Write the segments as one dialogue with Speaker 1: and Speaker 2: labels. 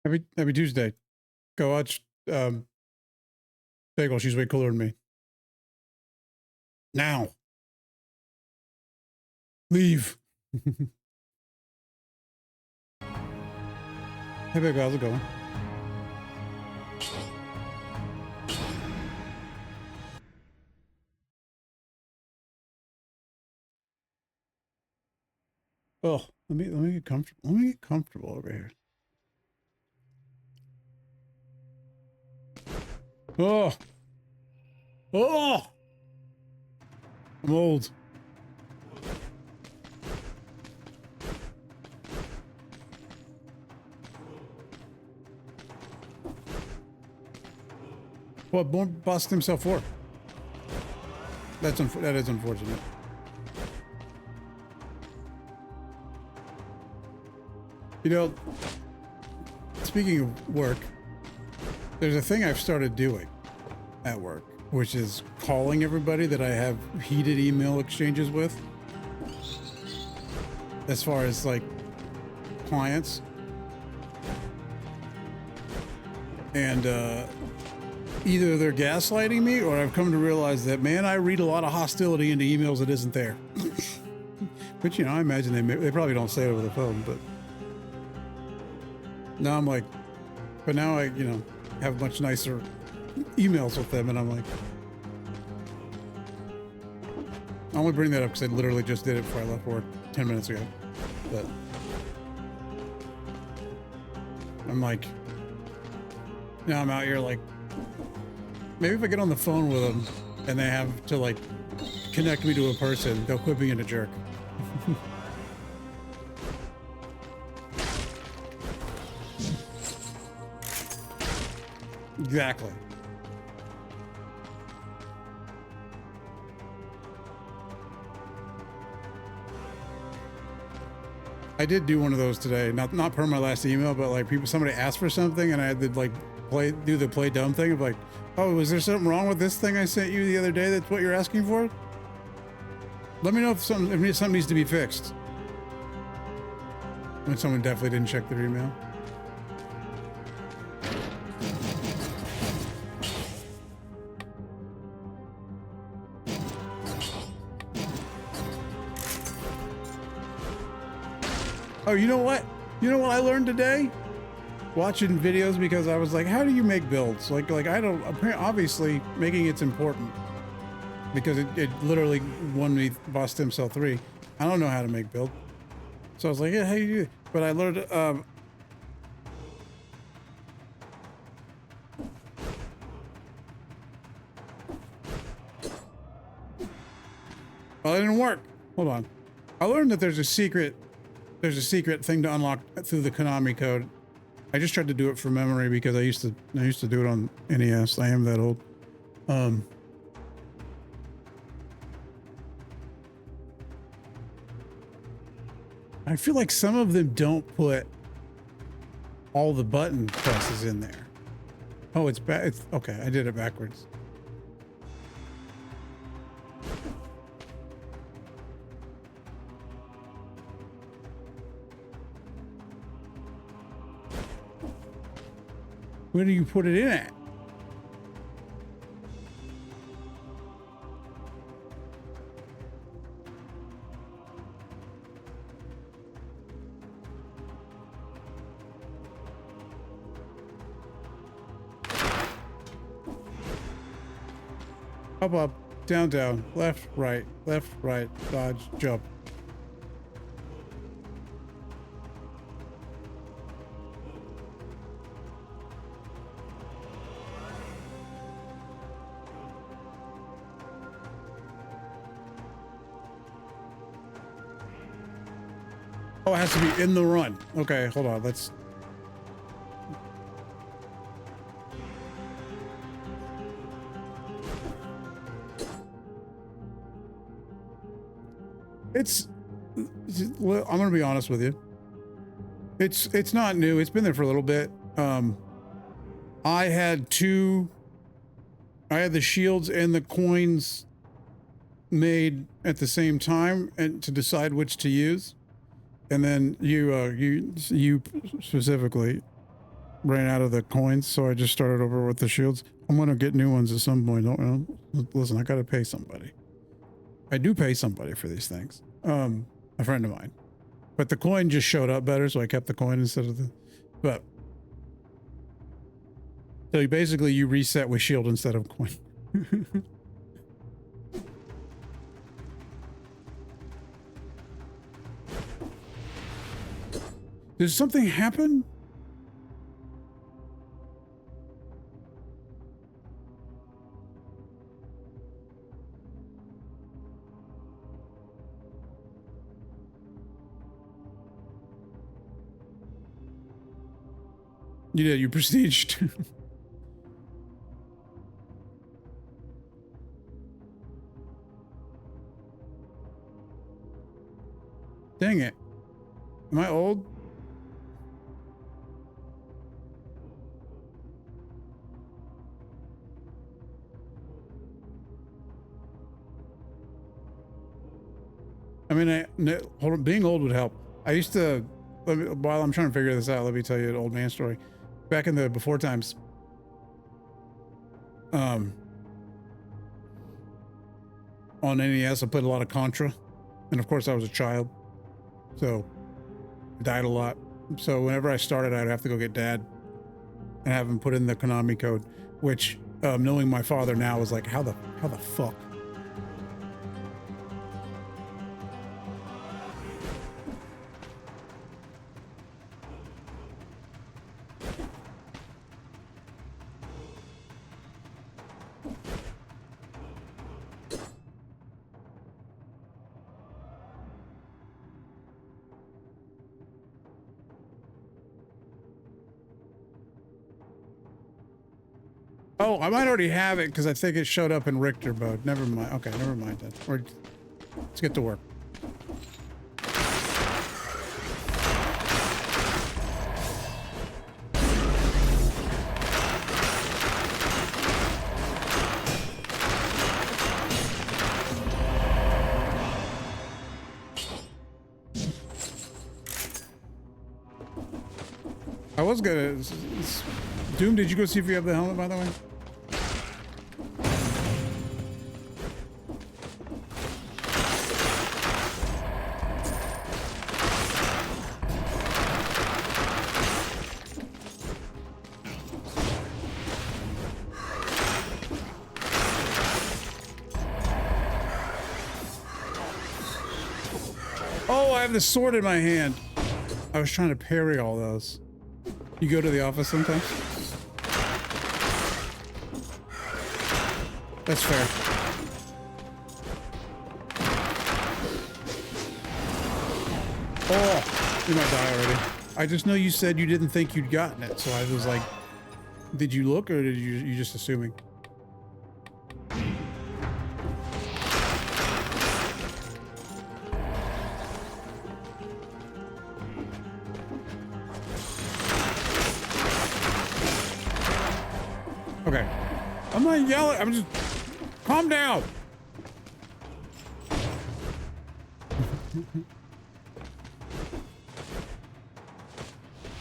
Speaker 1: Happy Tuesday. Go watch Bagel. She's way cooler than me. Now. Leave. Hey Bagel, how's it going? Oh, let me get comfortable. Let me get comfortable over here. Oh. Oh. I'm old. What bust himself for? That is unfortunate. You know, speaking of work, there's a thing I've started doing at work, which is calling everybody that I have heated email exchanges with. As far as like clients. And either they're gaslighting me or I've come to realize that, man, I read a lot of hostility into emails that isn't there. Which, you know, I imagine they probably don't say it over the phone, but now I'm like, but now I, you know, have much nicer emails with them, and I'm like, I only bring that up because I literally just did it before I left work 10 minutes ago. But I'm like, now I'm out here like, maybe if I get on the phone with them and they have to like connect me to a person, they'll quit being a jerk. Exactly. I did do one of those today, not per my last email, but like somebody asked for something and I had to like do the play dumb thing of like, oh, was there something wrong with this thing I sent you the other day? That's what you're asking for? Let me know if something needs to be fixed. When someone definitely didn't check their email. Oh, you know what? You know what I learned today? Watching videos, because I was like, how do you make builds? Like I don't, obviously making it's important because it literally won me Boss Stem Cell 3. I don't know how to make build. So I was like, yeah, how you do it? But I learned, well, it didn't work. Hold on. I learned that there's a secret thing to unlock through the Konami code. I just tried to do it from memory because I used to do it on NES. I am that old. I feel like some of them don't put all the button presses in there. Oh, it's back. It's okay. I did it backwards. Where do you put it in at? Up, down, down, left, right, dodge, jump. Oh, it has to be in the run. Okay, hold on. Let's. Well, I'm gonna be honest with you. It's not new. It's been there for a little bit. I had the shields and the coins made at the same time, and to decide which to use. And then you specifically ran out of the coins, so I just started over with the shields. I'm gonna get new ones at some point. Don't listen. I gotta pay somebody. I do pay somebody for these things. A friend of mine, but the coin just showed up better, so I kept the coin instead of the. But so you reset with shield instead of coin. Did something happen? You did. You prestiged. Dang it. Am I old? I mean, hold on, being old would help. I used to, while I'm trying to figure this out, let me tell you an old man story. Back in the before times, on NES, I played a lot of Contra. And of course I was a child, so I died a lot. So whenever I started, I'd have to go get Dad and have him put in the Konami code, which, knowing my father now, is like, how the fuck? Oh, I might already have it because I think it showed up in Richter mode. Never mind. Okay, never mind then. Let's get to work. I was gonna... Doom, did you go see if you have the helmet, by the way? Oh, I have the sword in my hand. I was trying to parry all those. You go to the office sometimes? That's fair. Oh, you might die already. I just know you said you didn't think you'd gotten it, so I was like, did you look or did you just assuming? Okay. I'm not yelling. I'm just... Calm down.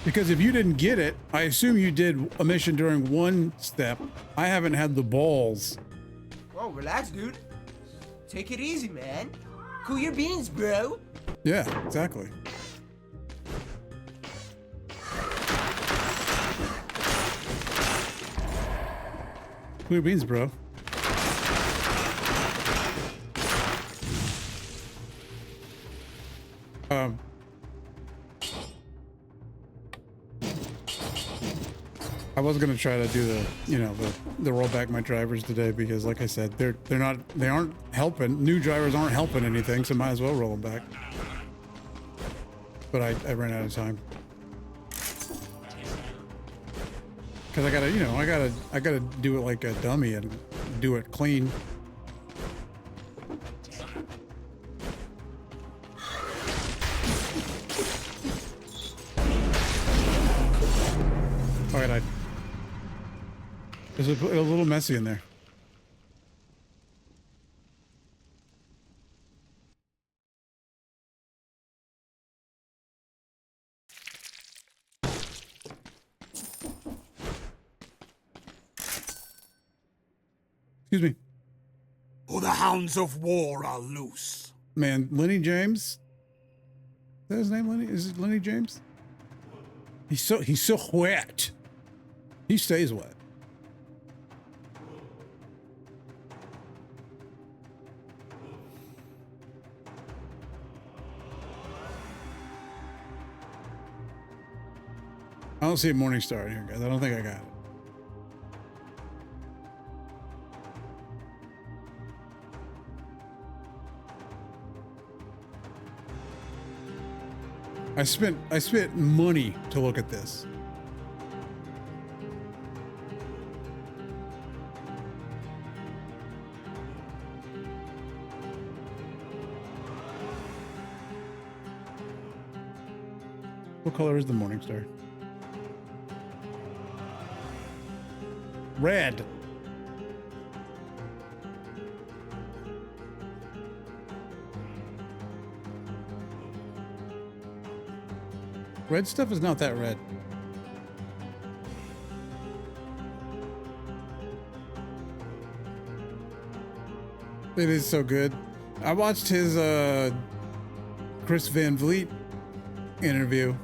Speaker 1: Because if you didn't get it, I assume you did a mission during one step. I haven't had the balls.
Speaker 2: Whoa, relax, dude. Take it easy, man. Cool your beans, bro.
Speaker 1: Yeah, exactly. Cool your beans, bro. I was gonna try to do the, you know, the roll back my drivers today because, like I said, they aren't helping. New drivers aren't helping anything, so might as well roll them back. But I ran out of time because I gotta, you know, I gotta do it like a dummy and do it clean. All right, it was a little messy in there. Excuse me.
Speaker 3: For the hounds of war are loose.
Speaker 1: Man, Lenny James. Is that his name, Lenny? Is it Lenny James? He's so wet. He stays wet. I don't see a morning star in here, guys. I don't think I got it. I spent money to look at this. What color is the morning star? Red. Red stuff is not that red. It is so good. I watched his Chris Van Vliet interview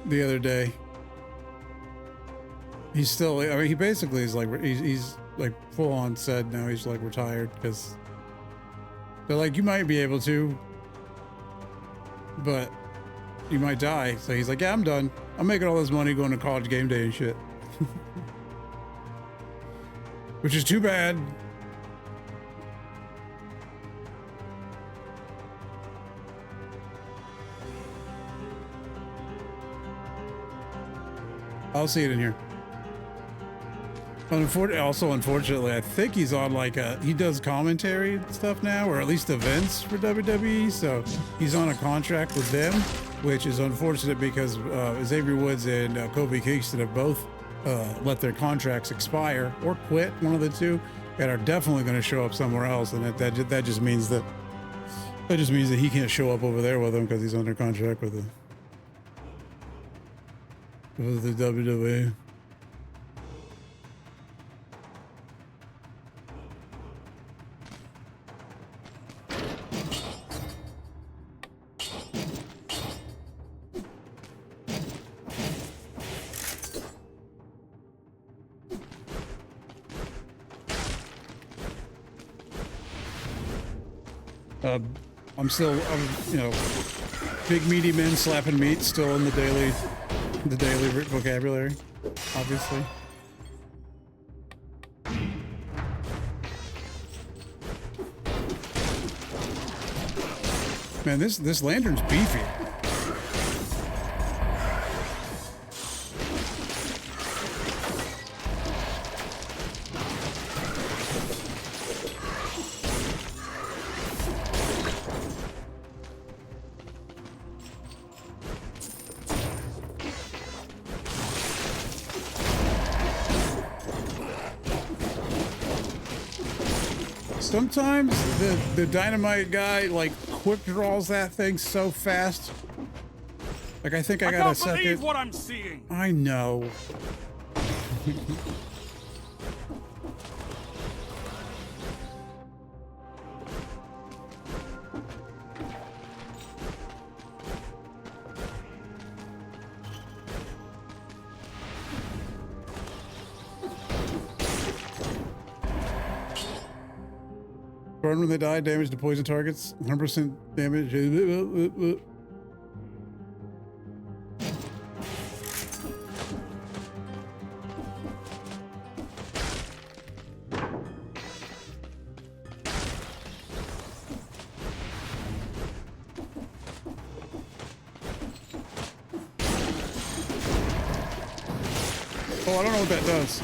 Speaker 1: the other day. He's still, I mean, he basically is like, he's like full on said now he's like retired because they're like, you might be able to, but you might die. So he's like, yeah, I'm done. I'm making all this money going to college game day and shit. Which is too bad. I'll see it in here. Unfortunately, I think he's on like he does commentary and stuff now, or at least events for WWE. So he's on a contract with them, which is unfortunate because Xavier Woods and Kofi Kingston have both let their contracts expire or quit, one of the two, and are definitely going to show up somewhere else. And that just means that he can't show up over there with them because he's under contract with the WWE. I'm still, you know, big meaty men slapping meat still in the daily vocabulary, obviously. Man, this lantern's beefy. Sometimes the dynamite guy like quick draws that thing so fast. Like I think I got a second.
Speaker 3: I can't believe what I'm seeing.
Speaker 1: I know. Burn when they die, damage to poison targets, 100% damage. Oh, I don't know what that does.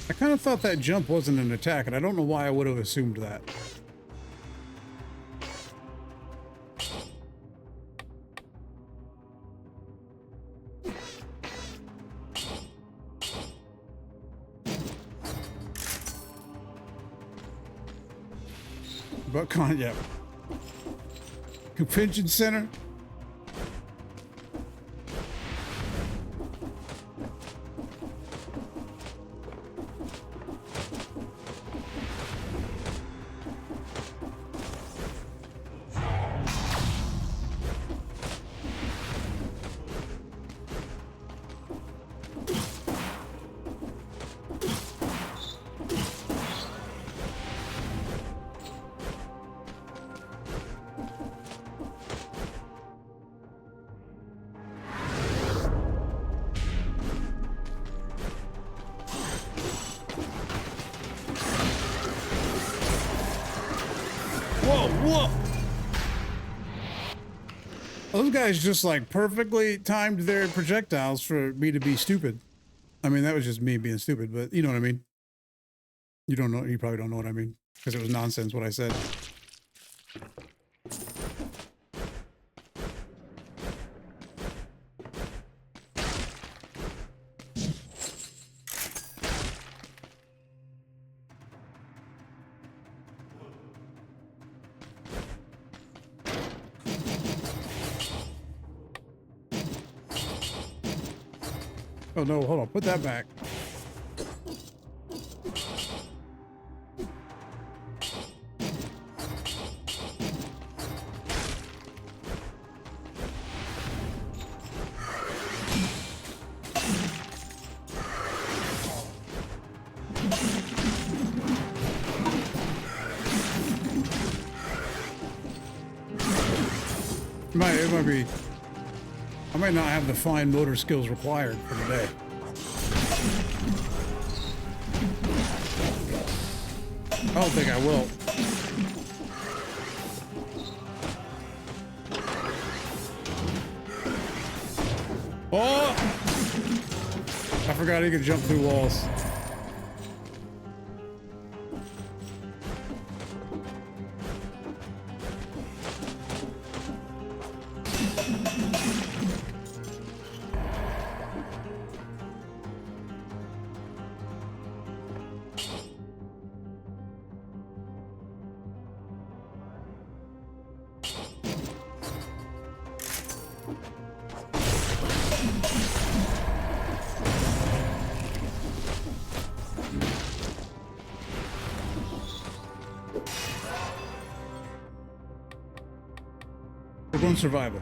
Speaker 1: I kind of thought that jump wasn't an attack, and I don't know why I would have assumed that. But yeah. Convention center. Whoa! Those guys just like perfectly timed their projectiles for me to be stupid. I mean, that was just me being stupid, but you know what I mean? You don't know, you probably don't know what I mean, because it was nonsense what I said. Oh no, hold on, put that back. It might be, I might not have the fine motor skills required for the day. I don't think I will. Oh! I forgot he could jump through walls. We're going survival.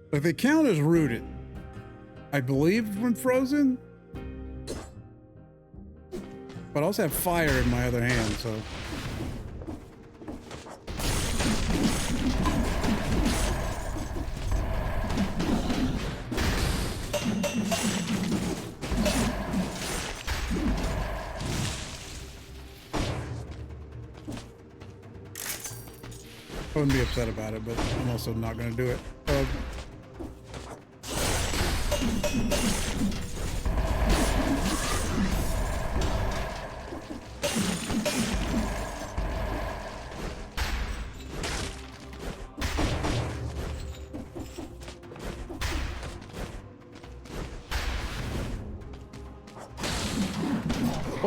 Speaker 1: Like they count as rooted, I believe, when frozen. But I also have fire in my other hand, so. I wouldn't be upset about it, but I'm also not going to do it.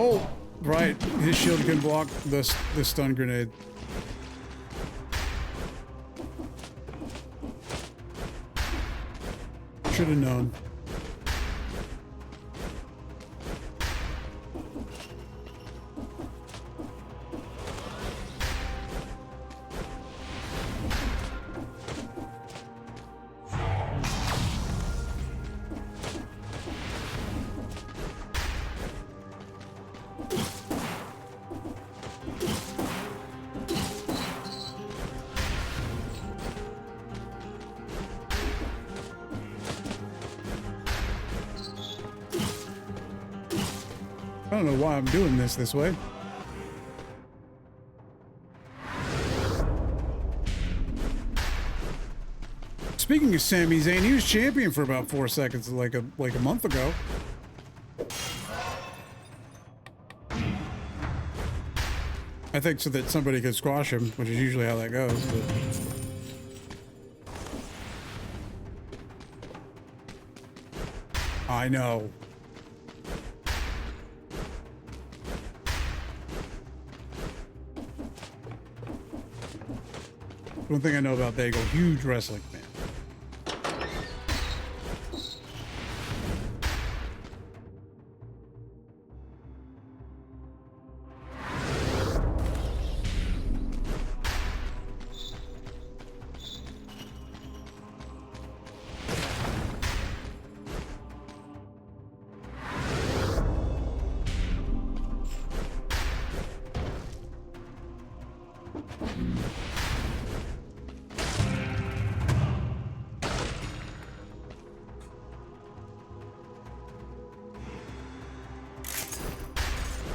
Speaker 1: Oh, right. His shield can block the stun grenade. Should have known. I don't know why I'm doing this way. Speaking of Sami Zayn, he was champion for about 4 seconds, like a month ago. I think so that somebody could squash him, which is usually how that goes. But... I know. One thing I know about Daigle, huge wrestling fan.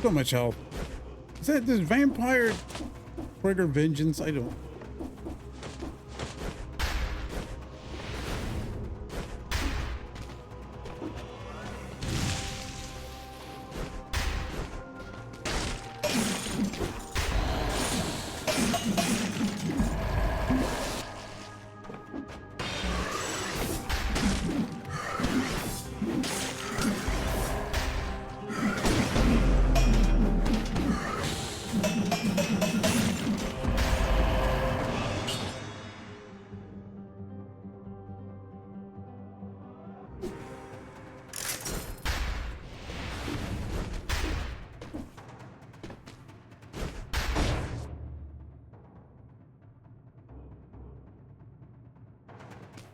Speaker 1: So much health. Is that this vampire trigger vengeance? I don't.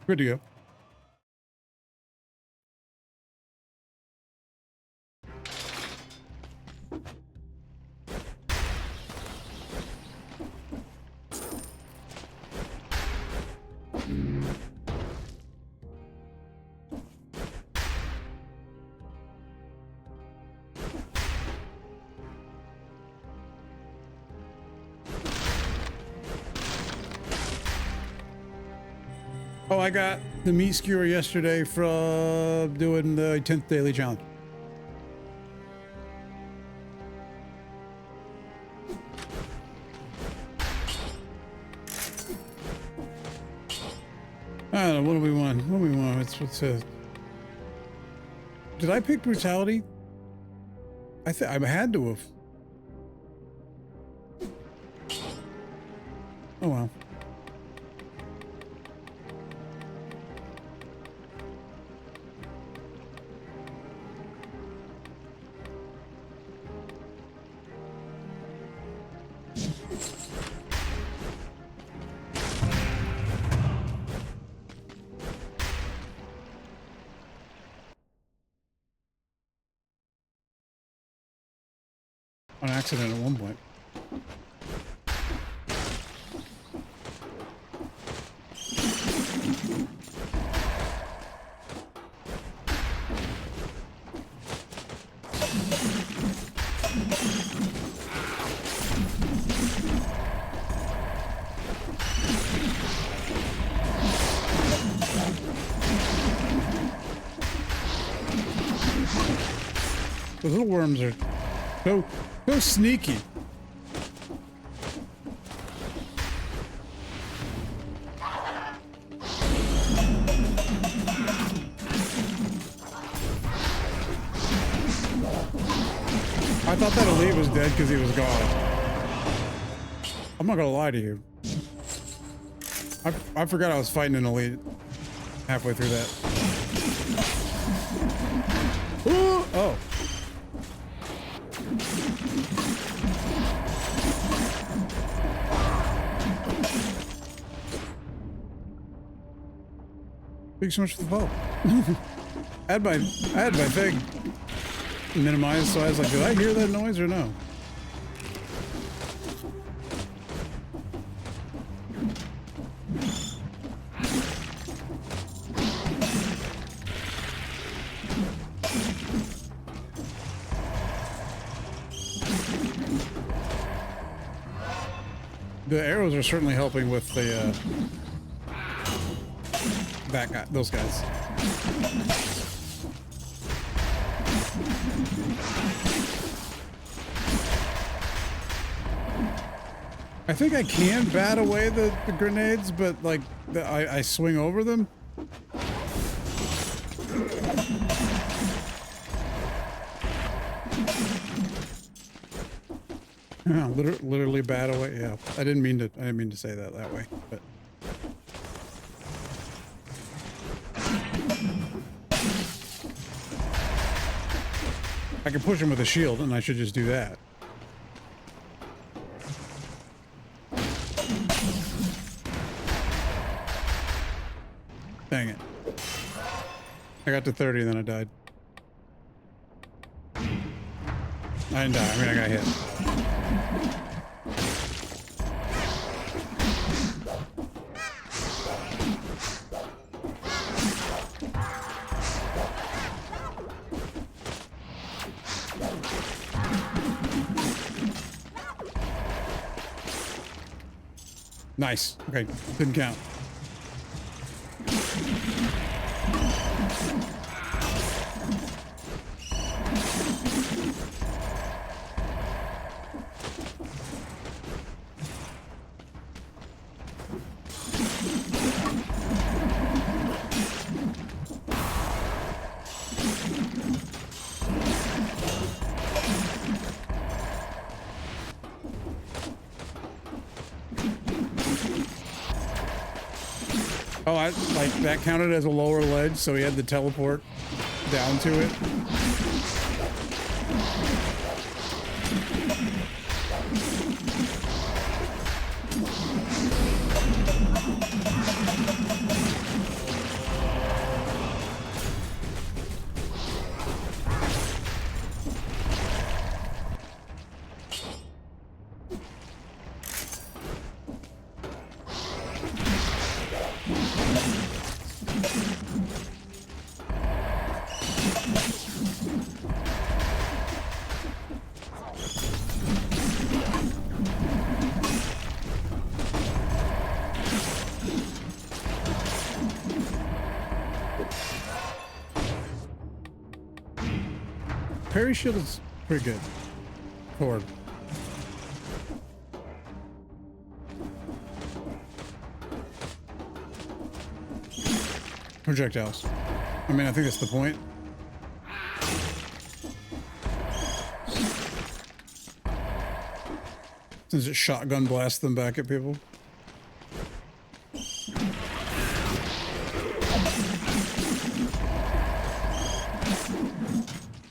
Speaker 1: Good to go. Oh, I got the meat skewer yesterday from doing the 10th daily challenge. I don't know, what do we want? What do we want? What's did I pick brutality? I had to have. Oh well. On accident at one point. Those little worms are so sneaky. I thought that elite was dead because he was gone. I'm not gonna lie to you. I forgot I was fighting an elite halfway through that. Ooh, oh. Thanks so much for the vote. I had my thing minimized, so I was like, did I hear that noise or no? The arrows are certainly helping with the that guy, those guys. I think I can bat away the grenades, but like I swing over them. Yeah, literally bat away. Yeah, I didn't mean to say that way, but. I can push him with a shield, and I should just do that. Dang it. I got to 30 and then I died. I didn't die. I mean, I got hit. Nice. Okay, didn't count. Oh, like that counted as a lower ledge, so he had to teleport down to it. Parry shield is pretty good. Forward. Projectiles. I mean, I think that's the point. Since it shotgun blasts them back at people.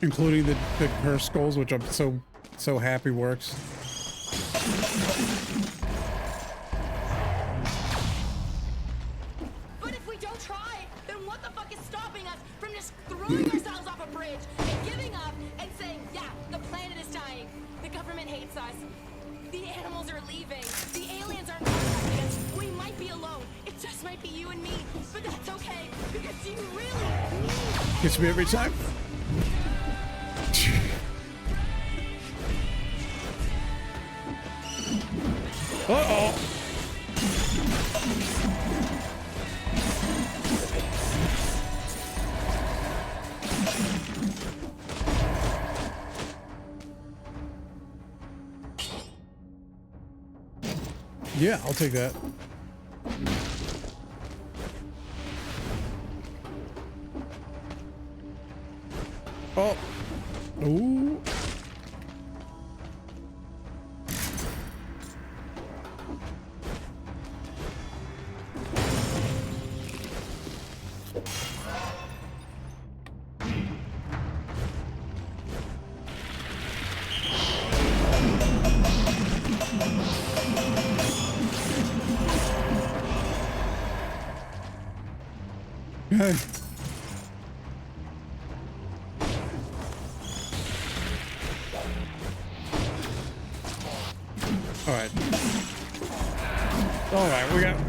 Speaker 1: Including the her skulls, which I'm so happy works.
Speaker 4: But if we don't try, then what the fuck is stopping us from just throwing ourselves off a bridge and giving up and saying, yeah, the planet is dying, the government hates us, the animals are leaving, the aliens aren't contacting us, we might be alone, it just might be you and me, but that's okay, because you really need
Speaker 1: Gets me every time. Uh-oh. Yeah, I'll take that. Oh. Ooh. Good.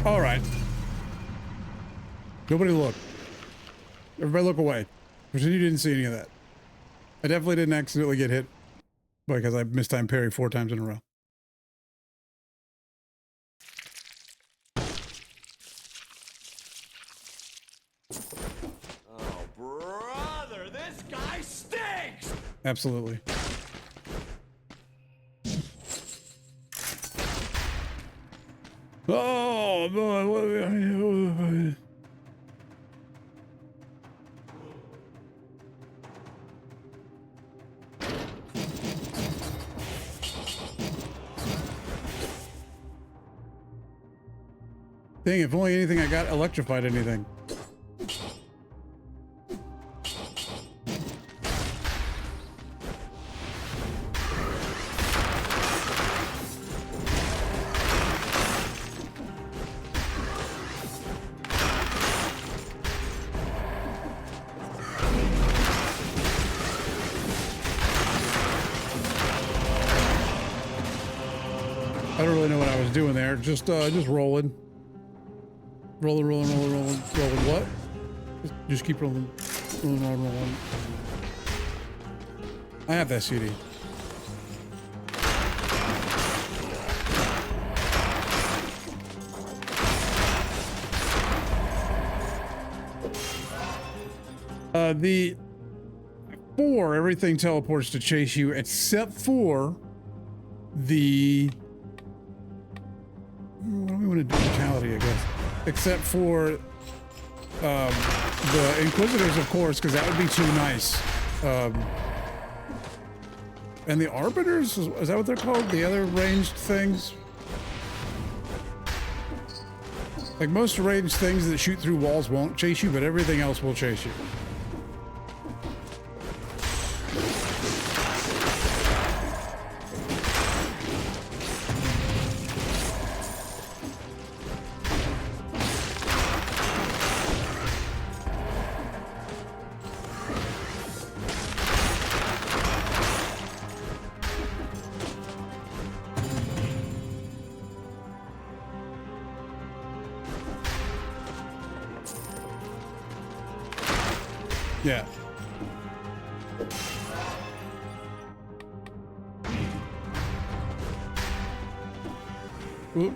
Speaker 1: All right. Nobody look. Everybody look away. Pretend you didn't see any of that. I definitely didn't accidentally get hit because I mistimed parry 4 times in a row. Absolutely. Oh, boy. Dang, if only anything I got electrified anything. I don't really know what I was doing there. Just rolling. Rolling. What? Just keep rolling. Rolling. I have that CD. The 4, everything teleports to chase you except for the... What do we want to do? Brutality, I guess. Except for the Inquisitors, of course, because that would be too nice. And the Arbiters, is that what they're called? The other ranged things? Like most ranged things that shoot through walls won't chase you, but everything else will chase you. Yeah. Oop.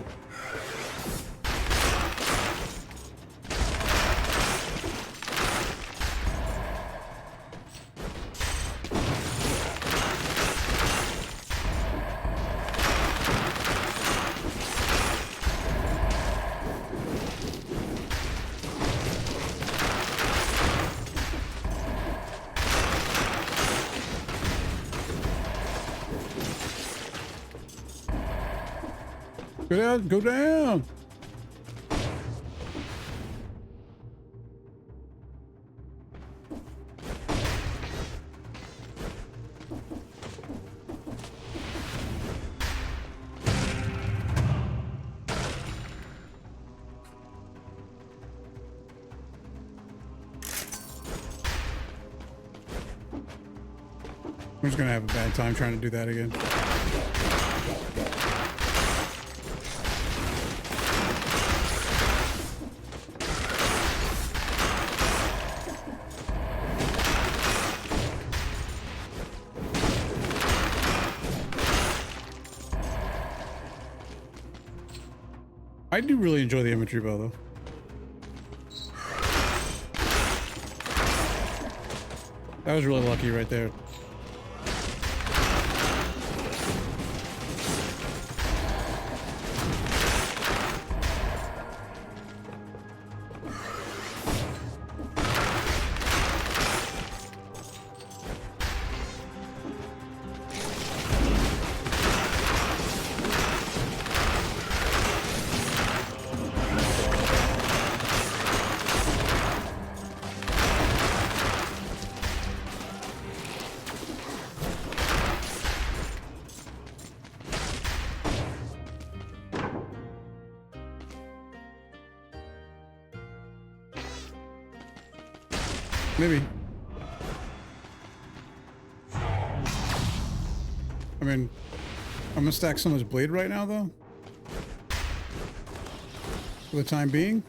Speaker 1: Go down. We're just gonna have a bad time trying to do that again. I do really enjoy the infantry bow, though. That was really lucky right there. Maybe. I mean, I'm gonna stack someone's blade right now, though. For the time being.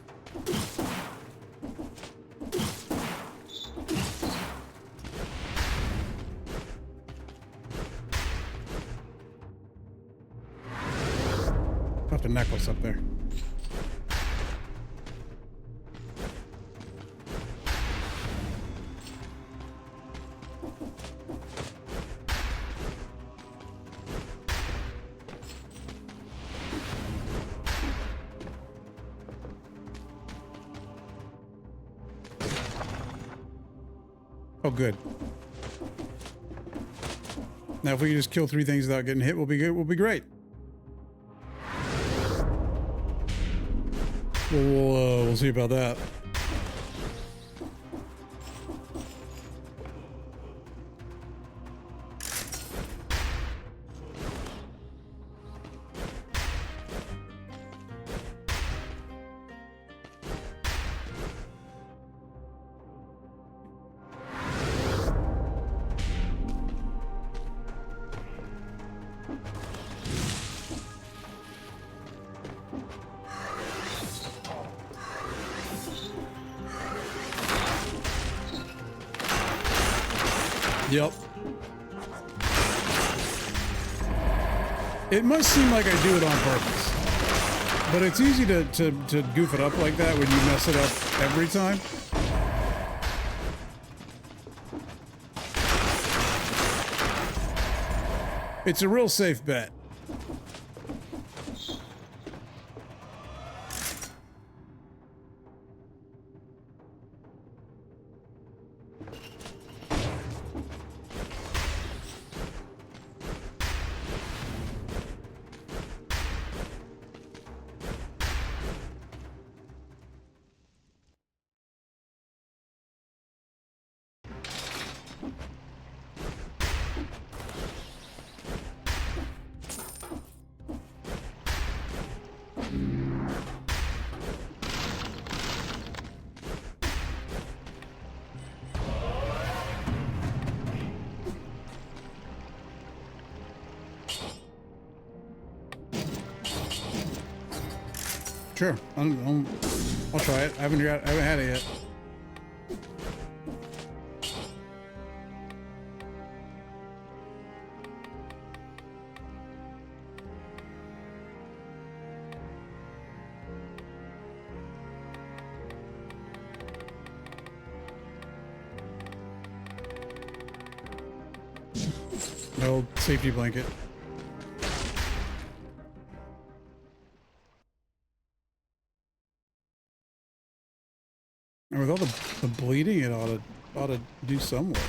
Speaker 1: Left a necklace up there. Oh, good. Now, if we can just kill 3 things without getting hit, we'll be good. We'll be great. We'll see about that. Yep. It must seem like I do it on purpose, but it's easy to goof it up like that when you mess it up every time. It's a real safe bet. Sure, I'll try it. I haven't had it yet. No safety blanket. And with all the bleeding, it ought to do some work.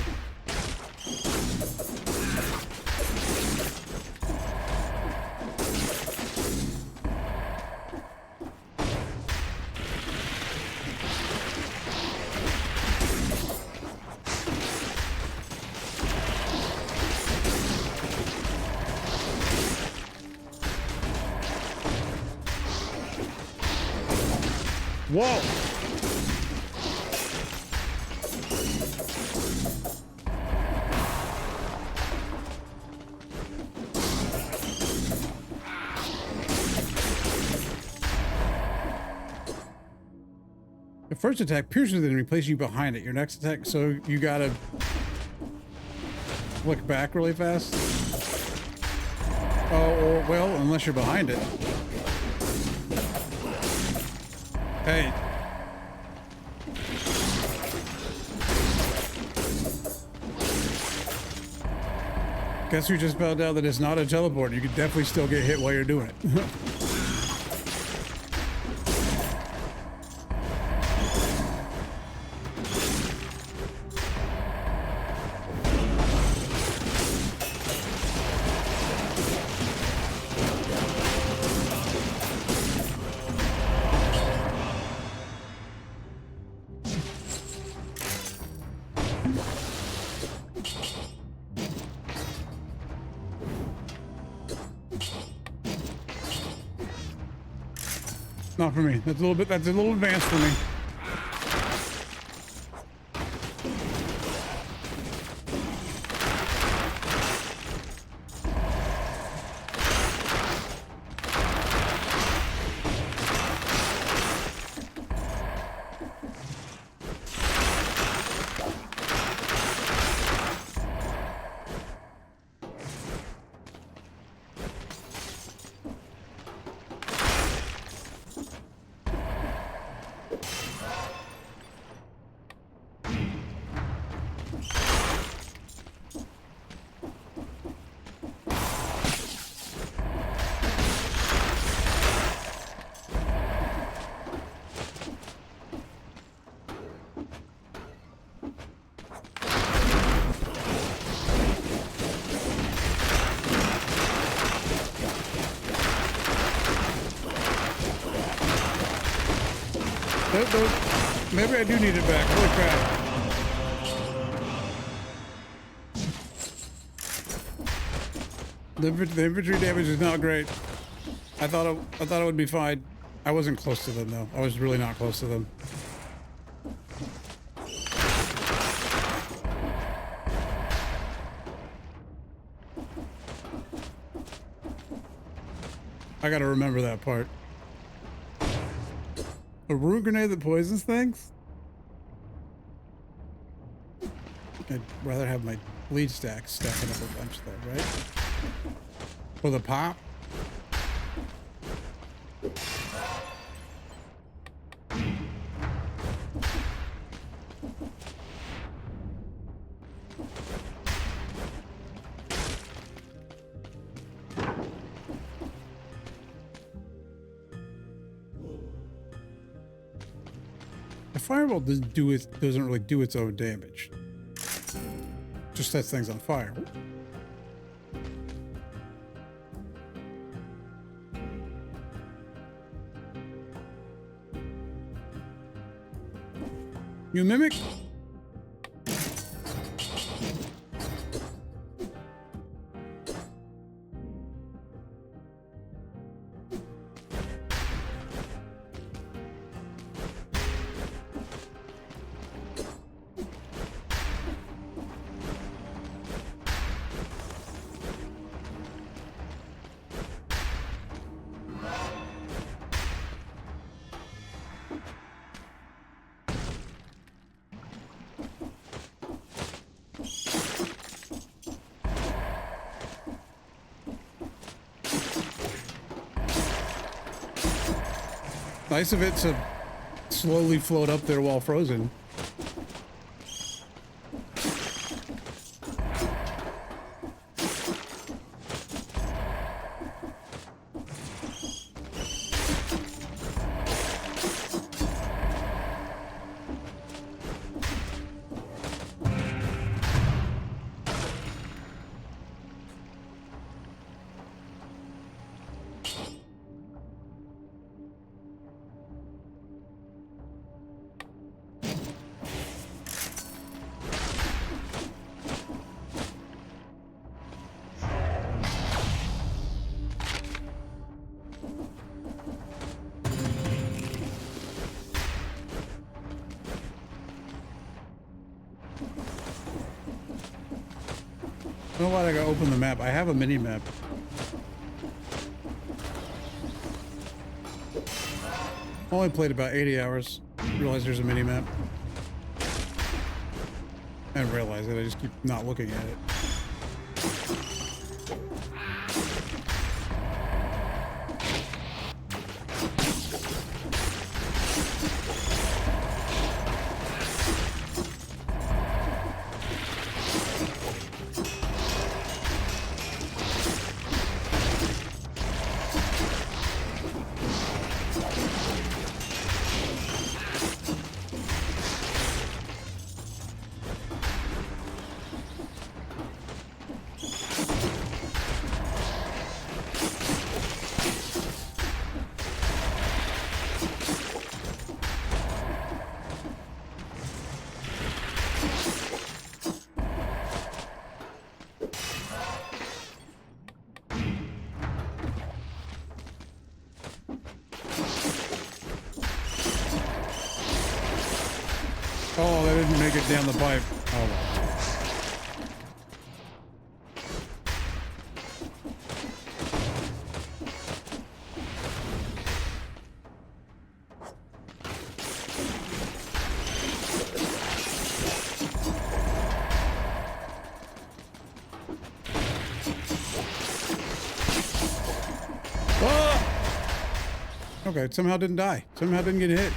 Speaker 1: Whoa! The first attack pierces it and places you behind it. Your next attack, so you gotta look back really fast. Oh, well, unless you're behind it. Hey. Guess who just found out that it's not a teleport? You could definitely still get hit while you're doing it. Not for me. That's a little advanced for me. Maybe I do need it back. Holy crap. The infantry damage is not great. I thought it would be fine. I wasn't close to them though. I was really not close to them. I gotta remember that part. A root grenade that poisons things? I'd rather have my bleed stack stacking up a bunch though, right? For the pop? Fireball doesn't really do its own damage. Just sets things on fire. You mimic? Nice of it to slowly float up there while frozen. I don't know why I gotta open the map. I have a mini map. Only played about 80 hours. Realized there's a mini map. I didn't realize it. I just keep not looking at it. Oh, that didn't make it down the pipe. Oh, well. Okay, somehow didn't die. Somehow didn't get hit.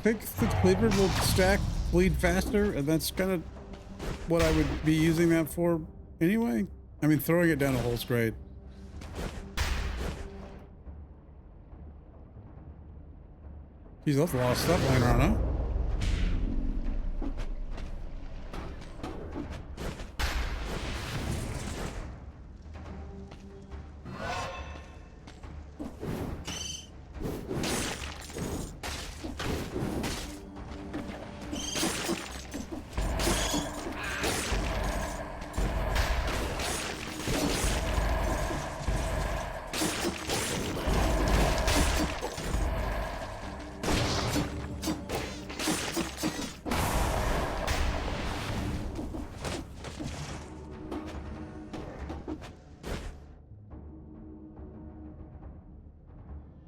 Speaker 1: think the cleaver will stack bleed faster, and that's kind of what I would be using that for anyway. I mean, throwing it down a hole's great. He's left a lot of stuff laying around, huh?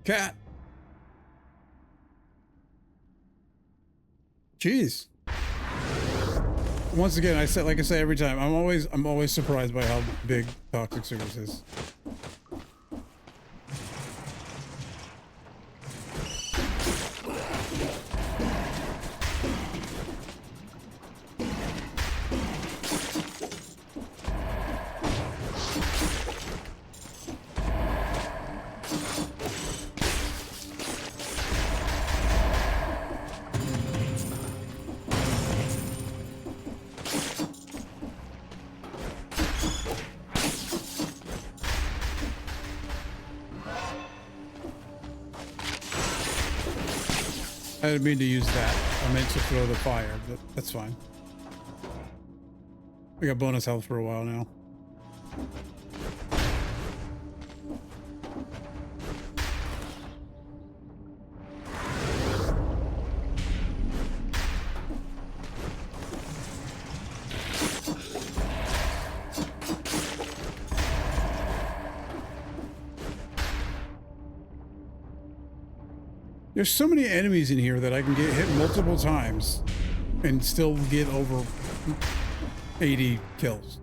Speaker 1: Cat. Jeez. Once again, like I say every time, I'm always surprised by how big Toxic Sewers is. I didn't mean to use that. I meant to throw the fire, but that's fine. We got bonus health for a while now. There's so many enemies in here that I can get hit multiple times and still get over 80 kills.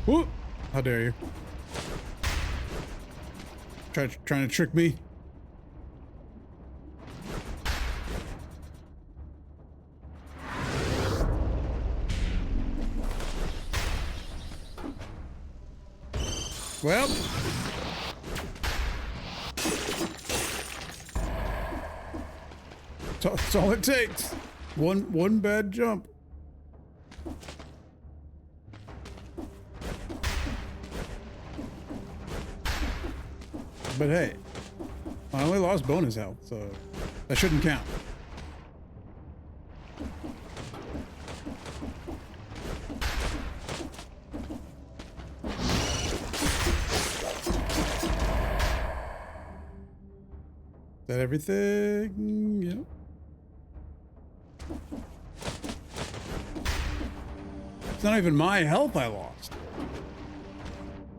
Speaker 1: Whoop! How dare you? Trying to trick me? Well, that's all it takes. One bad jump. But hey, I only lost bonus health, so that shouldn't count. that everything? Yep. It's not even my health I lost.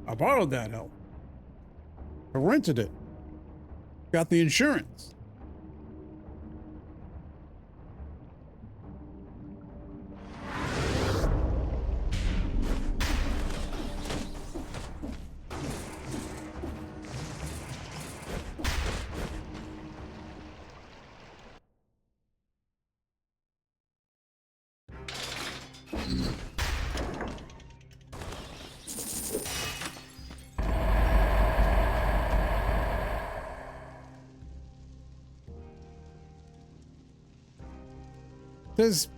Speaker 1: I borrowed that health. I rented it. Got the insurance. Does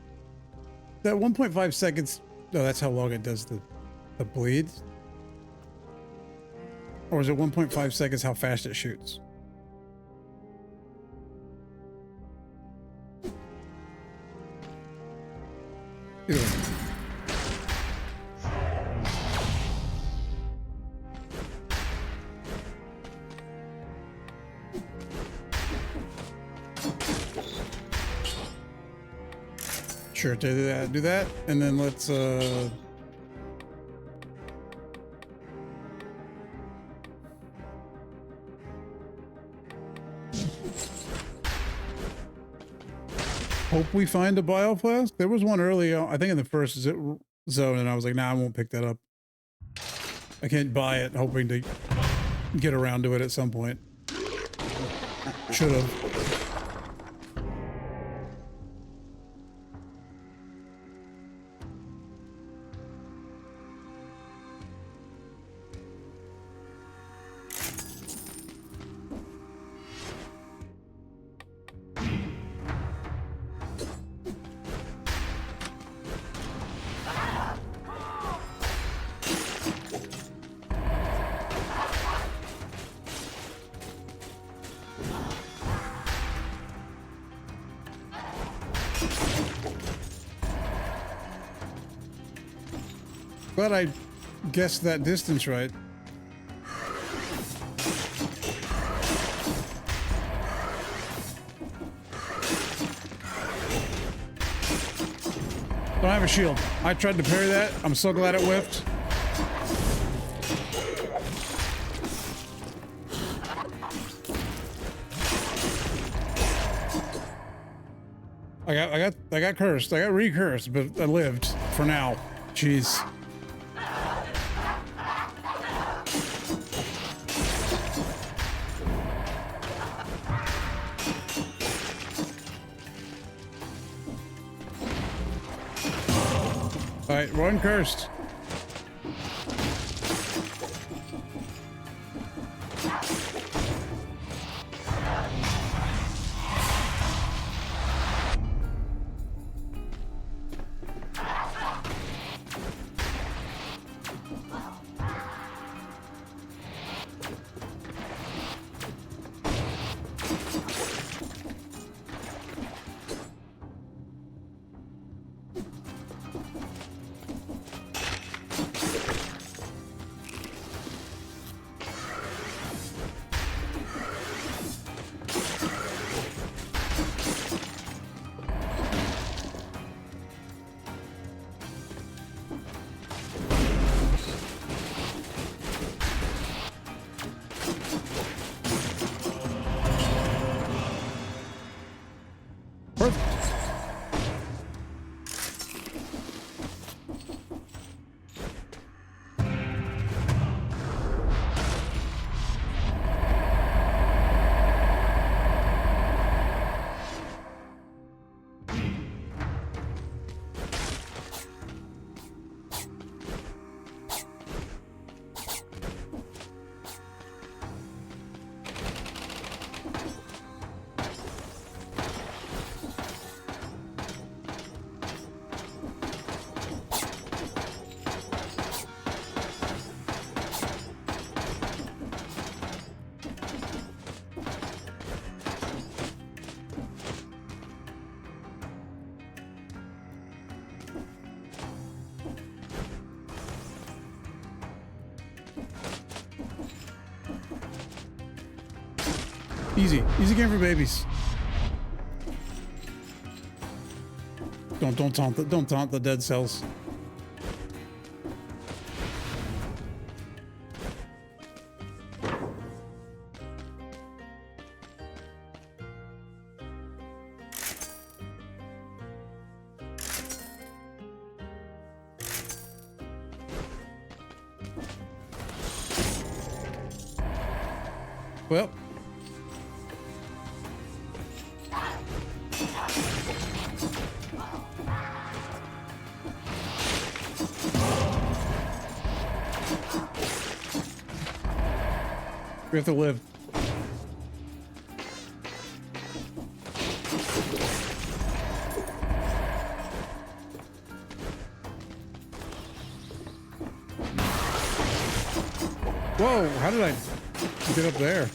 Speaker 1: that 1.5 seconds? No, that's how long it does the bleed. Or is it 1.5 seconds how fast it shoots? Either way. Sure, do that, and then let's hope we find a bioflask. There was one early on, I think in the first zone, and I was like, nah, I won't pick that up. I can't buy it, hoping to get around to it at some point. Should have. Glad I guessed that distance right. Don't have a shield. I tried to parry that. I'm so glad it whiffed. I got cursed. I got recursed, but I lived for now. Jeez. All right, run cursed. Easy. Easy game for babies. Don't taunt the dead cells. Well, we have to live. Whoa, how did I get up there?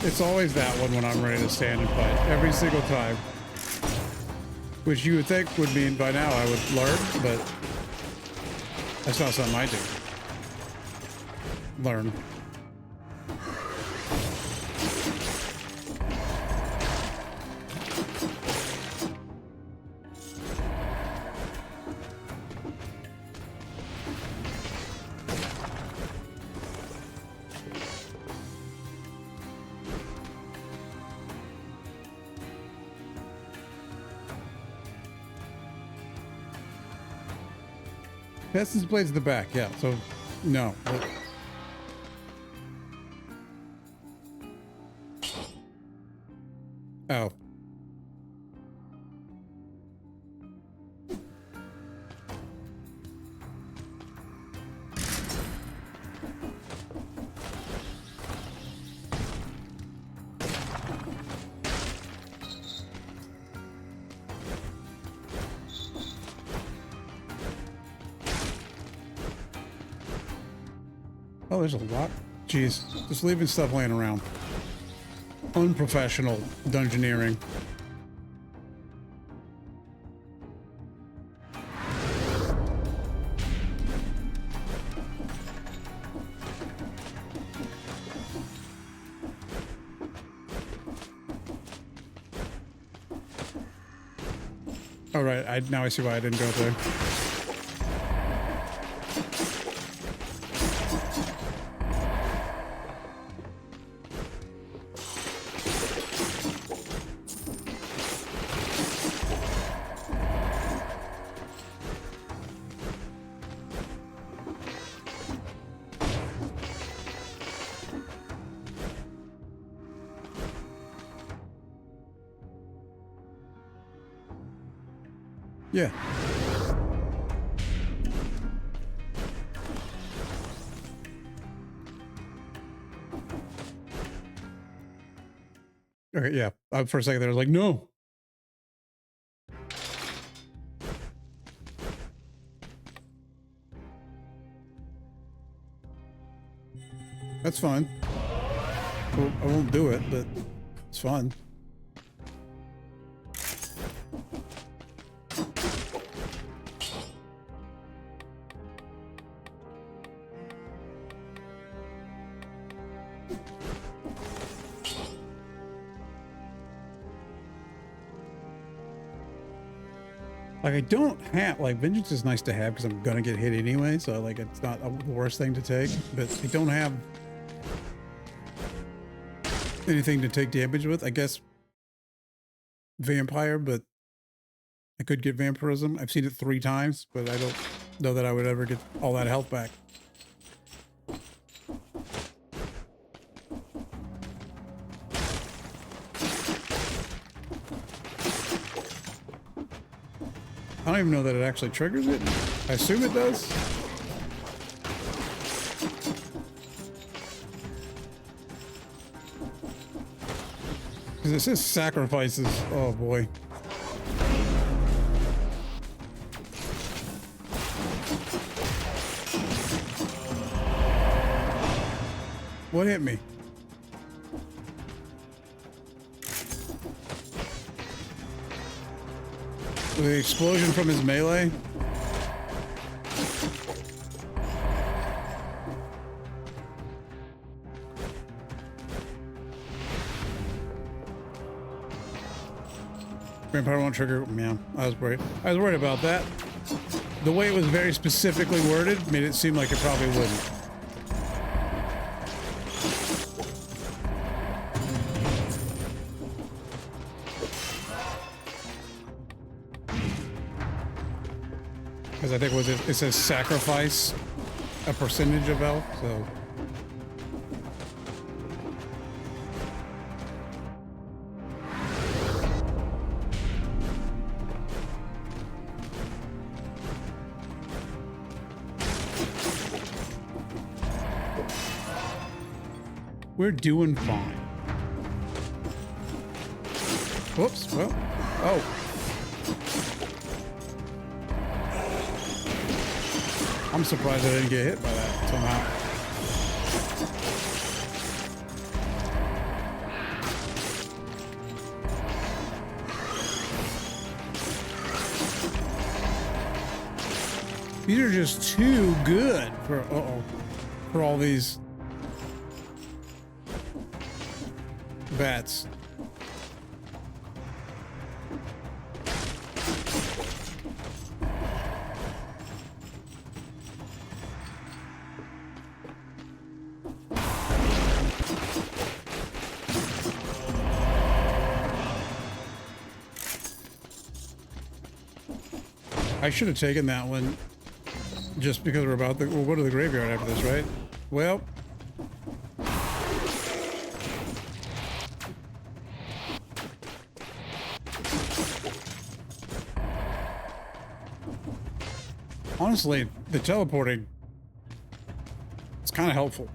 Speaker 1: It's always that one when I'm ready to stand and fight. Every single time. Which you would think would mean by now I would learn, but that's not something I do. Learn. Pistons blades at the back, yeah, so no. Oh. Oh, there's a lot. Jeez, just leaving stuff laying around. Unprofessional dungeoneering. All right, now I see why I didn't go there. Yeah. Okay, yeah. For a second there, I was like, no. That's fine. Well, I won't do it, but it's fun. Like I don't have like vengeance is nice to have because I'm gonna get hit anyway, so like it's not the worst thing to take. But I don't have anything to take damage with. I guess vampire, but I could get vampirism. I've seen it 3 times, but I don't know that I would ever get all that health back. I don't even know that it actually triggers it. I assume it does. Because it says sacrifices. Oh boy. What hit me? The explosion from his melee? Vampire won't trigger. Yeah, I was worried about that. The way it was very specifically worded made it seem like it probably wouldn't. Because I think it says sacrifice a percentage of health, so. We're doing fine. Whoops, well, oh. I'm surprised I didn't get hit by that somehow. These are just too good for for all these bats. I should have taken that one just because we're about to we'll go to the graveyard after this, right? Well, honestly, the teleporting is kind of helpful.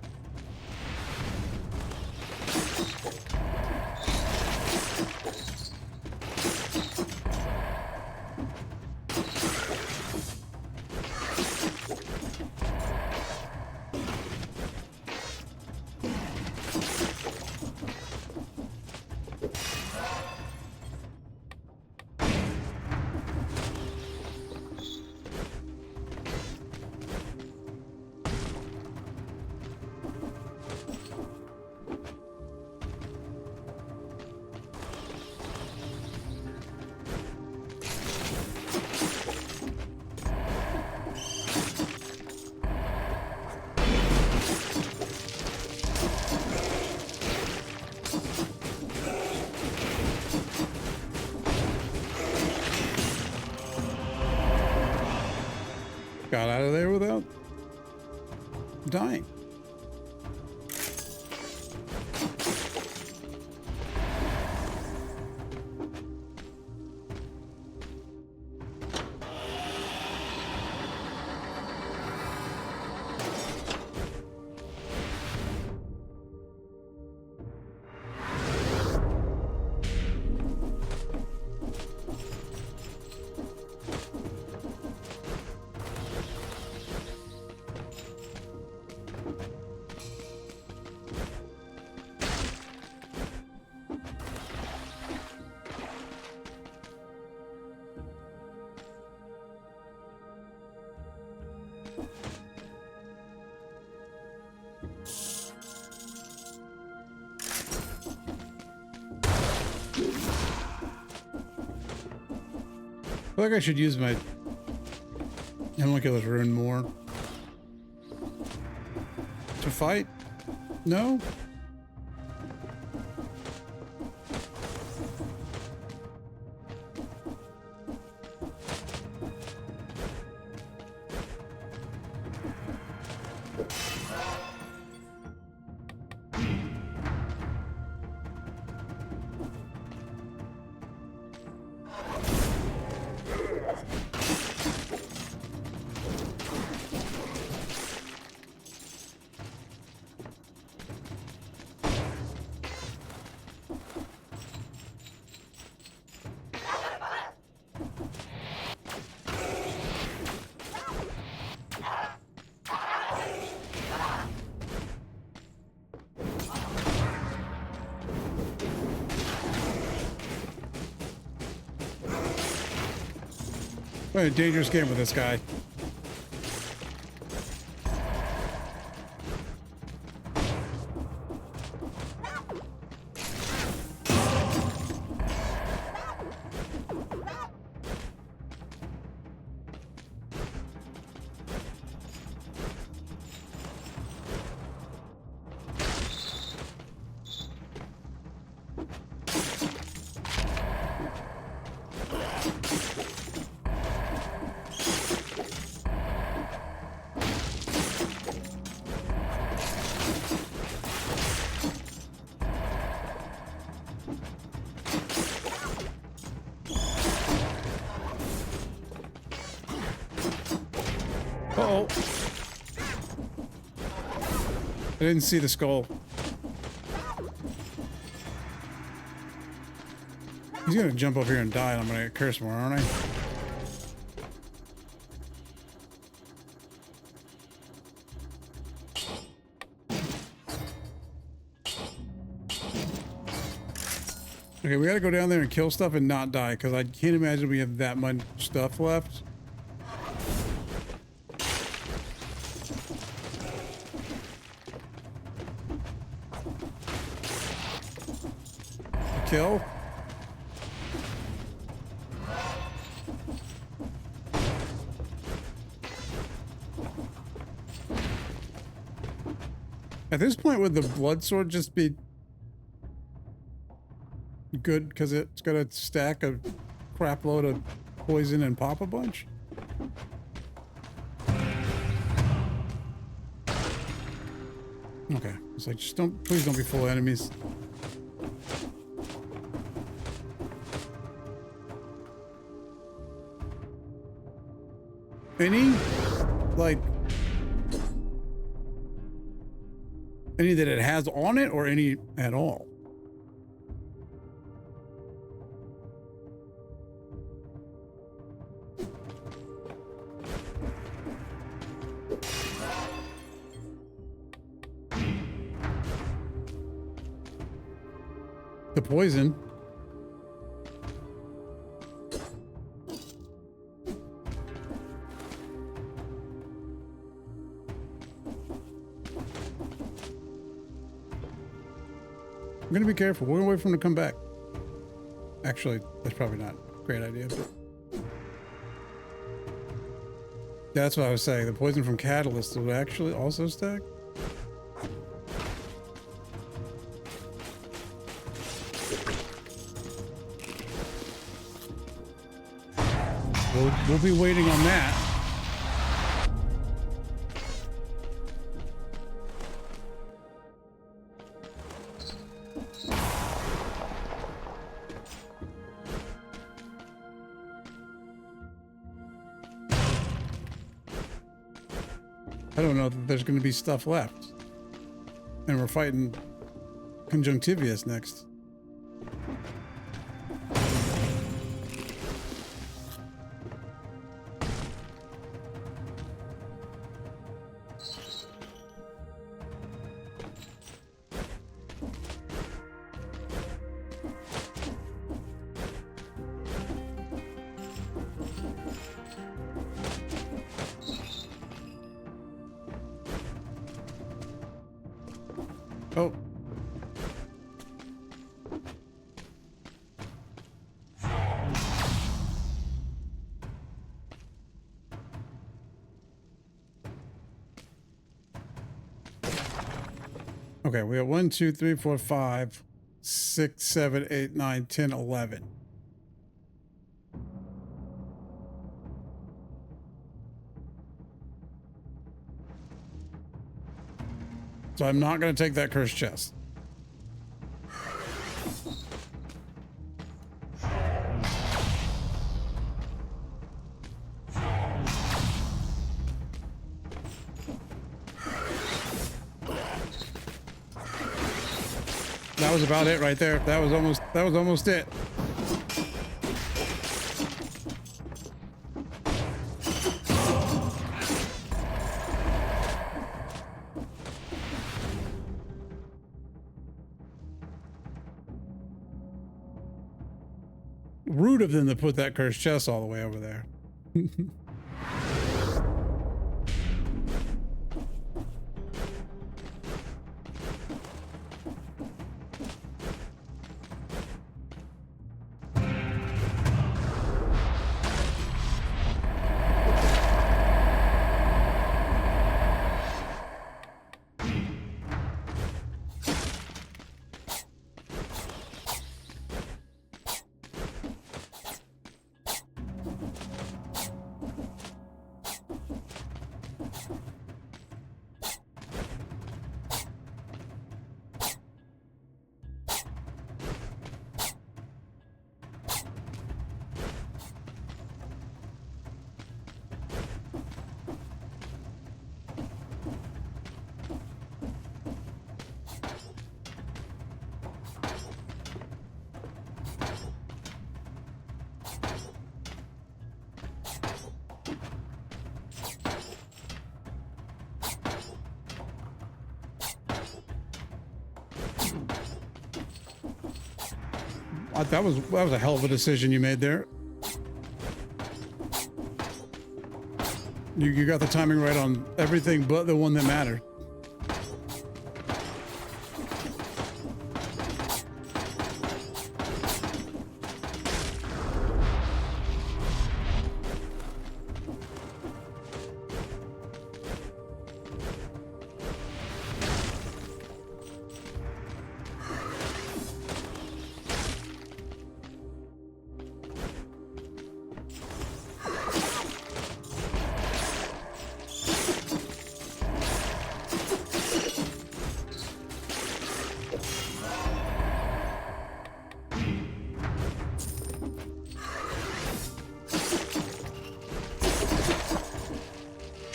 Speaker 1: Got out of there without dying. feel like I should use my homunculus rune more. To fight? No? What a dangerous game with this guy. Uh-oh. I didn't see the skull. He's gonna jump up here and die, and I'm gonna get cursed more, aren't I? Okay, we gotta go down there and kill stuff and not die, because I can't imagine we have that much stuff left. Kill. At this point, would the blood sword just be good because it's got a stack of crap load of poison and pop a bunch? Okay, it's like, just don't, please don't be full of enemies. Any, like, any that it has on it, or any at all? The poison. I'm gonna be careful. We're gonna wait for him to come back. Actually, that's probably not a great idea, but that's what I was saying. The poison from Catalyst would actually also stack. We'll be waiting on that. I don't know that there's going to be stuff left. And we're fighting Conjunctivius next. Oh. Okay, we have 1, 2, 3, 4, 5, 6, 7, 8, 9, 10, 11. So I'm not going to take that cursed chest. That was about it right there. That was almost it. Rude of them to put that cursed chest all the way over there. That was a hell of a decision you made there. You got the timing right on everything but the one that mattered.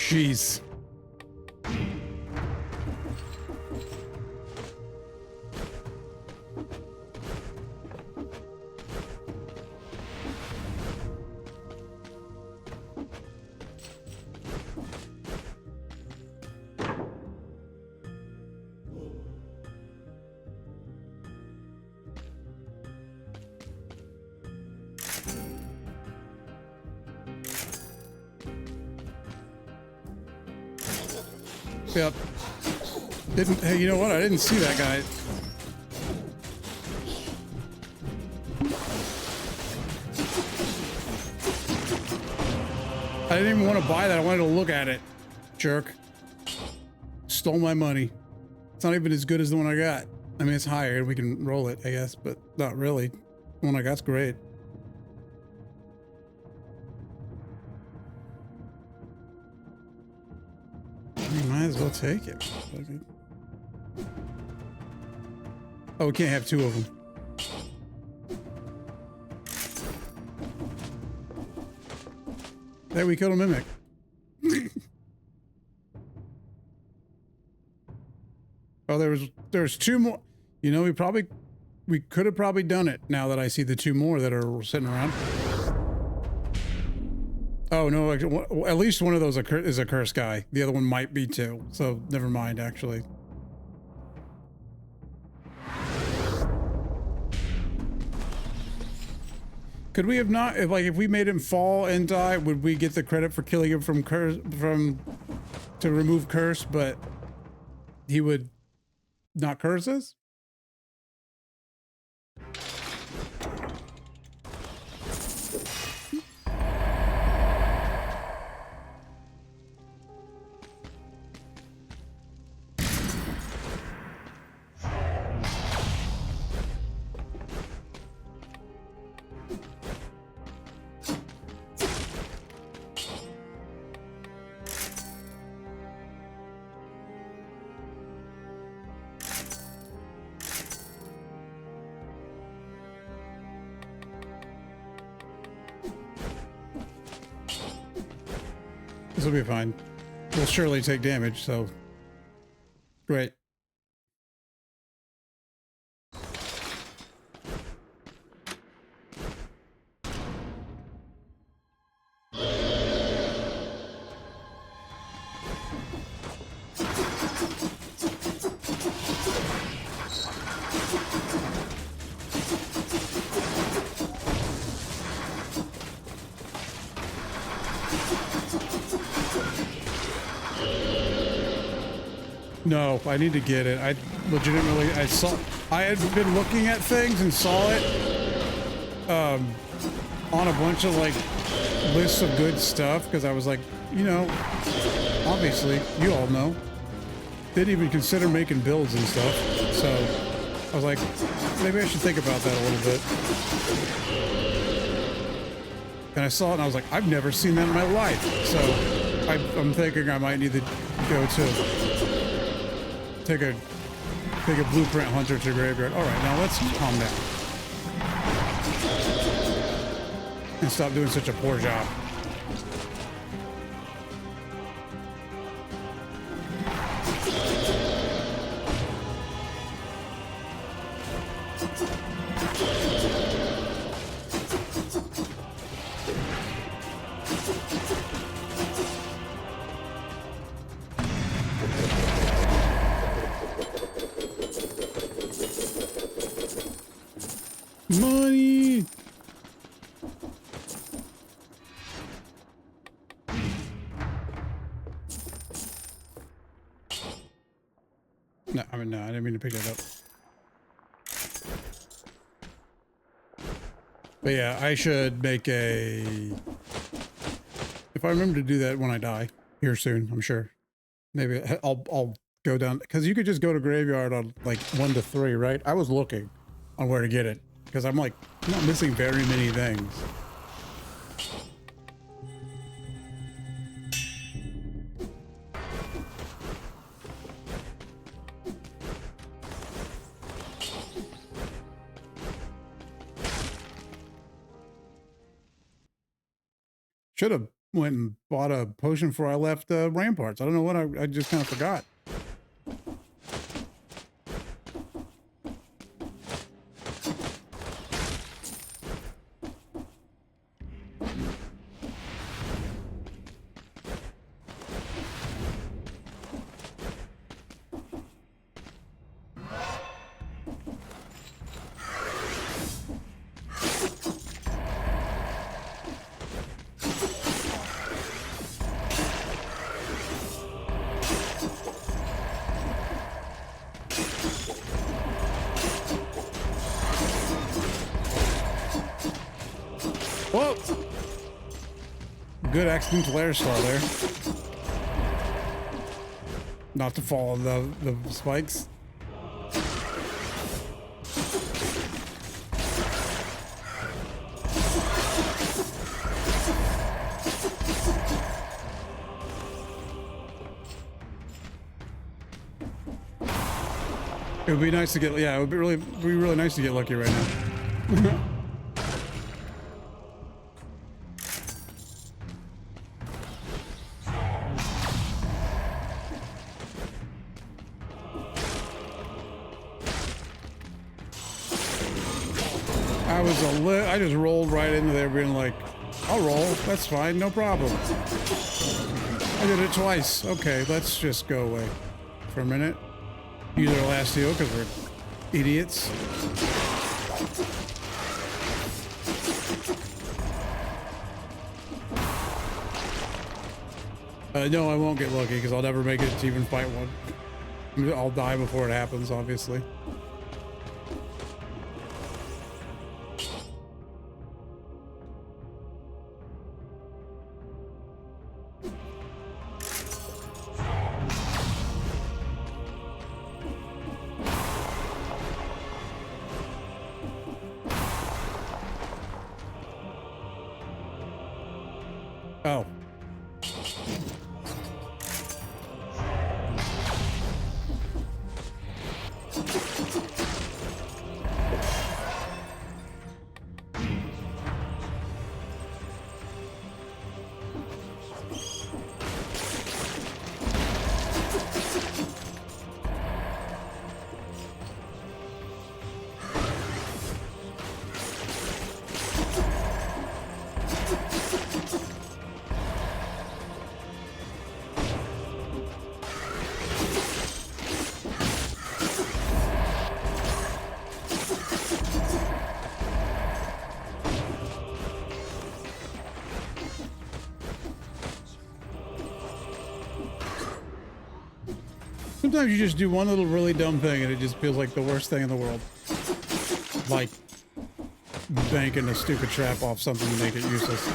Speaker 1: Jeez. Yep. Hey, you know what? I didn't see that guy. I didn't even want to buy that. I wanted to look at it. Jerk. Stole my money. It's not even as good as the one I got. I mean, it's higher. We can roll it, I guess, but not really. The one I got's great. You might as well take it. Oh, we can't have two of them. Hey, we killed a mimic. Oh, there's two more. You know, we could have probably done it now that I see the two more that are sitting around. Oh, no, at least one of those is a cursed guy. The other one might be too, so never mind, actually. Could we have not, if we made him fall and die, would we get the credit for killing him to remove curse, but he would not curse us? This will be fine. We'll surely take damage, so great. No, I need to get it. I legitimately, I had been looking at things and saw it on a bunch of like lists of good stuff because I was like, you know, obviously, you all know, didn't even consider making builds and stuff. So I was like, maybe I should think about that a little bit. And I saw it and I was like, I've never seen that in my life. So I'm thinking I might need to go to take a blueprint hunter to graveyard. All right, now let's calm down and stop doing such a poor job. Money. No, I mean, no, I didn't mean to pick that up. But yeah, I should make a... If I remember to do that when I die, here soon, I'm sure. Maybe I'll go down, because you could just go to graveyard on like 1 to 3, right? I was looking on where to get it. Because I'm like, I'm not missing very many things. Should have went and bought a potion before I left Ramparts. I don't know what I just kind of forgot. Whoa! Good accidental air star there. Not to fall on the spikes. It would be nice to get, yeah, it would be really nice to get lucky right now. I just rolled right into there being like, I'll roll, that's fine, no problem. I did it twice. Okay, let's just go away for a minute. Use our last heal because we're idiots. No, I won't get lucky because I'll never make it to even fight one. I'll die before it happens, obviously. Oh. Sometimes you just do one little really dumb thing and it just feels like the worst thing in the world. Like banking a stupid trap off something to make it useless.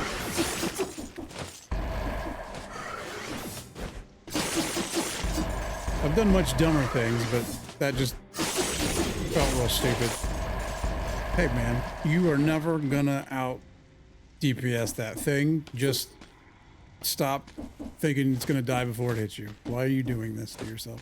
Speaker 1: I've done much dumber things, but that just felt real stupid. Hey man, you are never gonna out DPS that thing. Just stop thinking it's gonna die before it hits you. Why are you doing this to yourself?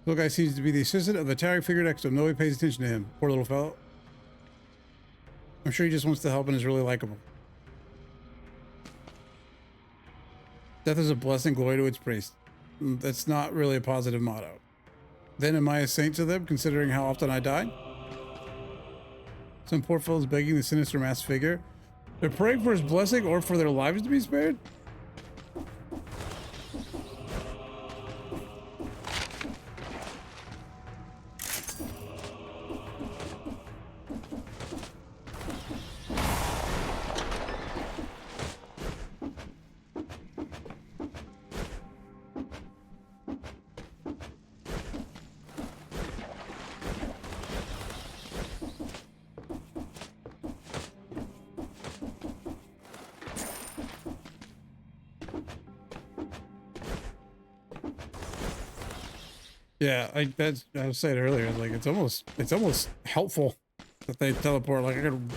Speaker 1: Little guy seems to be the assistant of the towering figure next to him. Nobody pays attention to him. Poor little fellow. I'm sure he just wants to help and is really likable. Death is a blessing, glory to its priest. That's not really a positive motto. Then am I a saint to them, considering how often I die? Some poor fellows begging the sinister masked figure. They're praying for his blessing or for their lives to be spared? Yeah, I was saying earlier, like it's almost helpful that they teleport. Like I could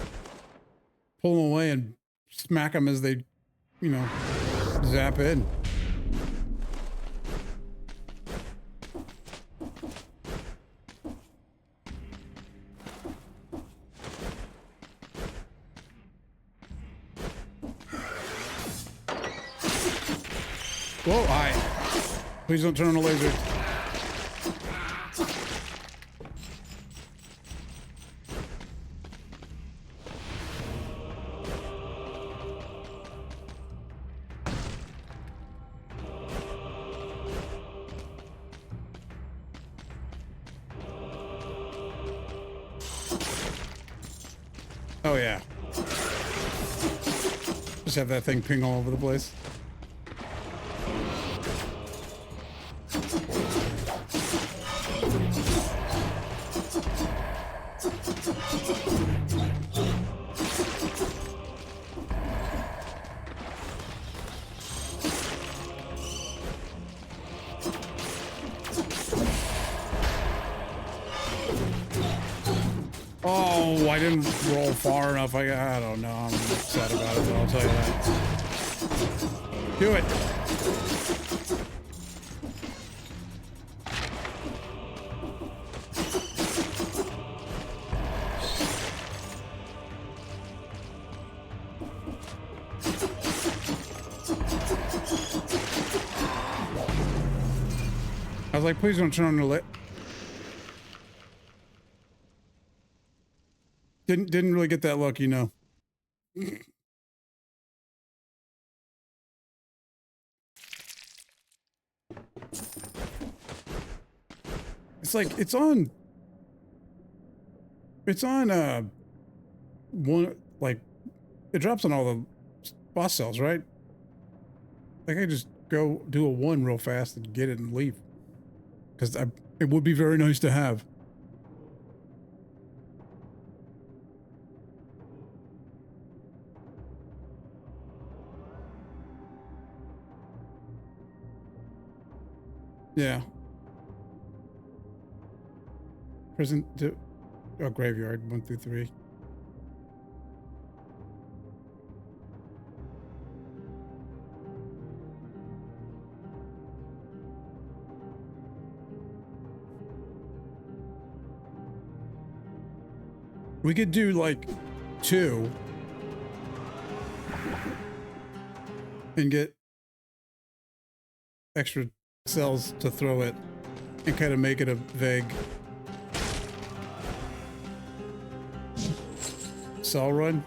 Speaker 1: pull them away and smack them as they, you know, zap in. Whoa, hi. Please don't turn on the laser. Oh yeah. Just have that thing ping all over the place. Oh, I didn't roll far enough. I don't know. I'm upset about it, but I'll tell you that. Do it. I was like, please don't turn on the lit. Didn't really get that lucky, no. It's like it's on one, like it drops on all the boss cells, right? Like I just go do a 1 real fast and get it and leave. Because it would be very nice to have. Yeah. Prison to graveyard 1 through 3. We could do like 2 and get extra cells to throw it and kind of make it a vague cell run.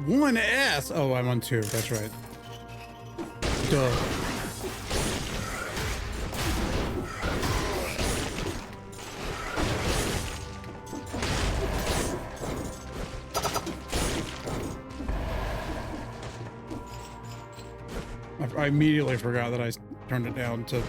Speaker 1: 1S. Oh, I'm on 2. That's right. Duh. I immediately forgot that I turned it down to...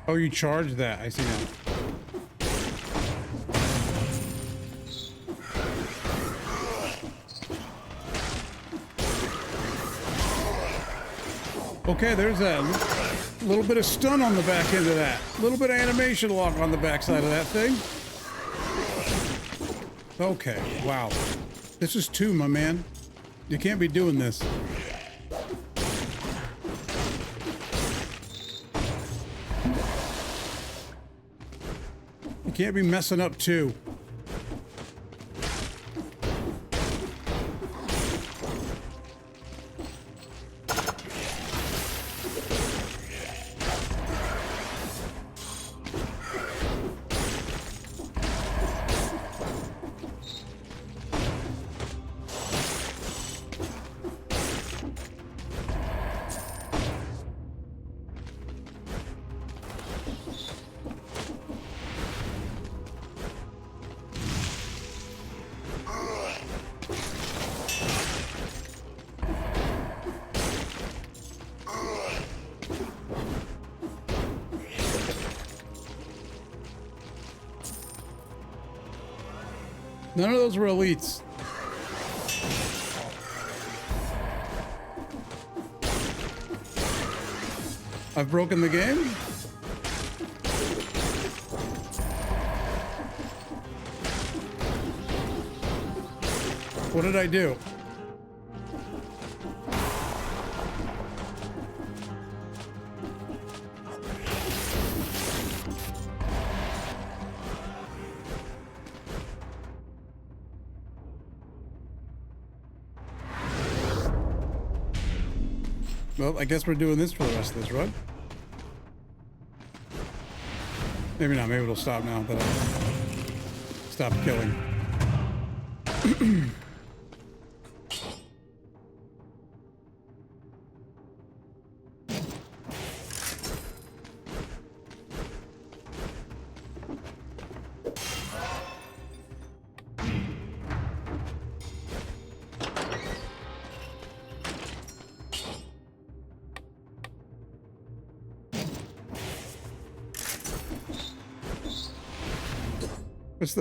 Speaker 1: Oh, you charged that. I see now. Okay, there's a little bit of stun on the back end of that. A little bit of animation lock on the backside of that thing. Okay, wow. This is 2, my man. You can't be doing this. You can't be messing up 2. None of those were elites. I've broken the game? What did I do? Well, I guess we're doing this for the rest of this run. Maybe not. Maybe it'll stop now that I stop killing.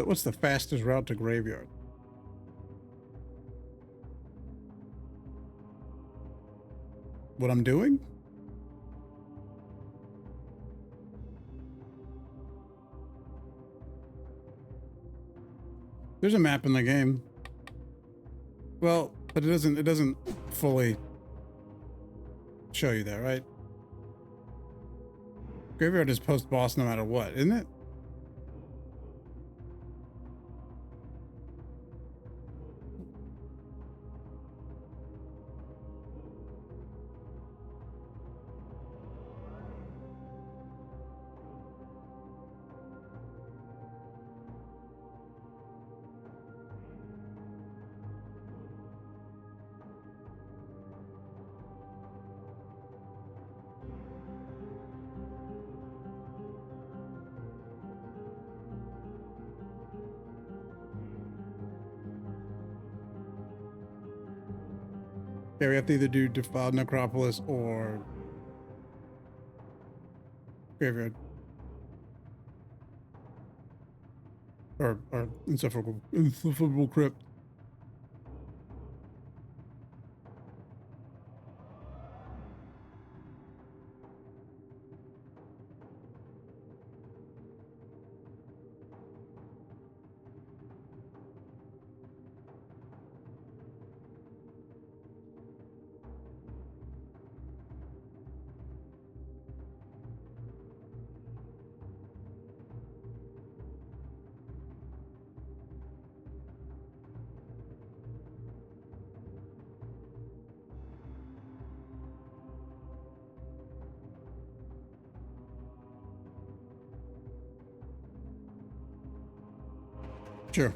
Speaker 1: What's the fastest route to graveyard? What I'm doing? There's a map in the game. Well, but it doesn't fully show you that, right? Graveyard is post boss no matter what, isn't it? Yeah, we have to either do Defiled Necropolis or Graveyard. Or Insufferable Crypt. Sure.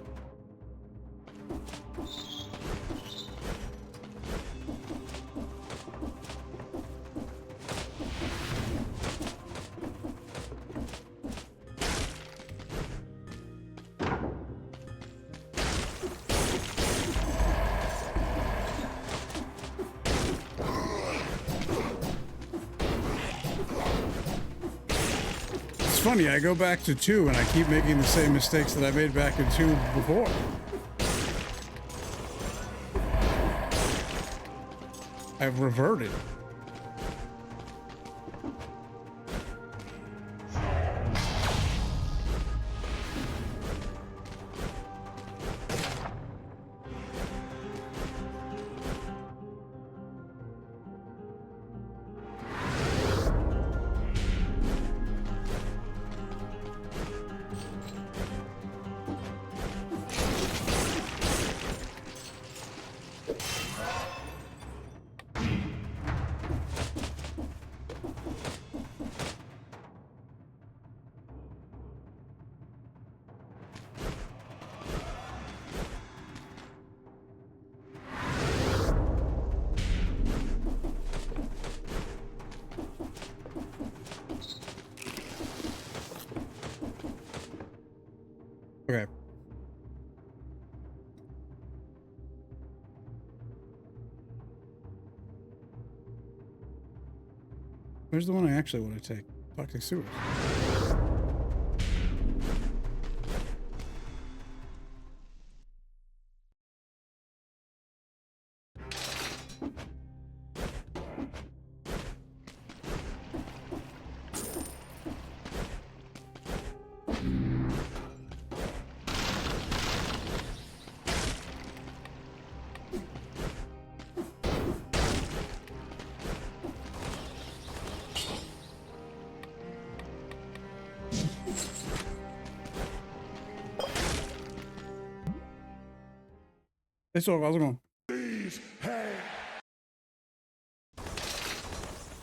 Speaker 1: It's funny, I go back to 2 and I keep making the same mistakes that I made back in 2 before. I've reverted. Okay. Where's the one I actually want to take? Toxic sewers. Hey, so how's it going?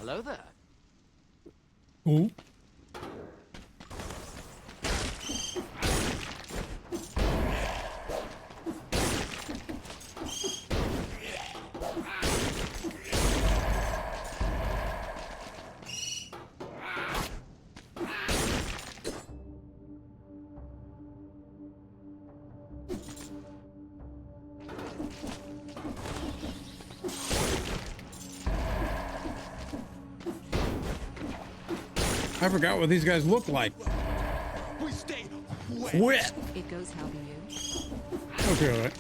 Speaker 5: Hello there.
Speaker 1: Ooh. I forgot what these guys look like.
Speaker 3: We stay
Speaker 1: Wet.
Speaker 6: It goes how do you?
Speaker 1: Okay, all right.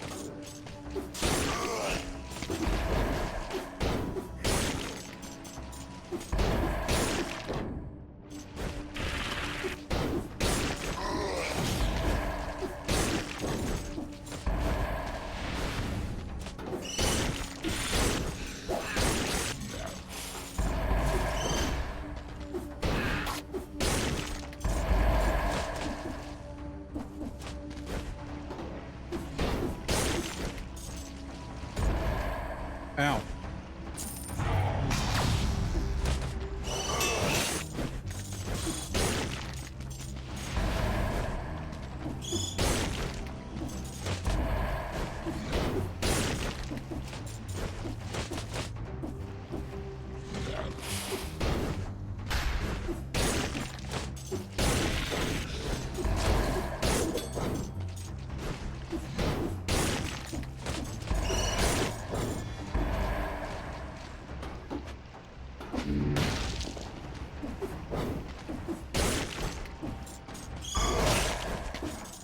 Speaker 1: Ow.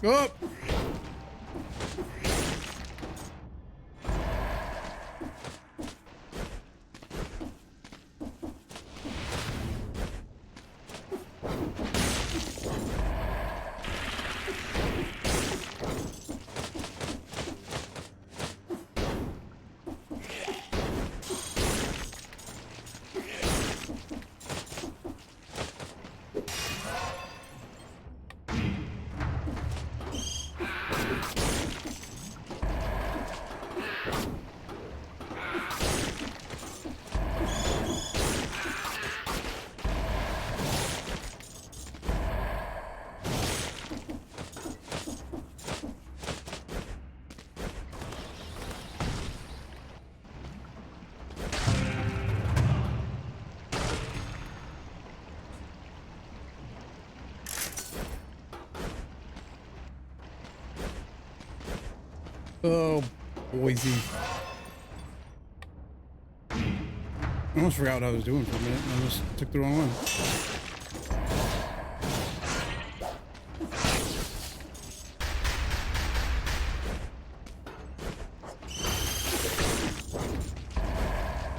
Speaker 1: Up. Oh, Boise. I almost forgot what I was doing for a minute. I just took the wrong one.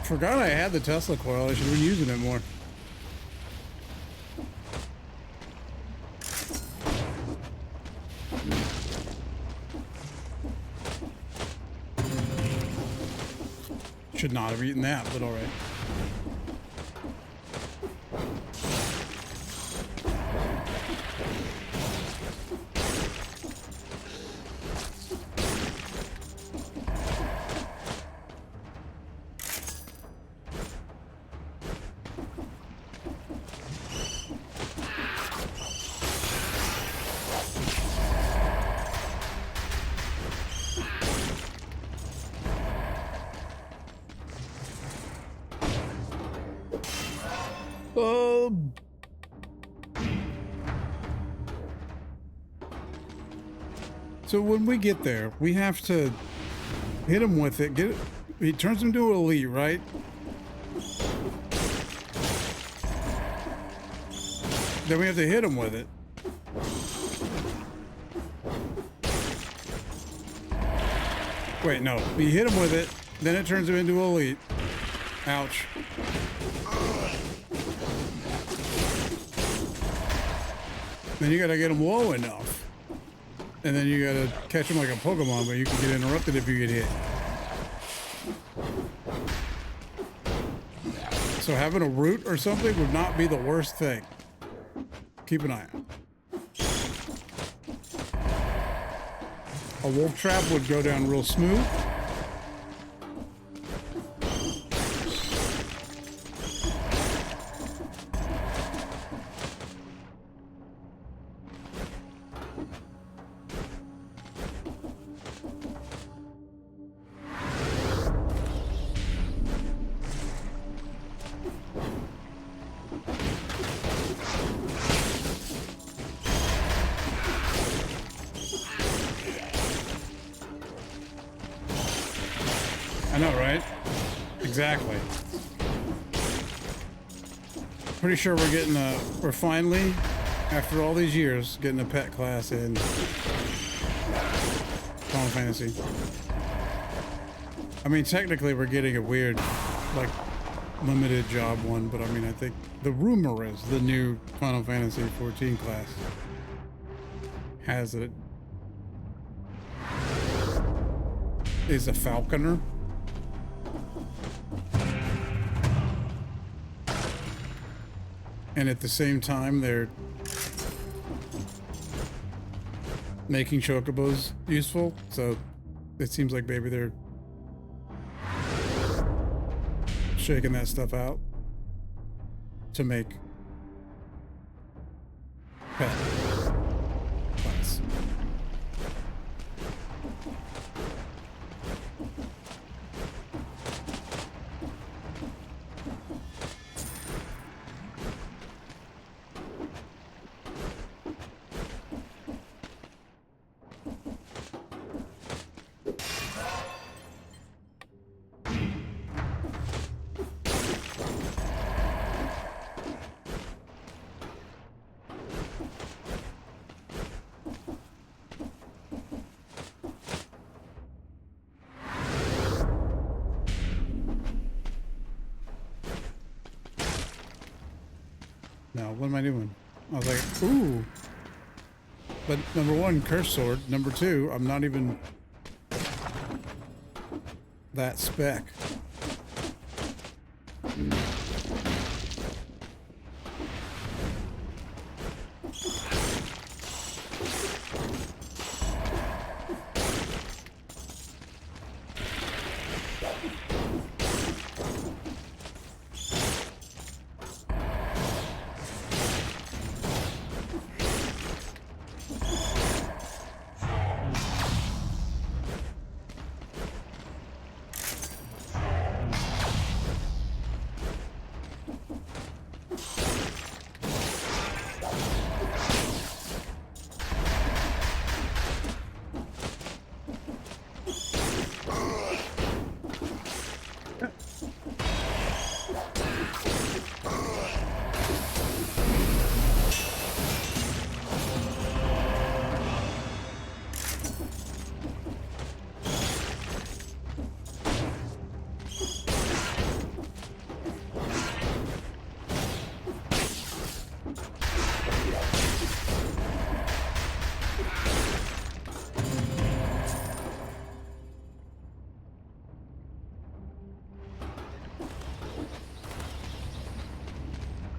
Speaker 1: Forgot I had the Tesla coil. I should have been using it more. Should not have eaten that, but all right. So when we get there, we have to hit him with it. Get it. He turns him to elite, right? Then we have to hit him with it. Wait, no. We hit him with it, then it turns him into elite. Ouch. Then you gotta get him low enough. And then you gotta catch him like a Pokemon, but you can get interrupted if you get hit. So having a root or something would not be the worst thing. Keep an eye out. A wolf trap would go down real smooth. I know, right? Exactly. Pretty sure we're getting we're finally, after all these years, getting a pet class in Final Fantasy. I mean, technically we're getting a weird, like, limited job one, but I mean, I think the rumor is the new Final Fantasy 14 class has it. Is a falconer. And at the same time, they're making chocobos useful. So it seems like maybe they're shaking that stuff out to make pet class. Now, what am I doing? I was like, ooh. But number one, curse sword. Number two, I'm not even that spec.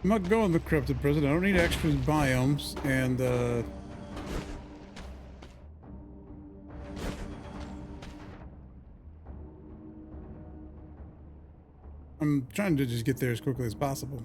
Speaker 1: I'm not going to the cryptid prison. I don't need extra biomes, and I'm trying to just get there as quickly as possible.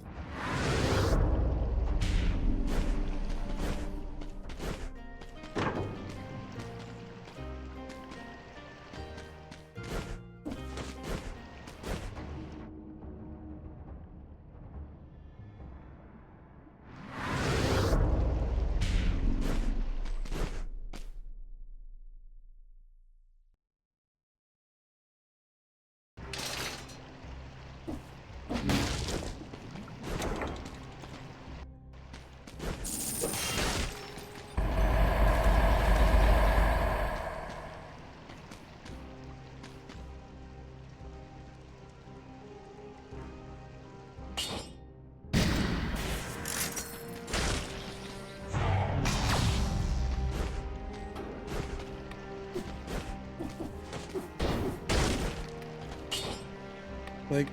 Speaker 1: Like,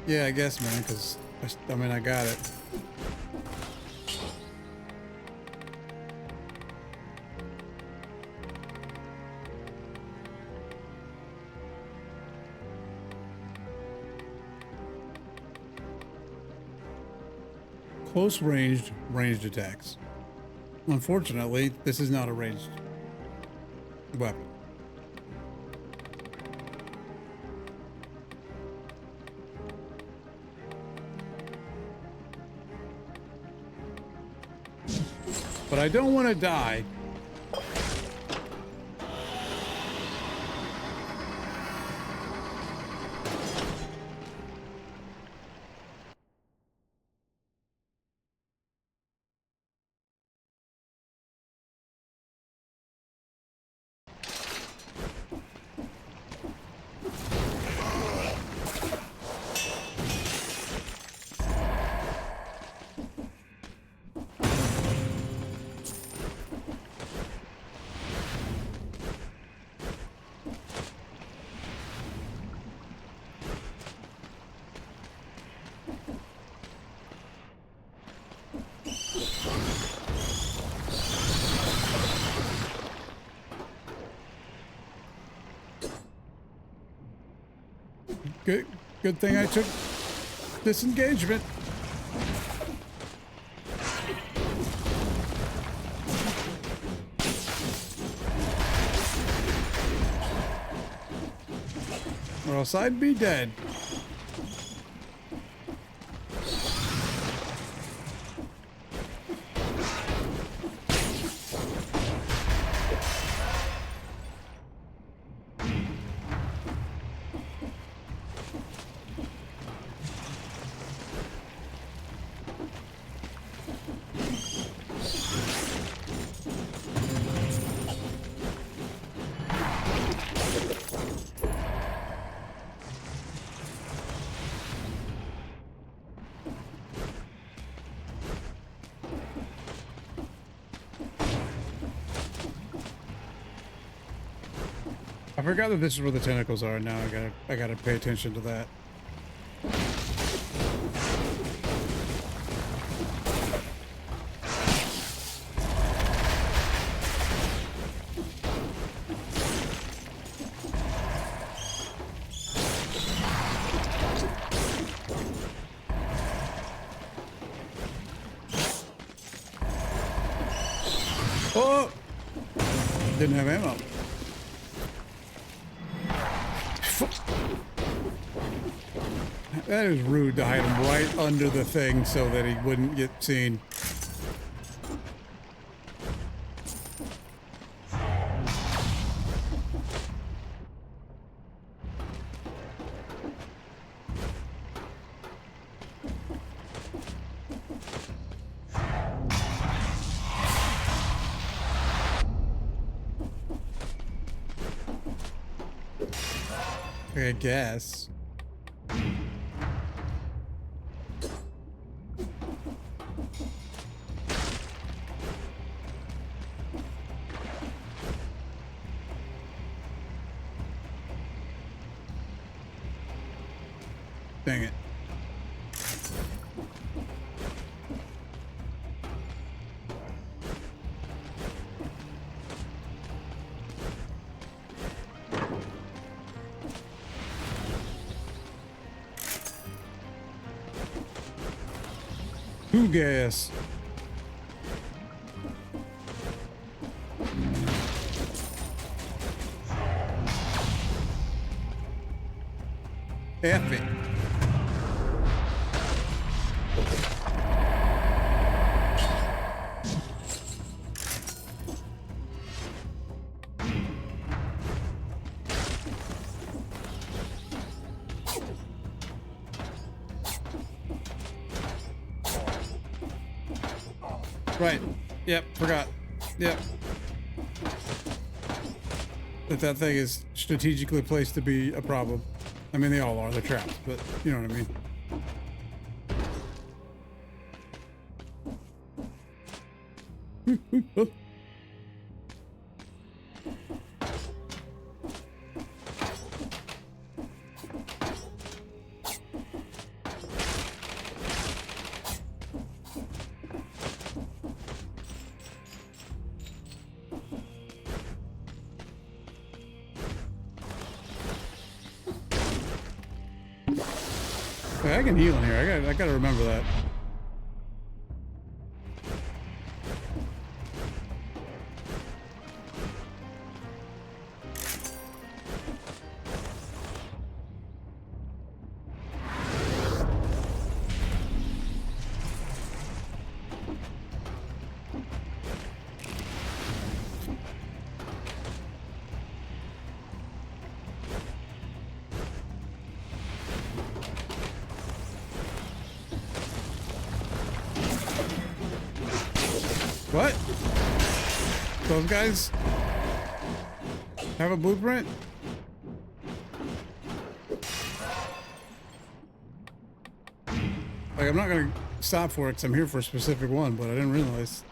Speaker 1: yeah, I guess, man, because, I mean, I got it. Close ranged attacks. Unfortunately, this is not a ranged weapon. But I don't want to die. Good thing I took disengagement. Or else I'd be dead. I forgot that this is where the tentacles are. Now I gotta pay attention to that. Oh! Didn't have ammo. That is rude to hide him right under the thing so that he wouldn't get seen. I guess. Dang it. Two gas. F it. Right. Yep, forgot. Yep. That thing is strategically placed to be a problem. I mean, they all are. They're traps, but you know what I mean. Wait, I can heal in here. I gotta remember that. What? Those guys have a blueprint? Like, I'm not gonna stop for it because I'm here for a specific one, but I didn't realize.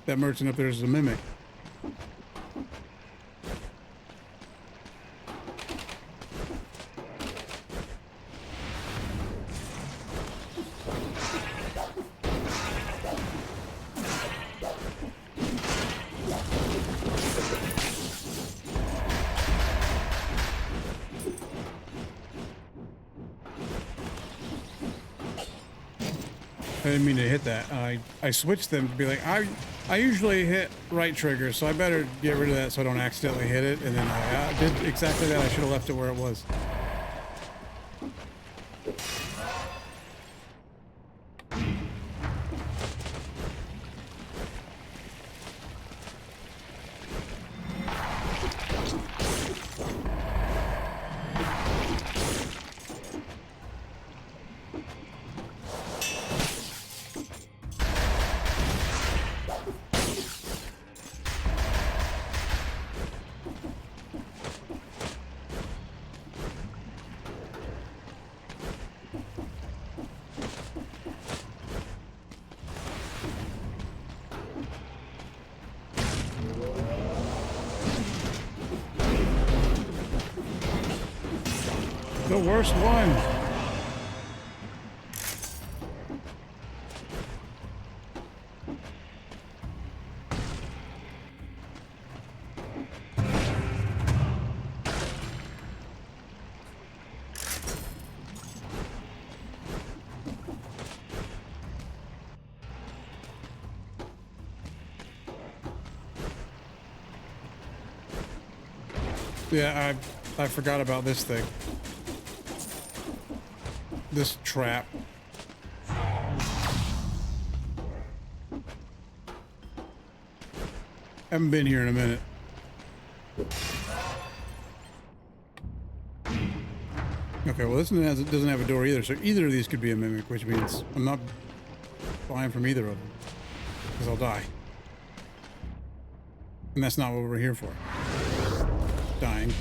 Speaker 1: That merchant up there is a mimic. I didn't mean to hit that. I switched them to be like, I usually hit right trigger, so I better get rid of that so I don't accidentally hit it. And then I did exactly that. I should have left it where it was. The worst one. Yeah, I forgot about this thing. This trap. Haven't been here in a minute. Okay, well this one doesn't have a door either, so either of these could be a mimic, which means I'm not buying from either of them, because I'll die. And that's not what we're here for. Dying.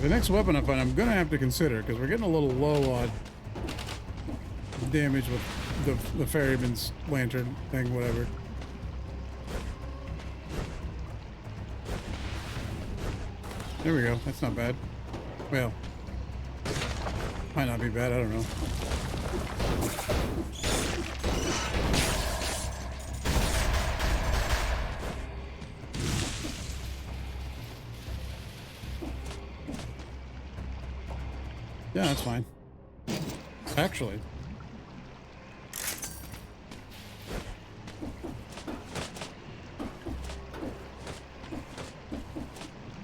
Speaker 1: The next weapon I find, I'm gonna have to consider because we're getting a little low on damage with the ferryman's lantern thing, whatever. There we go. That's not bad. Well, might not be bad. I don't know. Yeah, that's fine. Actually.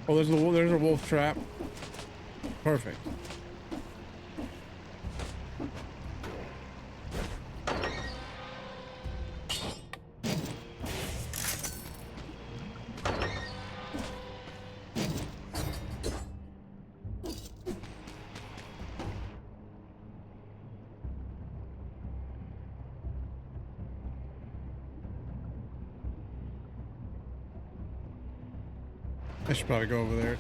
Speaker 1: Oh, there's a wolf trap. Perfect. I should probably go over there.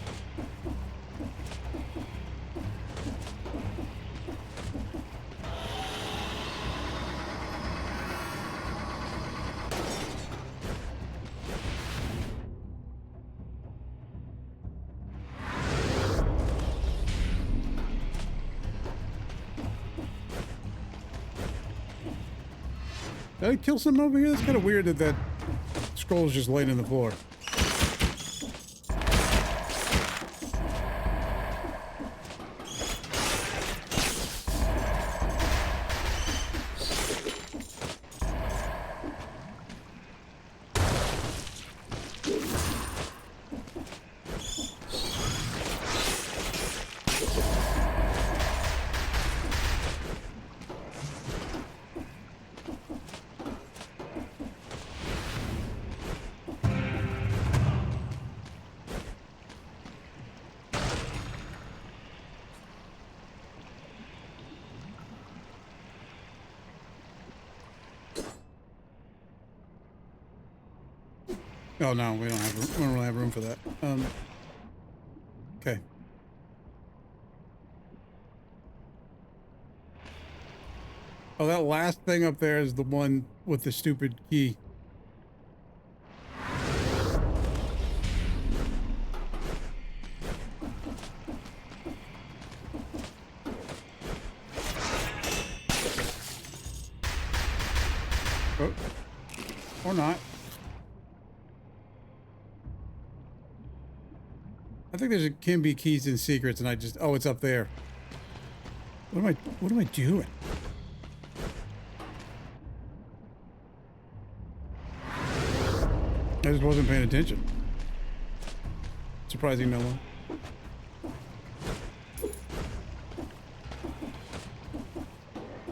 Speaker 1: Did I kill something over here? That's kind of weird that that scroll's just laying in the floor. Oh no, we don't really have room for that. Okay. Oh, that last thing up there is the one with the stupid key. Oh. Or not. I think can be keys and secrets, and I just, oh, it's up there. What am I doing? I just wasn't paying attention. Surprising no one.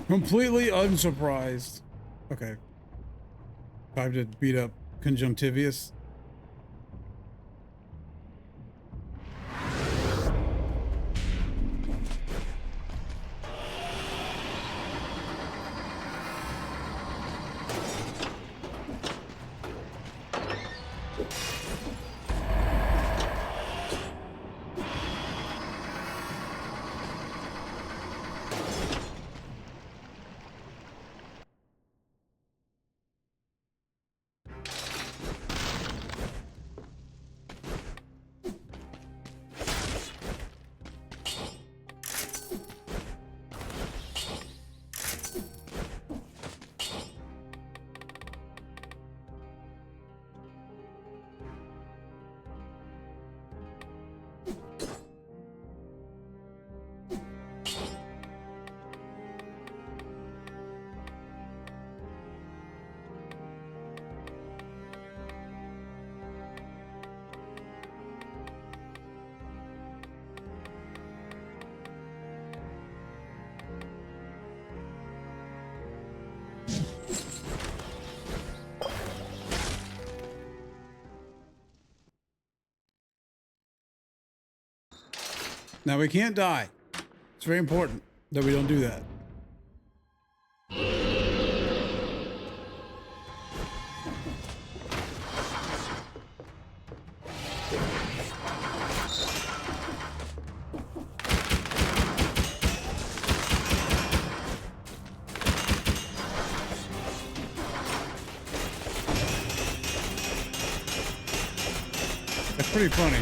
Speaker 1: Completely unsurprised. Okay. Time to beat up Conjunctivius. Now we can't die. It's very important that we don't do that. That's pretty funny.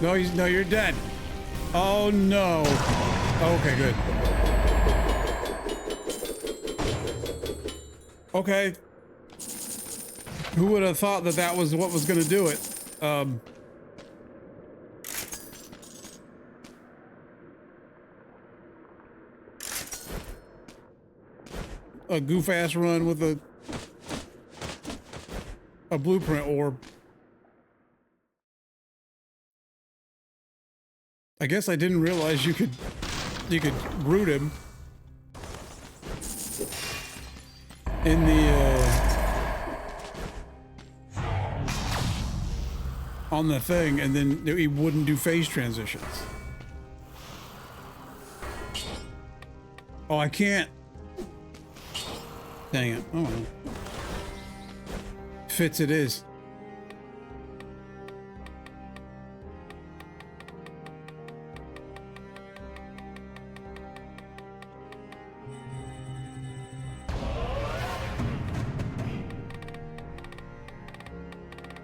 Speaker 1: No, no, you're dead. Oh no. Okay, good. Okay. Who would have thought that that was what was going to do it? A goof-ass run with a blueprint orb. I guess I didn't realize you could root him in the on the thing, and then he wouldn't do phase transitions. Oh, I can't. Dang it. Oh well. Fits it is.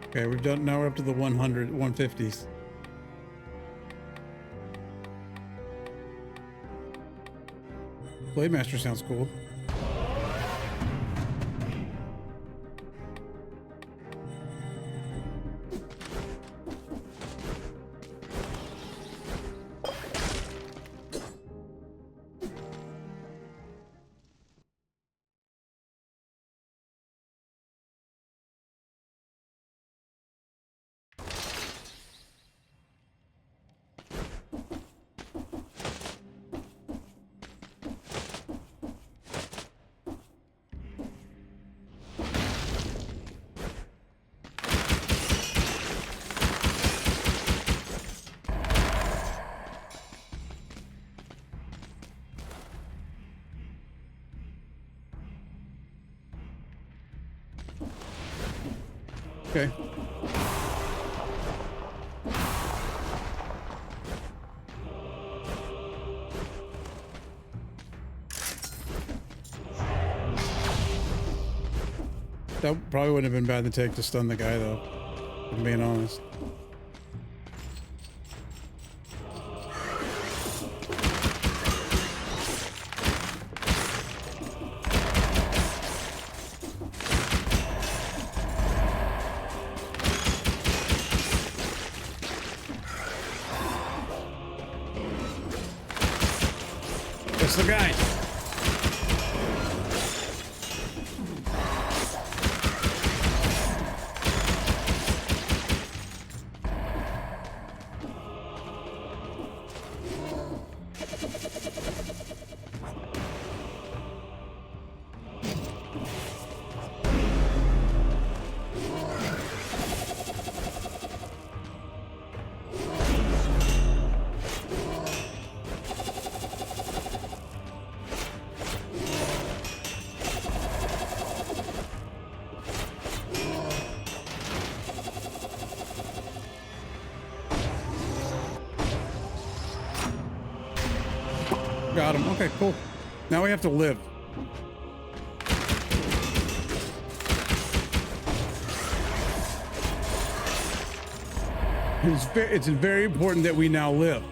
Speaker 1: Okay, we've done, now we're up to the 150s. Blademaster sounds cool. Okay. That probably wouldn't have been bad to take to stun the guy, though, if I'm being honest. That's the guy. Got him. Okay, cool. Now we have to live. It's very important that we now live.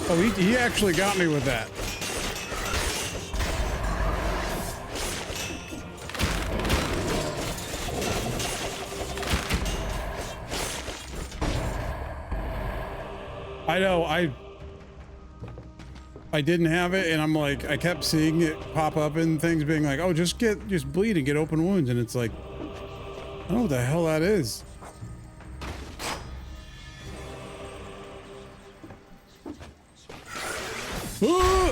Speaker 1: Oh, he actually got me with that. I know, I didn't have it, and I'm like, I kept seeing it pop up in things being like, oh, just bleed and get open wounds, and it's like, I don't know what the hell that is. Ah!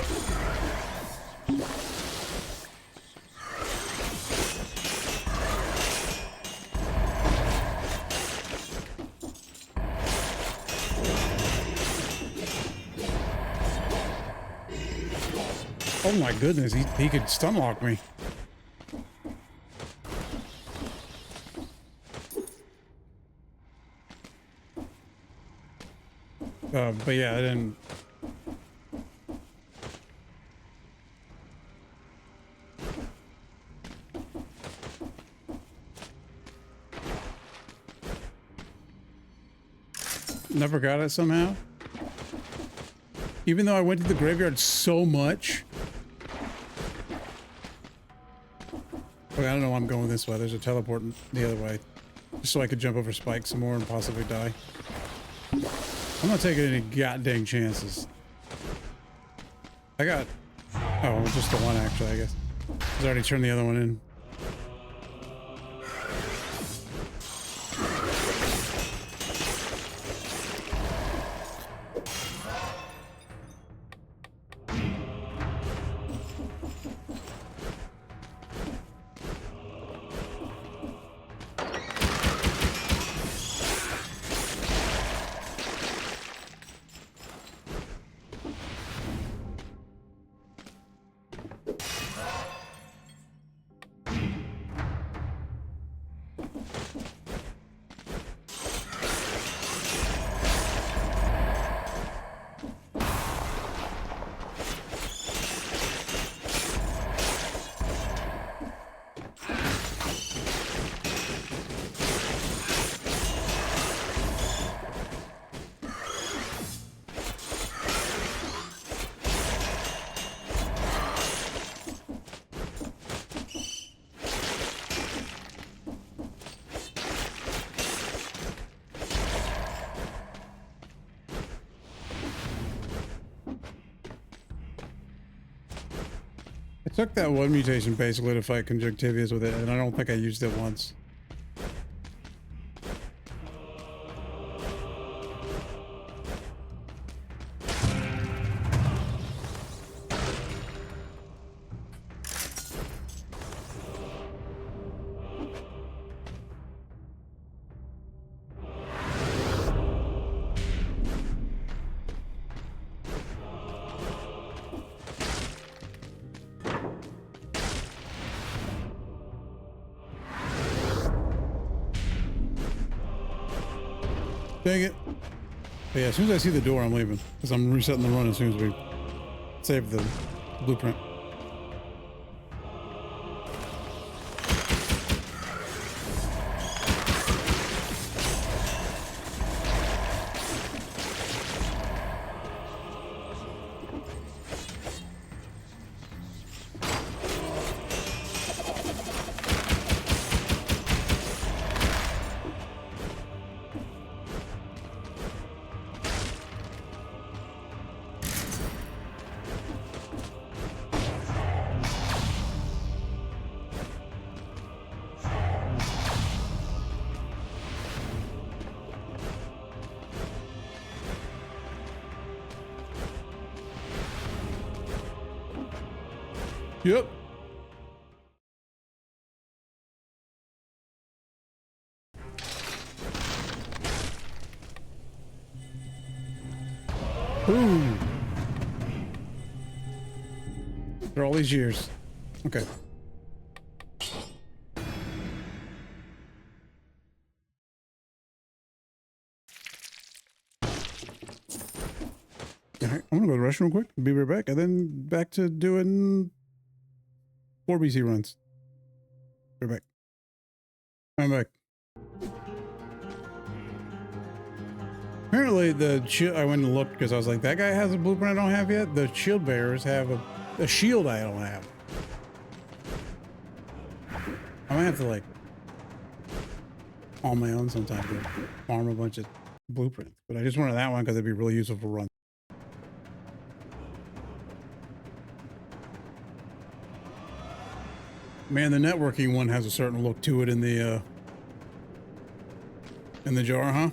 Speaker 1: Oh my goodness, he could stun lock me. But yeah, I didn't. Never got it somehow. Even though I went to the graveyard so much. Okay, I don't know why I'm going this way. There's a teleport the other way. Just so I could jump over spikes some more and possibly die. I'm not taking any goddamn chances. I got... Oh, just the one actually, I guess. I already turned the other one in. I took that one mutation basically to fight conjunctivitis with it, and I don't think I used it once. Dang it. But yeah, as soon as I see the door, I'm leaving. Because I'm resetting the run as soon as we save the blueprint. Yep. Boom. After all these years. Okay. All right, I'm gonna go to the restroom real quick, be right back, and then back to doing 4 BC runs. Right back. I'm back. Apparently, I went and looked because I was like, that guy has a blueprint I don't have yet. The shield bearers have a shield I don't have. I might have to, like, on my own sometime to farm a bunch of blueprints. But I just wanted that one because it'd be really useful for runs. Man, the networking one has a certain look to it in the jar, huh?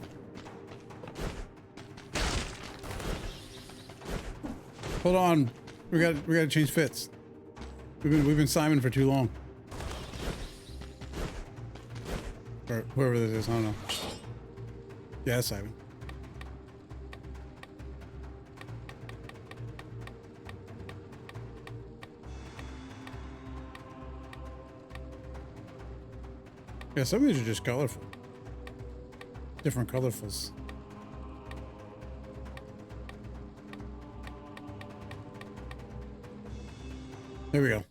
Speaker 1: Hold on. We got to change fits. We've been Simon for too long. Or whoever this is, I don't know. Yeah, that's Simon. Yeah, some of these are just colorful. Different colorfuls. There we go.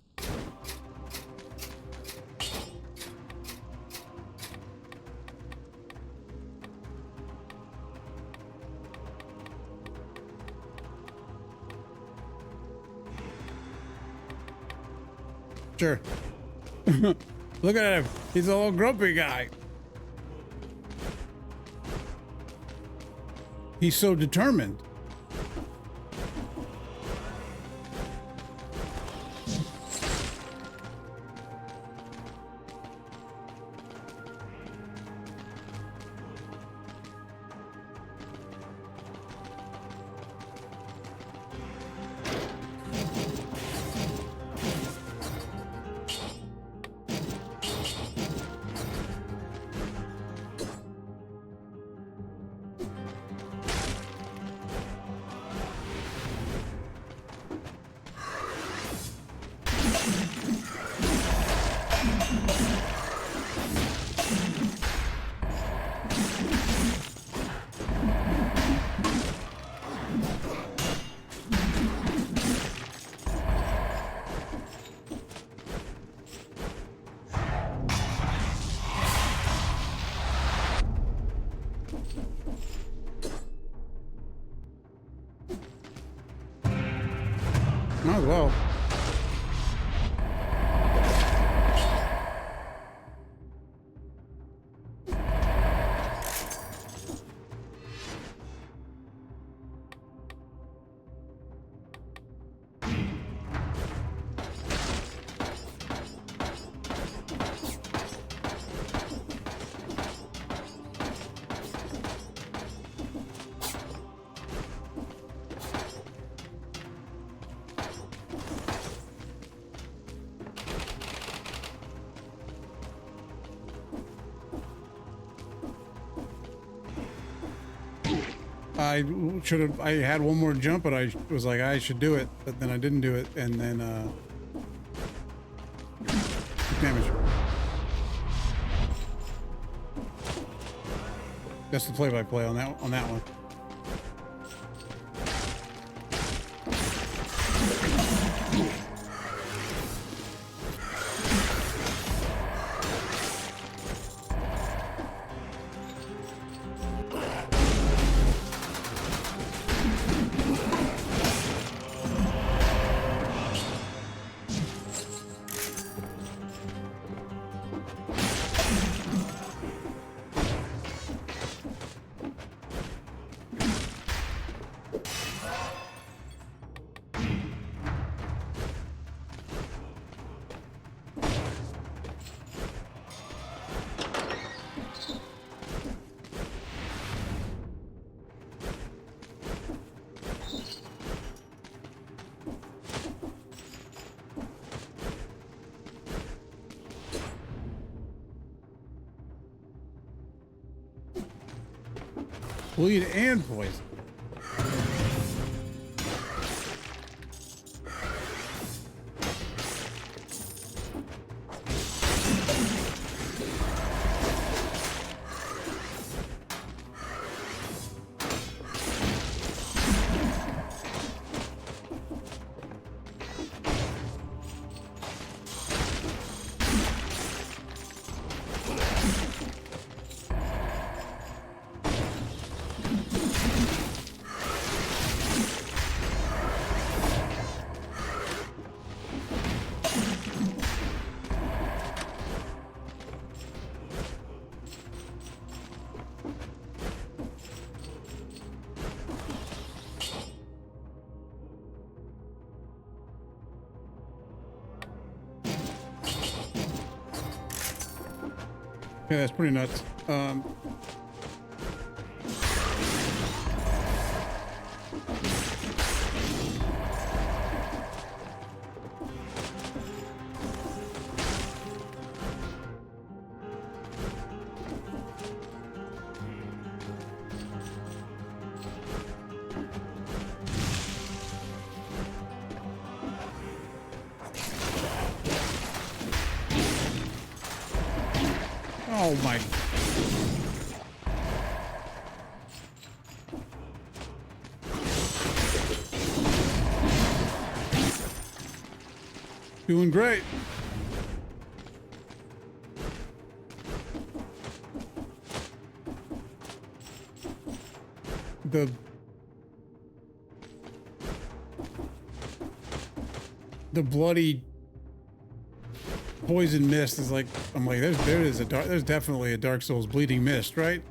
Speaker 1: Sure. Look at him. He's a little grumpy guy. He's so determined. Might as well. I had one more jump, but I was like, I should do it, but then I didn't do it, and then, damage. That's the play-by-play on that one. Bleed and poison. Yeah, that's pretty nuts. Oh my. Doing great. The bloody poison mist is like, I'm like, there's definitely a Dark Souls bleeding mist, right?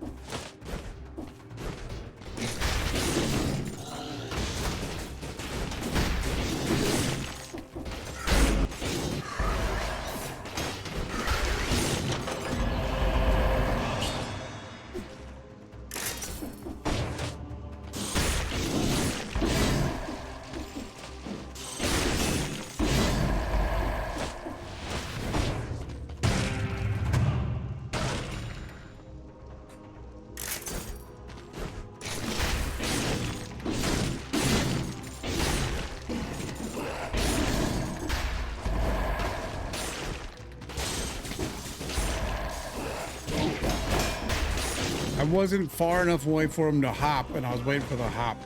Speaker 1: I wasn't far enough away for him to hop, and I was waiting for the hop.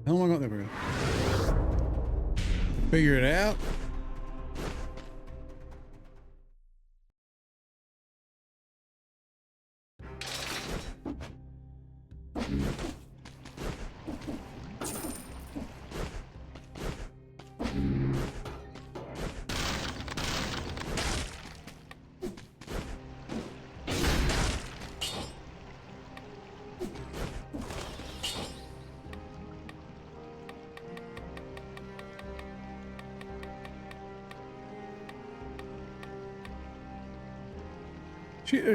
Speaker 1: How long ago? There we go. Figure it out.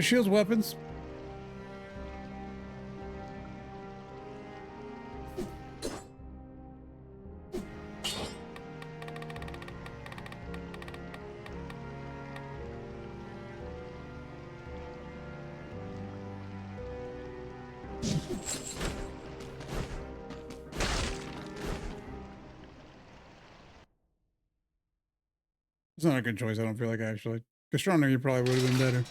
Speaker 1: Shields, weapons. It's not a good choice, I don't feel like, actually. Gastronomy, you probably would have been better.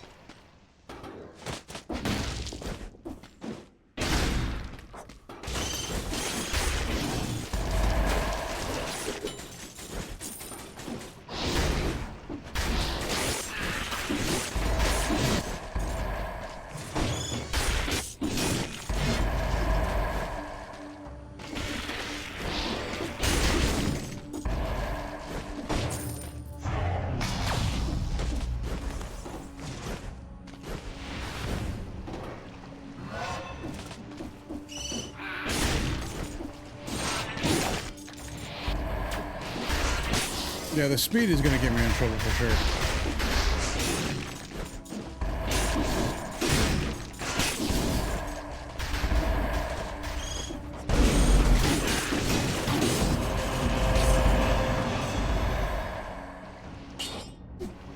Speaker 1: Yeah, the speed is going to get me in trouble for sure.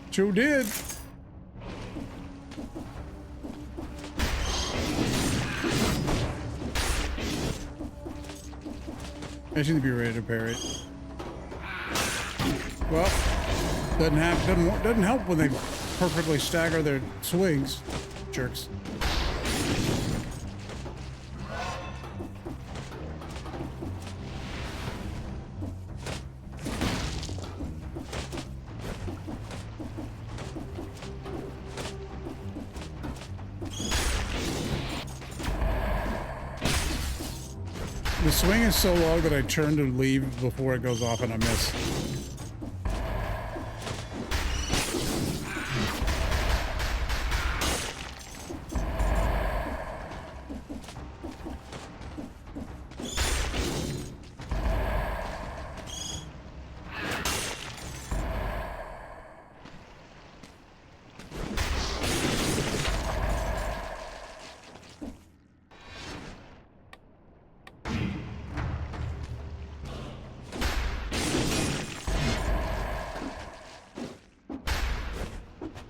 Speaker 1: Sure did. I seem to be ready to parry it. Well, doesn't help when they perfectly stagger their swings, jerks. The swing is so low that I turn to leave before it goes off and I miss.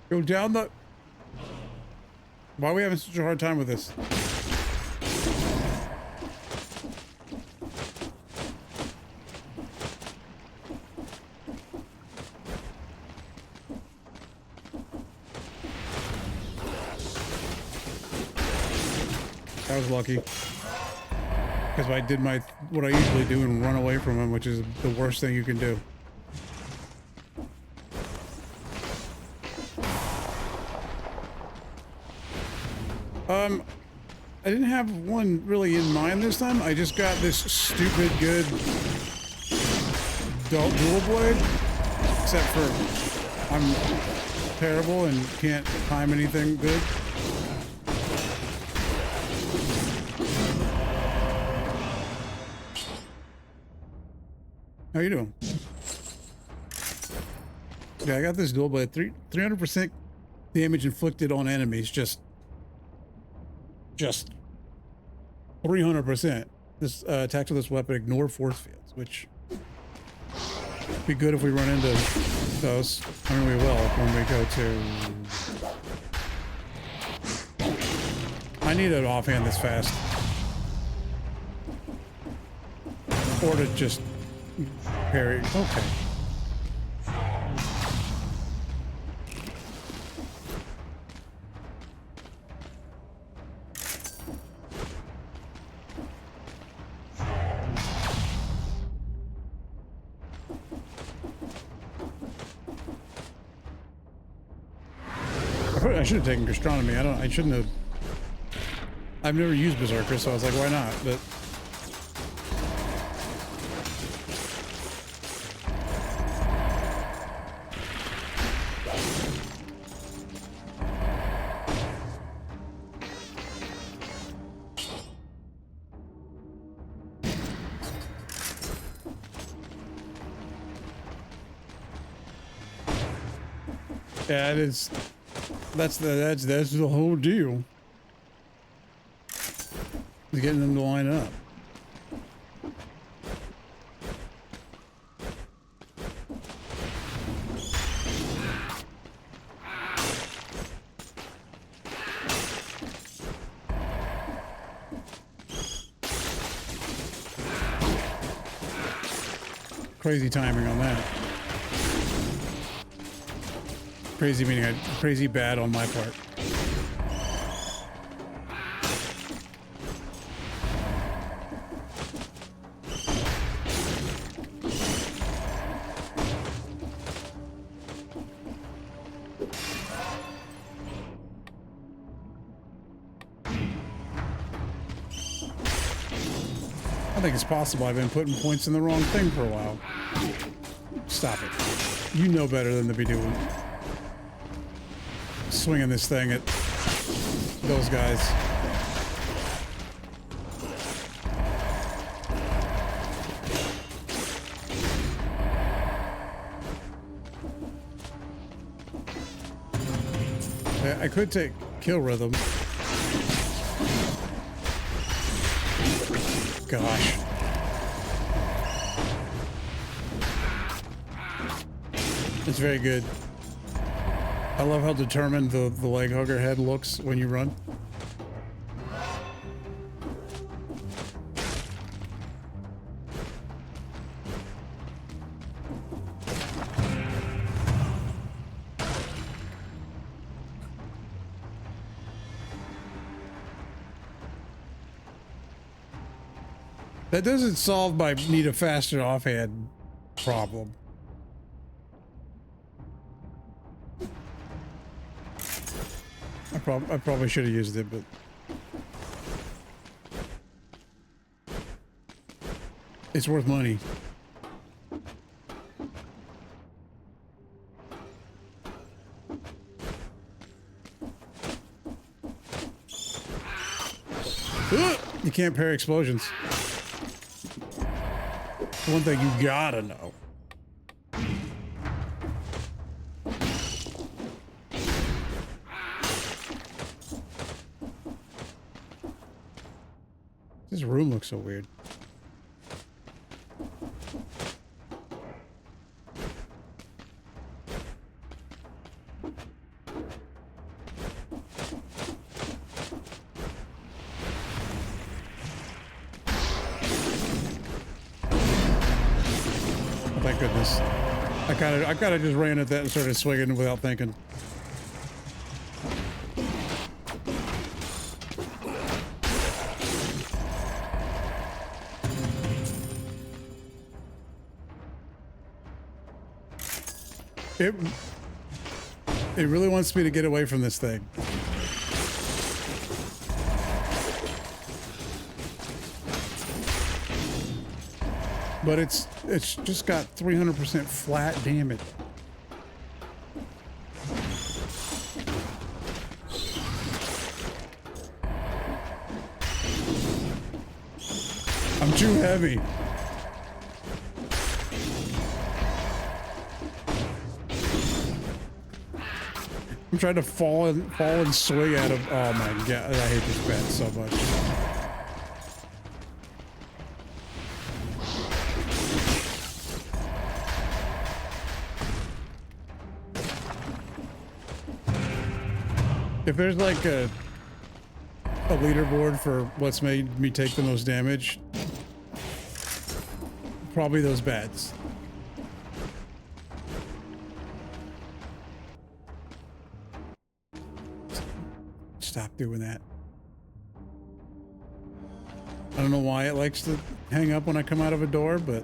Speaker 1: Go down the... Why are we having such a hard time with this? That was lucky. Because I did what I usually do and run away from him, which is the worst thing you can do. I didn't have one really in mind this time. I just got this stupid good dual blade, except for I'm terrible and can't time anything good. How you doing? Yeah, I got this dual blade. 300% damage inflicted on enemies. Just 300%. This attacks with this weapon ignore force fields, which would be good if we run into those. I mean, we will when we go to... I need an offhand this fast. Or to just parry. Okay. I should have taken gastronomy. I shouldn't have. I've never used Berserker, so I was like, why not? But yeah, it is. That's the whole deal. Is getting them to line up. Crazy timing on that. Crazy meaning crazy bad on my part. I think it's possible I've been putting points in the wrong thing for a while. Stop it. You know better than to be doing swinging this thing at those guys. I could take kill rhythm. Gosh. It's very good. I love how determined the leg hugger head looks when you run. That doesn't solve my need a faster offhand problem. I probably should have used it, but It's worth money. You can't parry explosions. One thing you gotta know. This room looks so weird. Thank goodness. I kind of just ran at that and started swinging without thinking. It really wants me to get away from this thing. But it's just got 300% flat damage. I'm too heavy. I'm trying to fall and swing at him. Oh my god, I hate this bat so much. If there's like a leaderboard for what's made me take the most damage, probably those bats. Stop doing that. I don't know why it likes to hang up when I come out of a door, but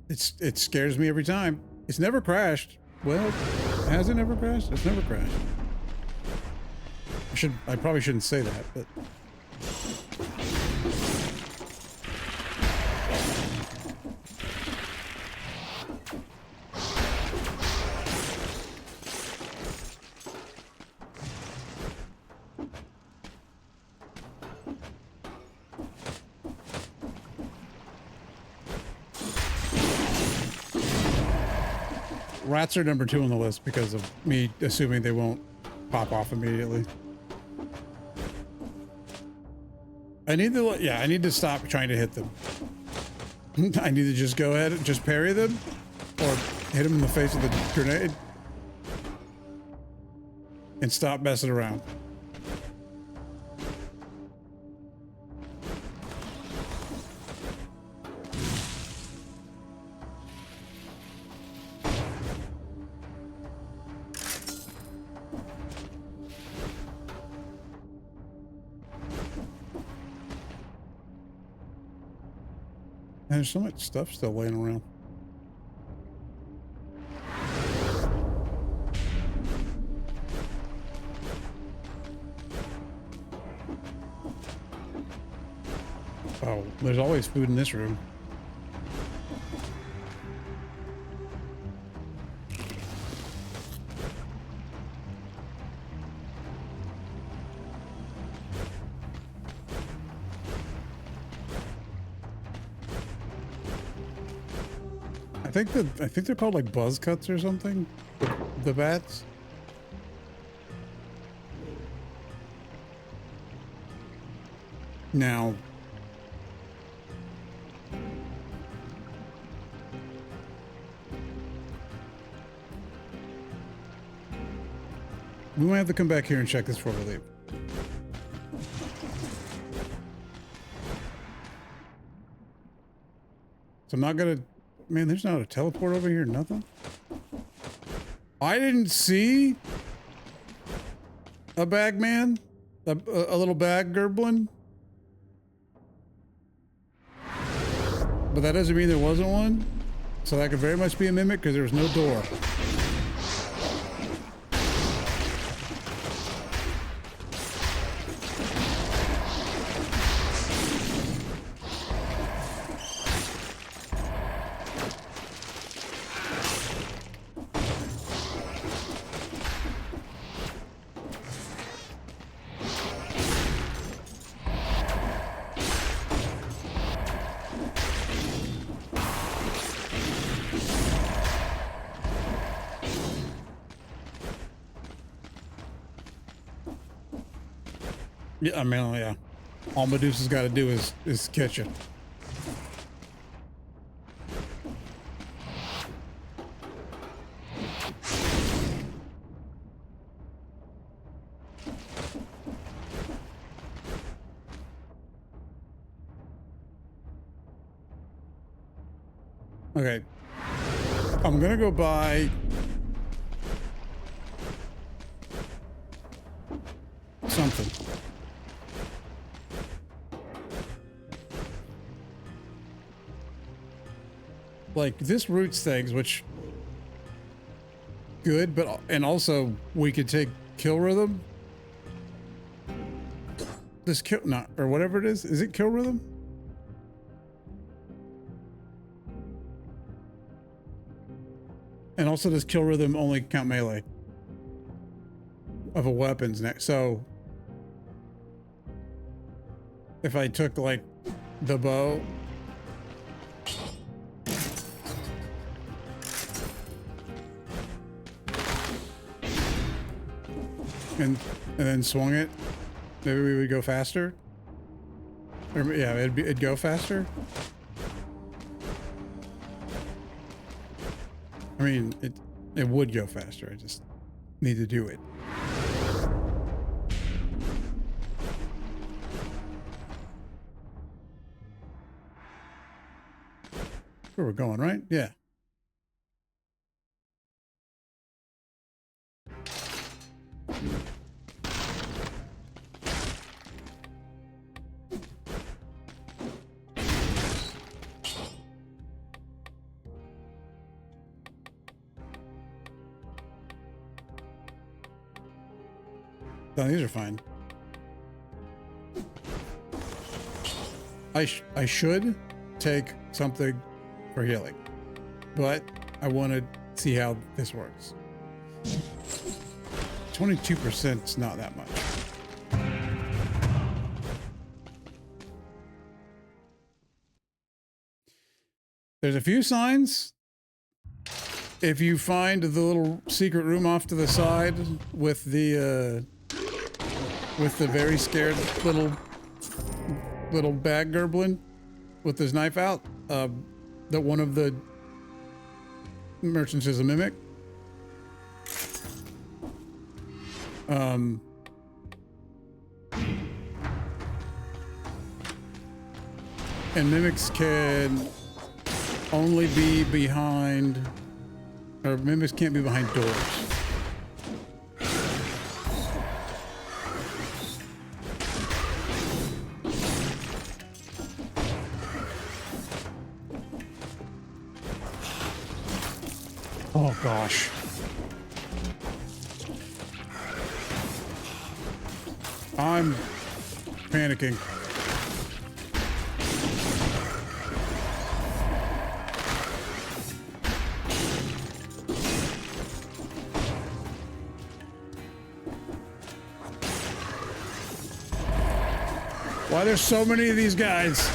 Speaker 1: it scares me every time. It's never crashed. Well, has it never crashed? It's never crashed. I probably shouldn't say that, but rats are number 2 on the list because of me assuming they won't pop off immediately. I need to stop trying to hit them. I need to just go ahead and just parry them or hit them in the face with a grenade and stop messing around. There's so much stuff still laying around. Oh, there's always food in this room. I think they're called like buzz cuts or something. The bats. Now, we might have to come back here and check this before we leave. So I'm not gonna. Man, there's not a teleport over here, nothing. I didn't see a bag man, a little bag gerblin. But that doesn't mean there wasn't one. So that could very much be a mimic because there was no door. Yeah, I mean, yeah. All Medusa's got to do is catch it. Okay. I'm gonna go buy something. Like this roots things, which good, but and also we could take kill rhythm. This kill not or whatever it is it kill rhythm? And also does kill rhythm only count melee of a weapons next? So if I took like the bow and then swung it, maybe we would go faster. Or yeah, it'd go faster. I mean, it would go faster. I just need to do it. Where we're going, right? Yeah. No, these are fine. I should take something for healing, but I want to see how this works. 22% is not that much. There's a few signs. If you find the little secret room off to the side with the very scared little bag gerblin with his knife out, that one of the merchants is a mimic. And mimics can only be behind, or mimics can't be behind doors. Oh gosh. I'm panicking. Why there's so many of these guys?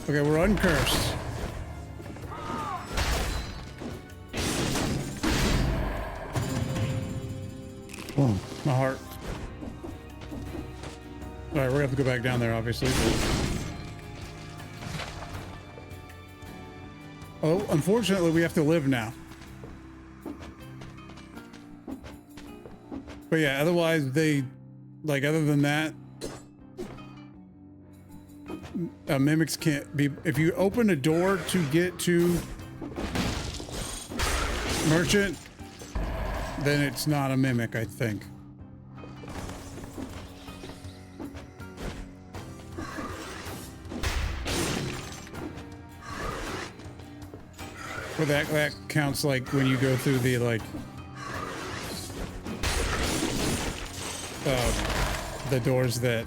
Speaker 1: Okay, we're uncursed. Oh, my heart. All right, we're gonna have to go back down there, obviously. Oh, unfortunately, we have to live now. But yeah, otherwise they, like, other than that, mimics can't be. If you open a door to get to merchant, then it's not a mimic, I think. But that counts like when you go through the the doors that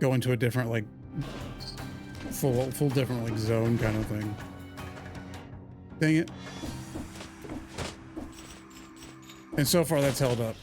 Speaker 1: go into a different full different zone kind of thing. Dang it. And so far that's held up.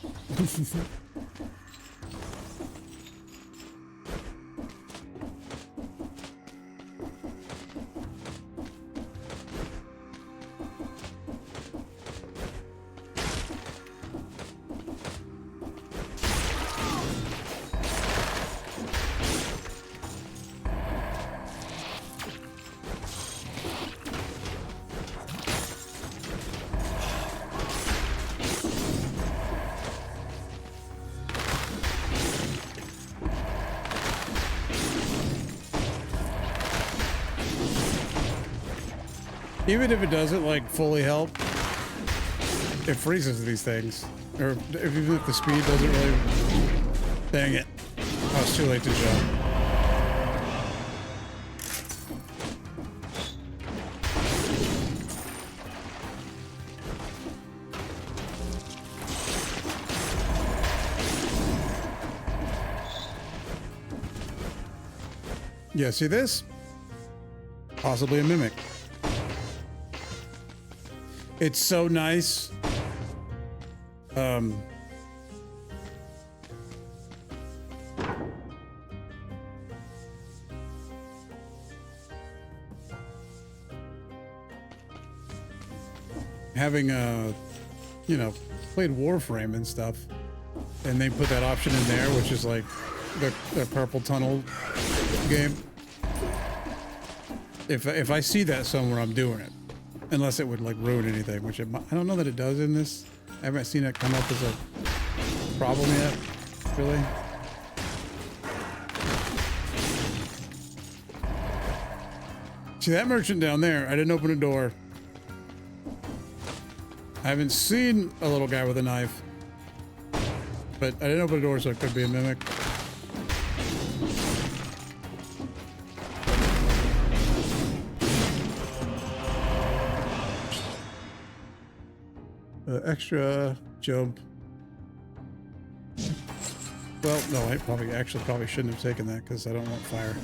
Speaker 1: Even if it doesn't like fully help, it freezes these things. Or even if the speed doesn't really... Dang it. Oh, it's too late to jump. Yeah, see this? Possibly a mimic. It's so nice. Having you know, played Warframe and stuff, and they put that option in there, which is like the purple tunnel game. If I see that somewhere, I'm doing it, unless it would like ruin anything, which I don't know that it does in this. I haven't seen it come up as a problem yet, really. See that merchant down there? I didn't open a door. I haven't seen a little guy with a knife, but I didn't open a door, so it could be a mimic. Extra jump. Well, no, I probably shouldn't have taken that because I don't want fire.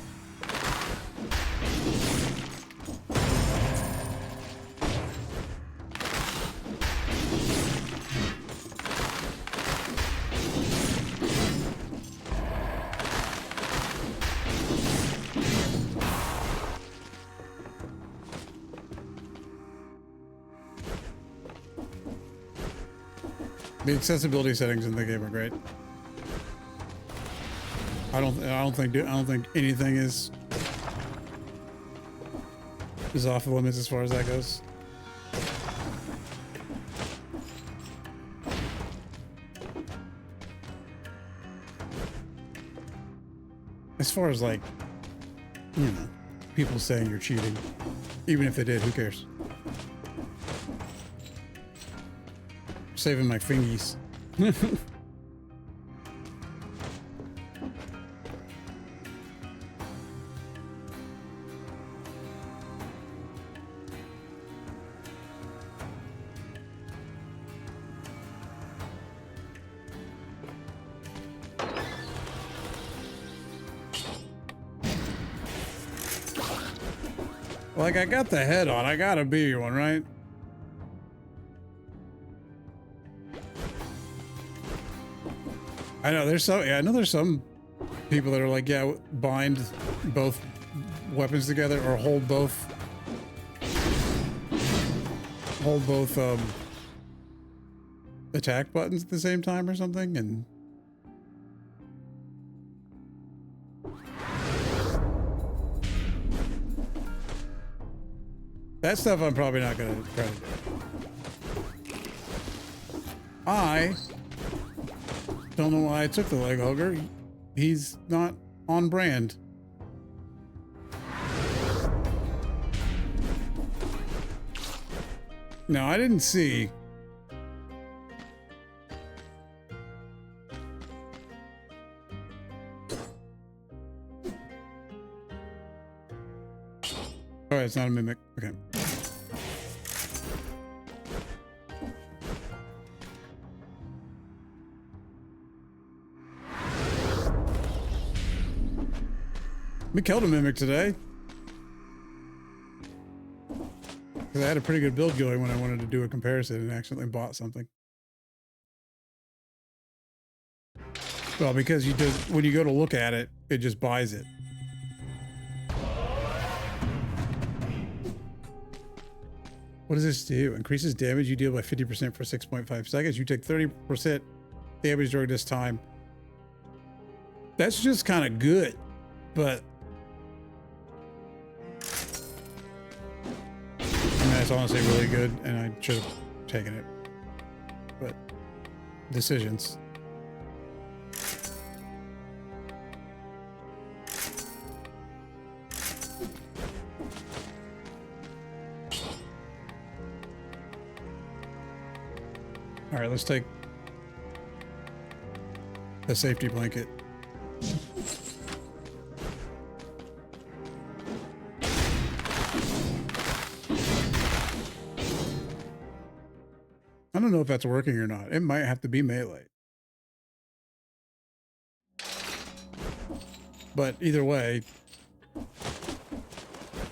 Speaker 1: The accessibility settings in the game are great. I don't think anything is off the limits as far as that goes. As far as like, you know, people saying you're cheating, even if they did, who cares? Saving my fingies. Like, I got the head on. I gotta be one, right? I know there's some. Yeah, I know there's some people that are like, yeah, bind both weapons together or hold both attack buttons at the same time or something, and that stuff I'm probably not gonna try to do. I don't know why I took the leg hugger. He's not on brand. No, I didn't see. Oh, it's not a mimic. Okay. We killed a mimic today. Because I had a pretty good build going when I wanted to do a comparison and accidentally bought something. Well, because you just, when you go to look at it, it just buys it. What does this do? Increases damage you deal by 50% for 6.5 seconds. You take 30% damage during this time. That's just kind of good, but it's honestly really good, and I should have taken it. But decisions. All right, let's take the safety blanket. I don't know if that's working or not. It might have to be melee. But either way,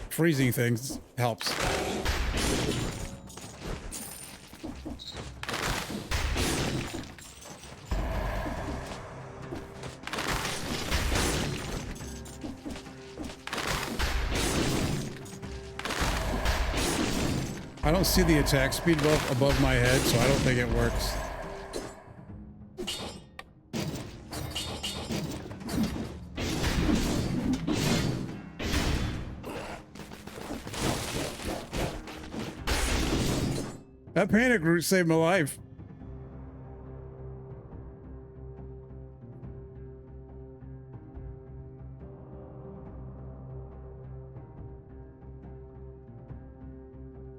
Speaker 1: freezing things helps. I don't see the attack speed above my head, so I don't think it works. That panic root saved my life.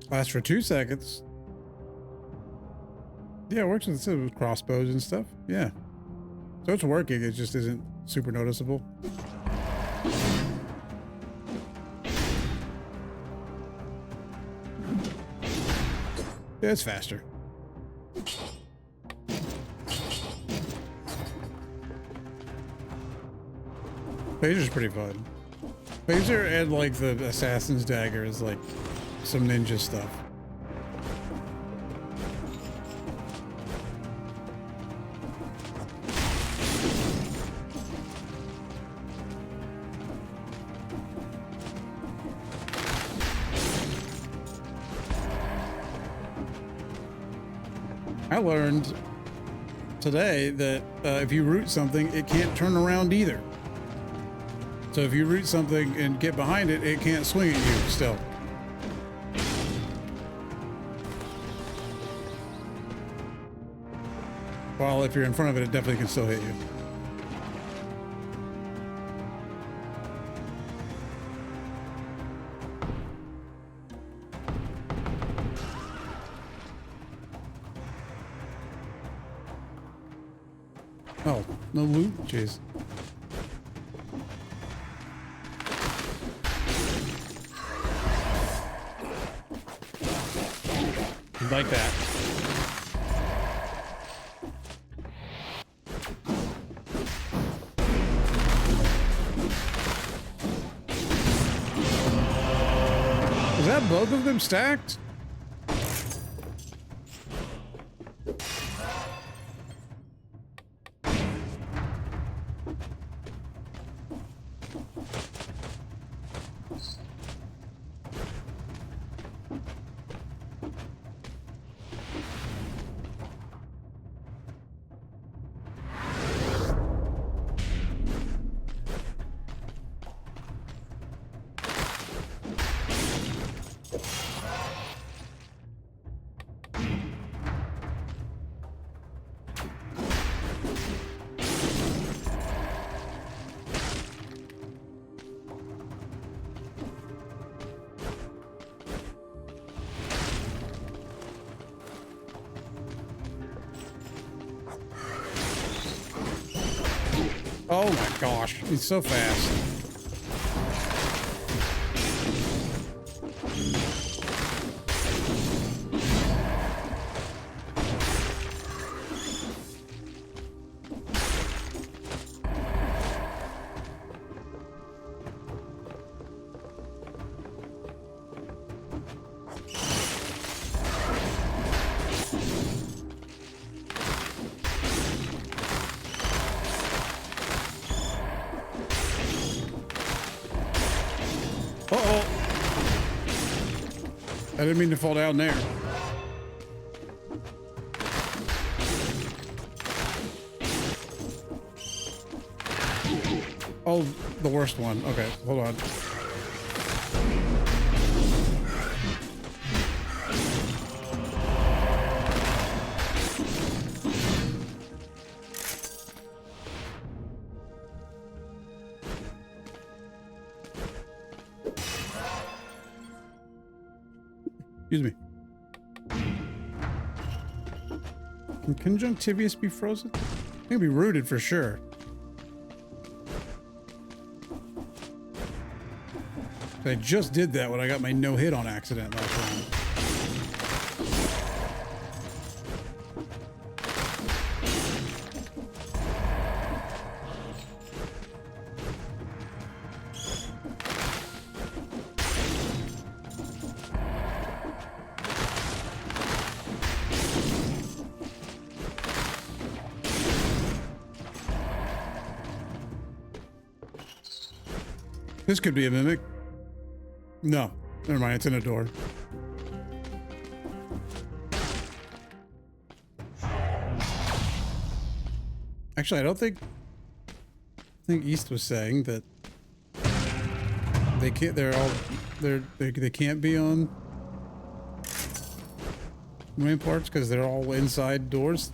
Speaker 1: Lasts for 2 seconds. Yeah, it works with crossbows and stuff. Yeah. So it's working, it just isn't super noticeable. Yeah, it's faster. Phaser's pretty fun. Phaser and like the assassin's dagger is like some ninja stuff. I learned today that if you root something, it can't turn around either. So if you root something and get behind it, it can't swing at you still. While if you're in front of it, it definitely can still hit you. Oh, no loot? Jeez. Like that. Is that both of them stacked? Oh my gosh, he's so fast. I didn't mean to fall down there. Oh, the worst one. Okay, hold on. Excuse me. Can conjunctivitis be frozen? It can be rooted for sure. I just did that when I got my no hit on accident last round. This could be a mimic. No, never mind. It's in a door. Actually, I think East was saying that they can't. They can't be on main parts because they're all inside doors.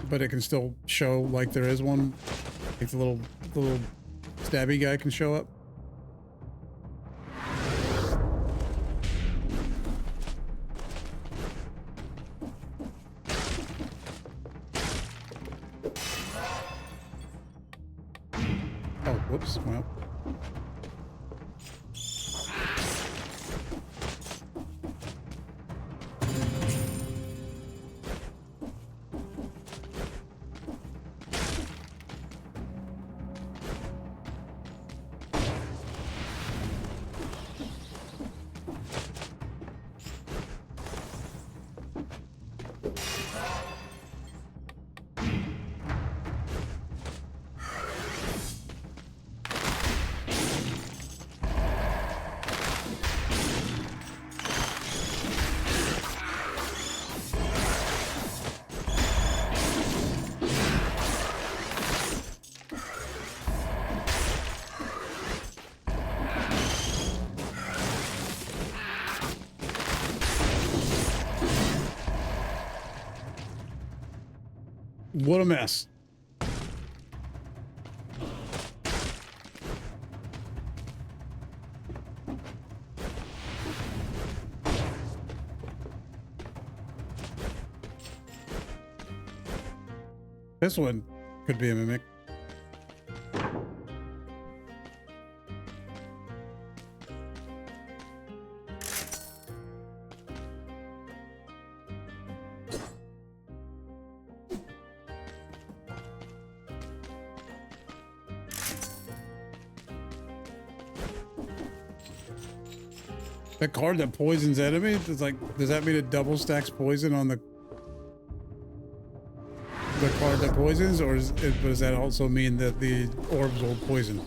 Speaker 1: But it can still show like there is one. Like the little stabby guy can show up. Oh, whoops. Well. What a mess. This one could be a mimic. That card that poisons enemies, it's like, does that mean it double stacks poison on the card that poisons, or does that also mean that the orbs will poison?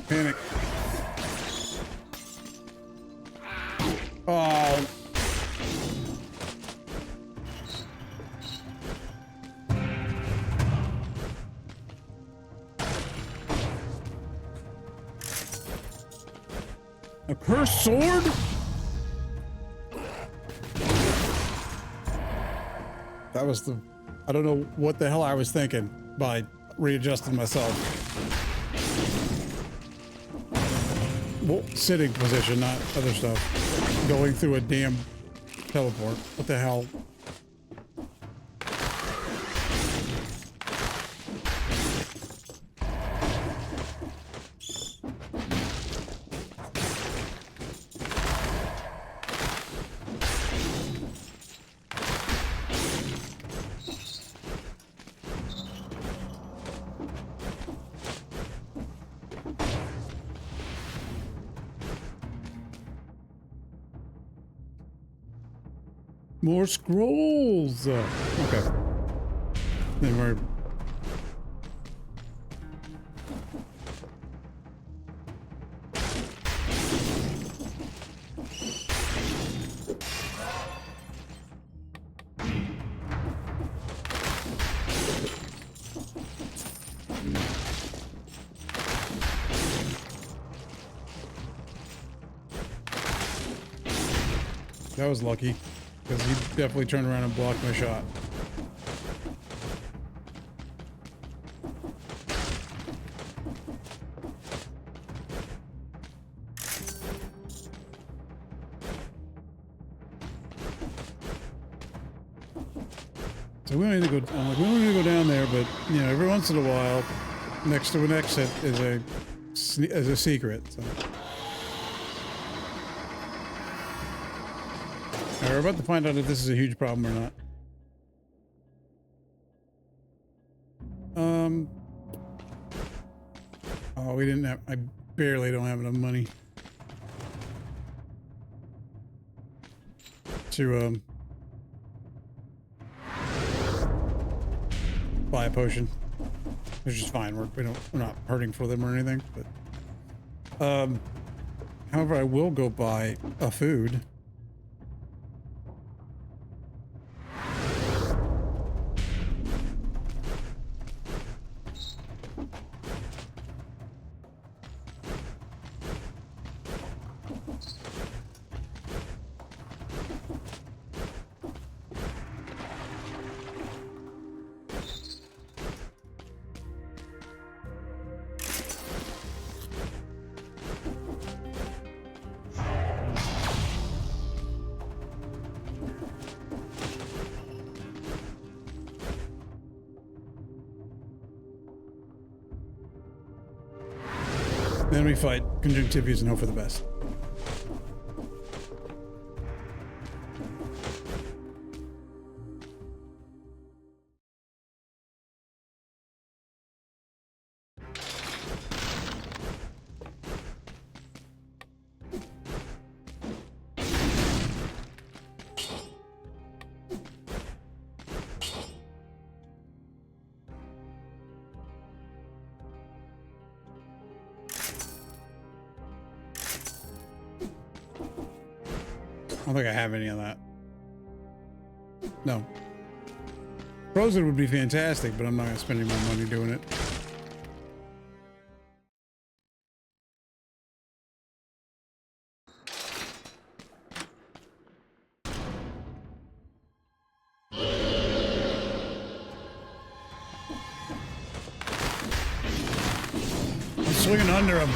Speaker 1: Panic. Oh. A cursed sword? That was the... I don't know what the hell I was thinking by readjusting myself. Well, sitting position, not other stuff. Going through a damn teleport. What the hell? More scrolls. Okay. Then we're. That was lucky, because he definitely turned around and blocked my shot. So we don't need to go. I'm like, we don't need to go down there, but you know, every once in a while, next to an exit is a secret. So. All right, we're about to find out if this is a huge problem or not. Oh, we didn't have. I barely don't have enough money to buy a potion, which is fine. We're not hurting for them or anything. But however, I will go buy a food. Then we fight conjunctivitis and hope for the best. I don't think I have any of that. No. Frozen would be fantastic, but I'm not going to spend any more money doing it. I'm swinging under him.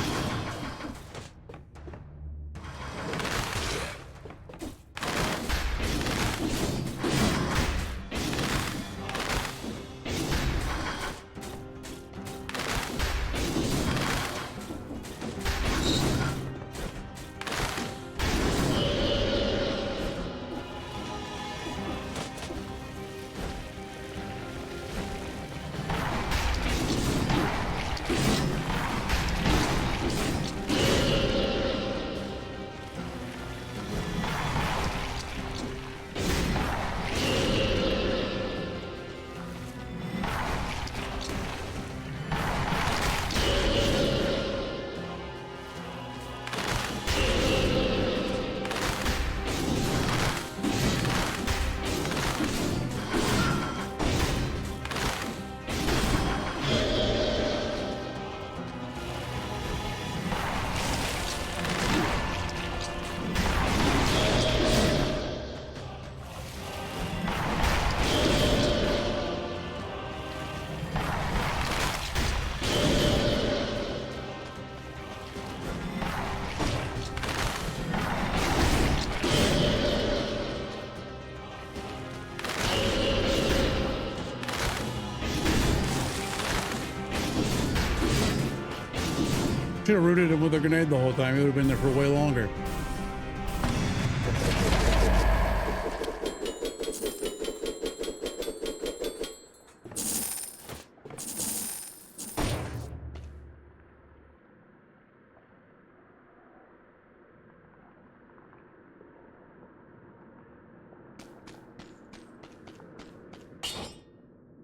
Speaker 1: Should have rooted him with a grenade the whole time. He would have been there for way longer.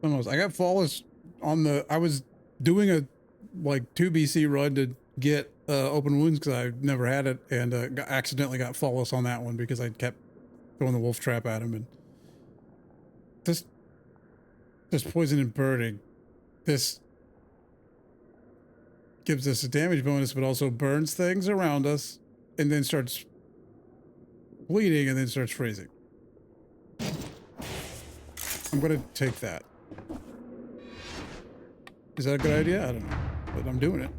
Speaker 1: Almost. I got flawless on the. I was doing a like 2 BC run to get open wounds because I never had it, and accidentally got flawless on that one because I kept throwing the wolf trap at him. And this poison and burning, this gives us a damage bonus, but also burns things around us, and then starts bleeding, and then starts freezing. I'm gonna take that. Is that a good idea? I don't know, but I'm doing it.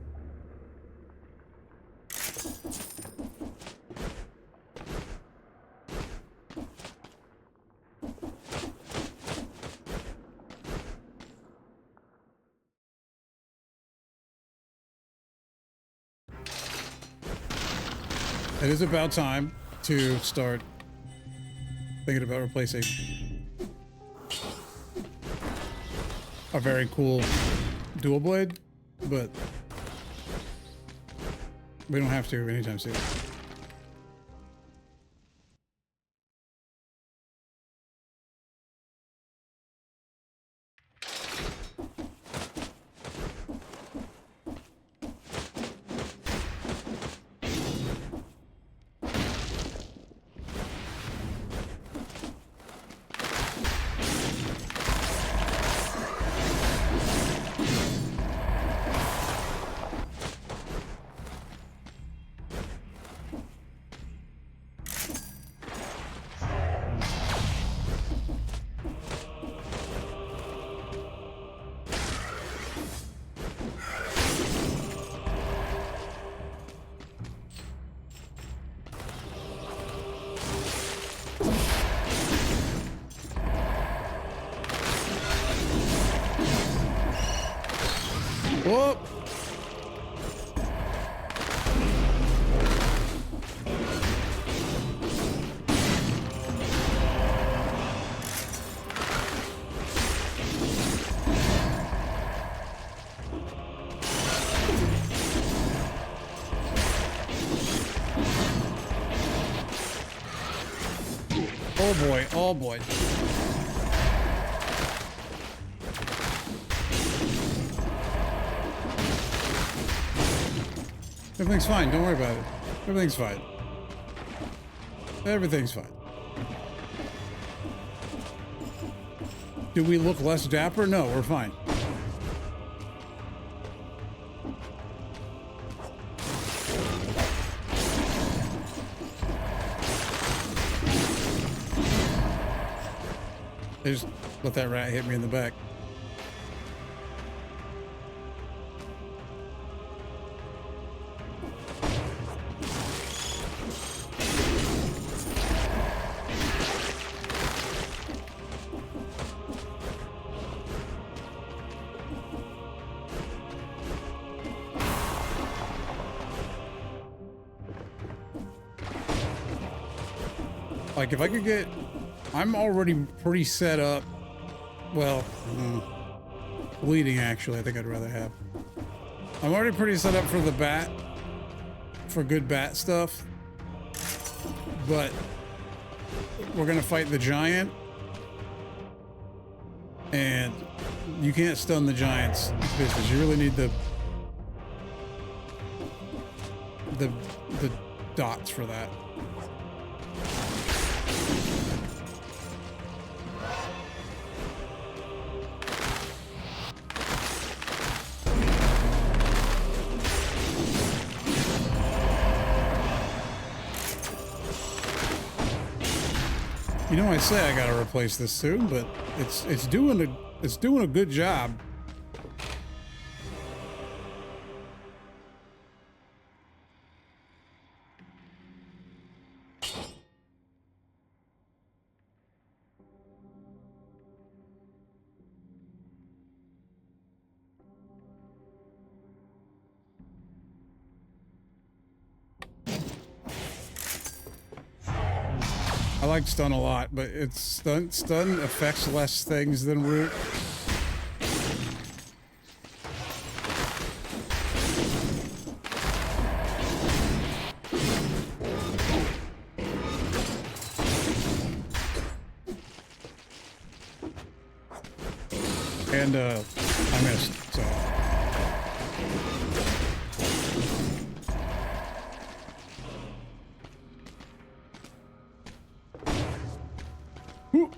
Speaker 1: It is about time to start thinking about replacing a very cool dual blade, but we don't have to anytime soon. Whoop! Oh boy, oh boy. Everything's fine, don't worry about it. Everything's fine. Everything's fine. Do we look less dapper? No, we're fine. They just let that rat hit me in the back. Like, if I could get... I'm already pretty set up. Well, bleeding, actually, I think I'd rather have. I'm already pretty set up for the bat. For good bat stuff. But we're gonna fight the giant. And you can't stun the giant's business. You really need the dots for that. You know, I say I gotta replace this soon, but it's doing a good job. I like stun a lot, but it's stun affects less things than root. And I missed, so. Woo.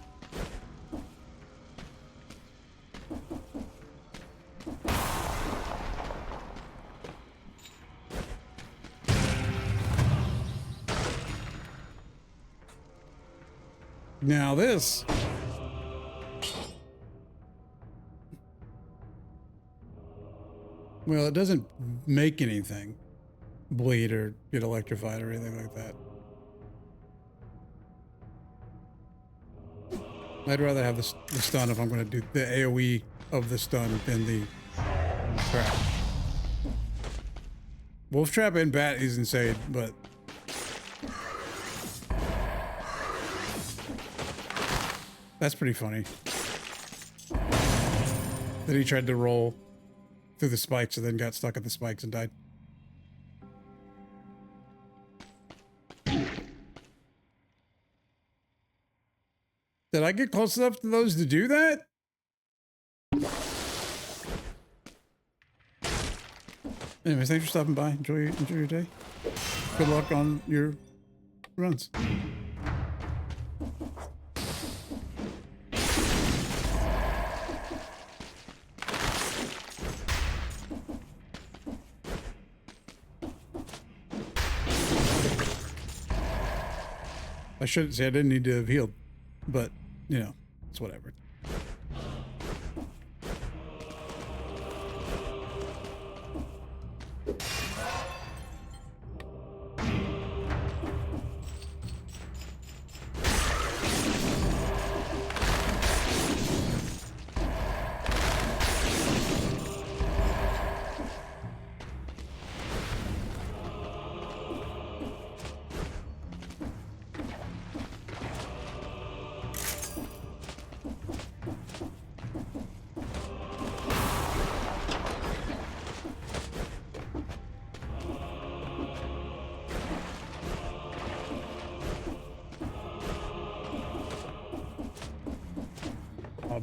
Speaker 1: Now this. Well, it doesn't make anything bleed or get electrified or anything like that. I'd rather have the stun if I'm going to do the AoE of the stun than the trap. Wolf trap and bat is insane, but that's pretty funny. That he tried to roll through the spikes and then got stuck at the spikes and died. Did I get close enough to those to do that? Anyways, thanks for stopping by. Enjoy your day. Good luck on your runs. I shouldn't say I didn't need to have healed, but, you know, it's whatever.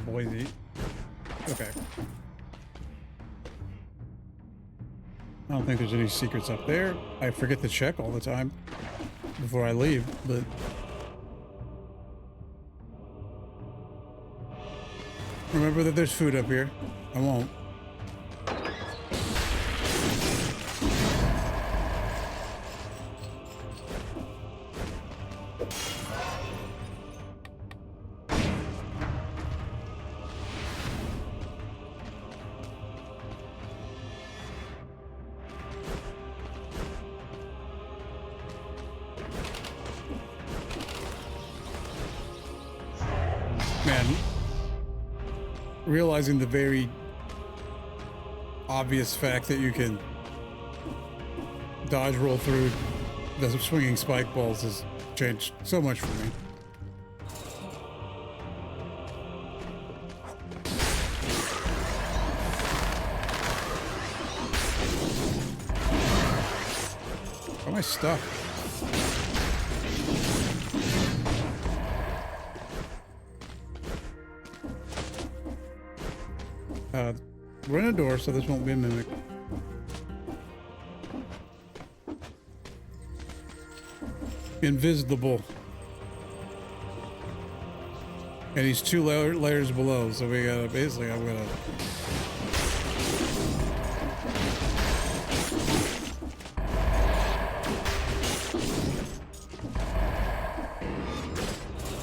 Speaker 1: Boise. Okay. I don't think there's any secrets up there. I forget to check all the time before I leave, but remember that there's food up here. I won't. Realizing the very obvious fact that you can dodge roll through the swinging spike balls has changed so much for me. Why am I stuck? We're in a door, so this won't be a mimic. Invisible. And he's 2 layers below, so we gotta basically, I'm gonna...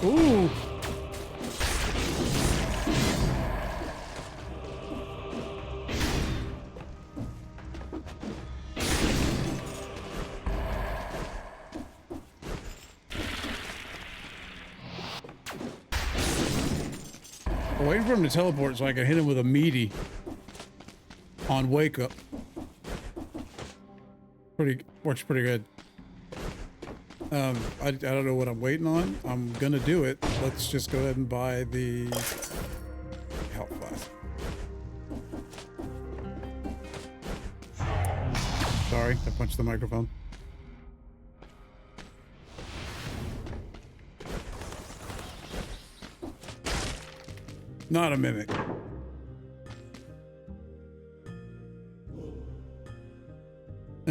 Speaker 1: Ooh! I'm waiting for him to teleport so I can hit him with a meaty on wake up. Works pretty good. I don't know what I'm waiting on. I'm gonna do it. Let's just go ahead and buy the health class. Sorry, I punched the microphone. Not a mimic.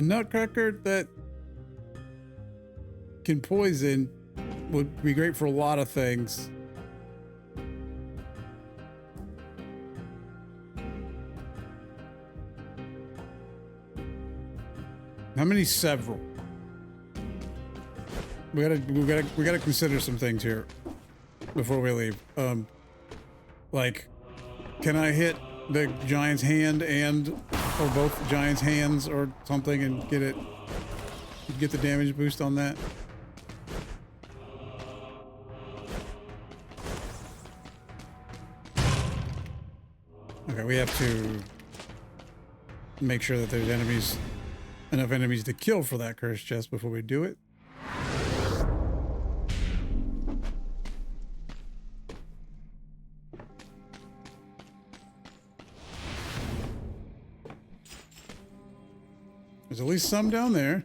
Speaker 1: A nutcracker that can poison would be great for a lot of things. How many several? We gotta consider some things here before we leave. Like, can I hit the giant's hand or both giant's hands or something and get the damage boost on that? Okay, we have to make sure that there's enough enemies to kill for that cursed chest before we do it. There's at least some down there.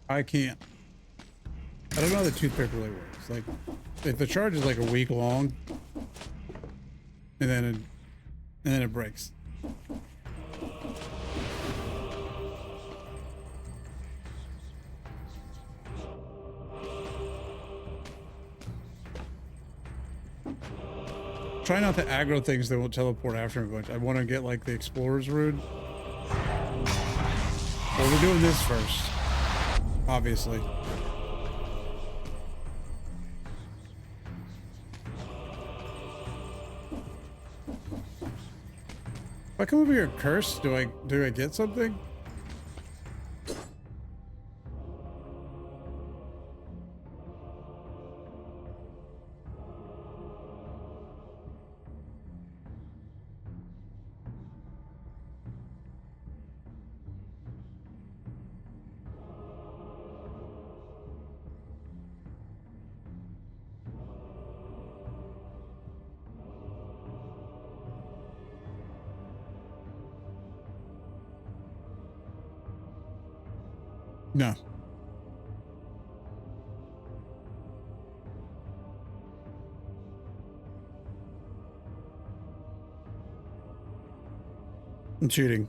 Speaker 1: I can't. I don't know how the toothpick really works. Like, if the charge is like a week long, and then it breaks. Try not to aggro things that won't teleport after me a bunch. I want to get like the explorer's rune. Well, we're doing this first. Obviously. If I come over here cursed, do I get something? No. I'm cheating.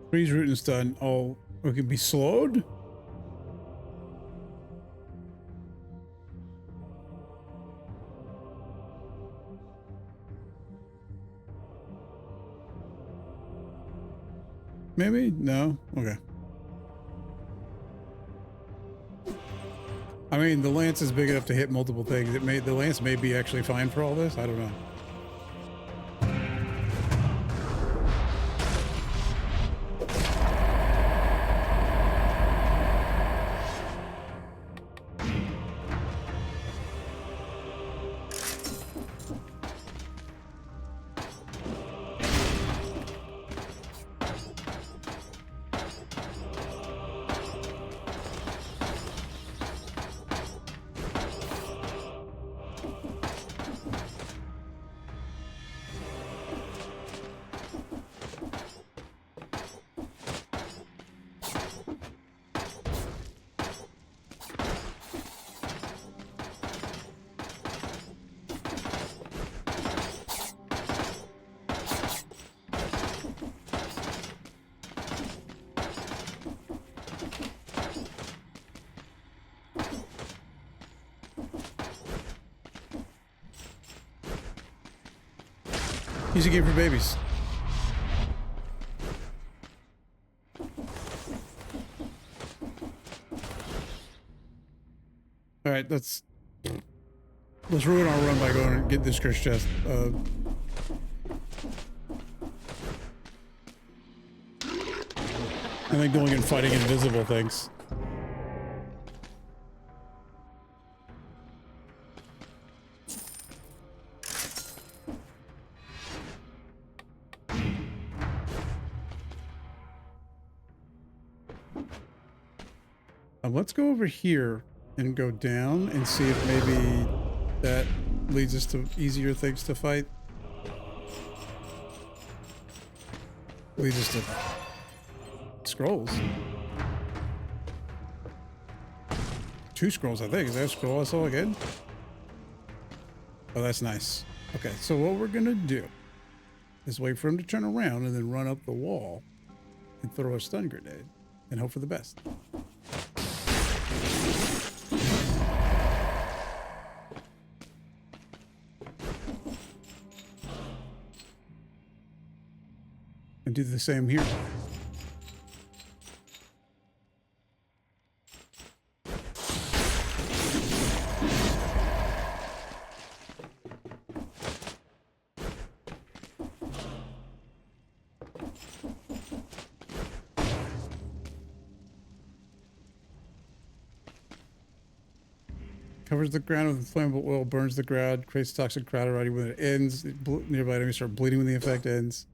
Speaker 1: Freeze root and stun. Oh, it can be slowed? Maybe? No? Okay. I mean, the lance is big enough to hit multiple things. The lance may be actually fine for all this. I don't know. Easy game for babies. All right, let's Let's ruin our run by going and get this cursed chest. I think going and fighting invisible things. Let's go over here and go down and see if maybe that leads us to easier things to fight. Leads us to scrolls. 2 scrolls, I think. Is that a scroll I saw again? Oh, that's nice. Okay, so what we're gonna do is wait for him to turn around and then run up the wall and throw a stun grenade and hope for the best. And do the same here. Covers the ground with inflammable oil, burns the ground, creates toxic crowd already when it ends. Nearby enemies start bleeding when the effect ends.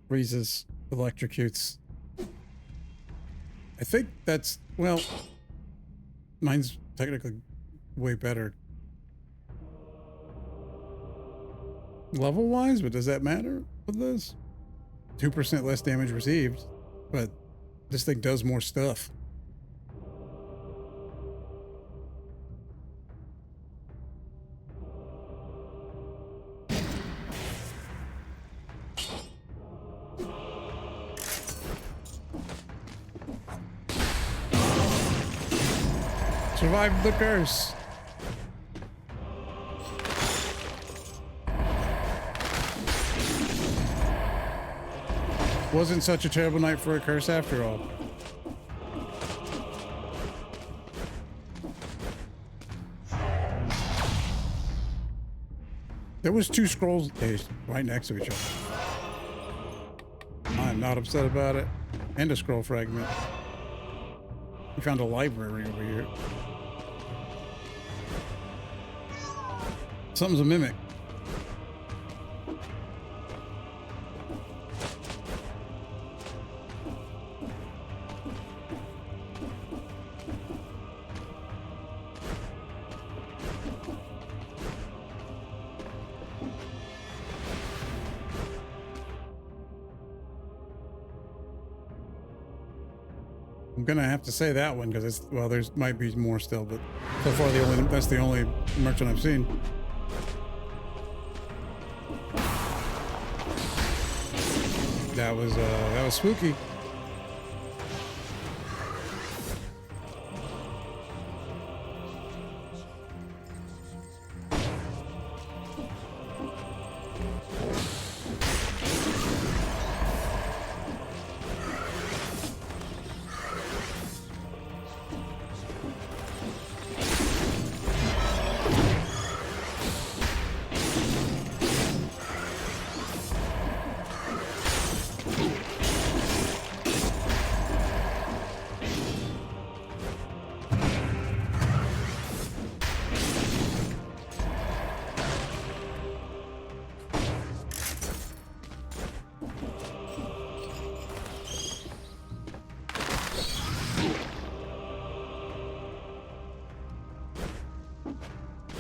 Speaker 1: Freezes, electrocutes. I think that's, well, mine's technically way better level wise, but does that matter with this? 2% less damage received, but this thing does more stuff. Survived the curse. Wasn't such a terrible night for a curse after all. There was 2 scrolls right next to each other. I'm not upset about it. And a scroll fragment. We found a library over here. Something's a mimic. I'm gonna have to say that one because it's, well, there's might be more still, but so far that's the only merchant I've seen. That was spooky.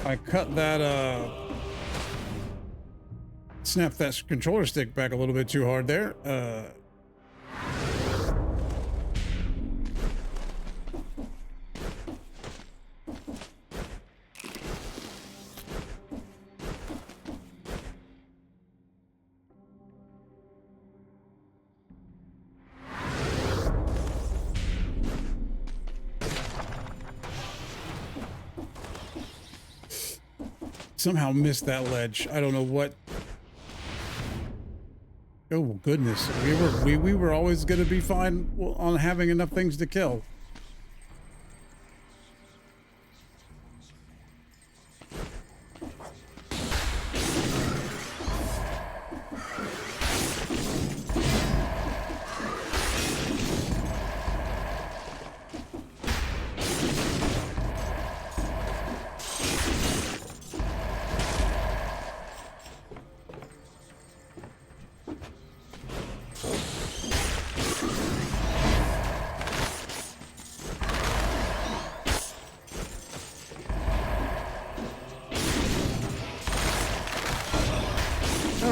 Speaker 1: I cut that, snapped that controller stick back a little bit too hard there. Somehow missed that ledge. I don't know what. Oh goodness, we were always going to be fine on having enough things to kill.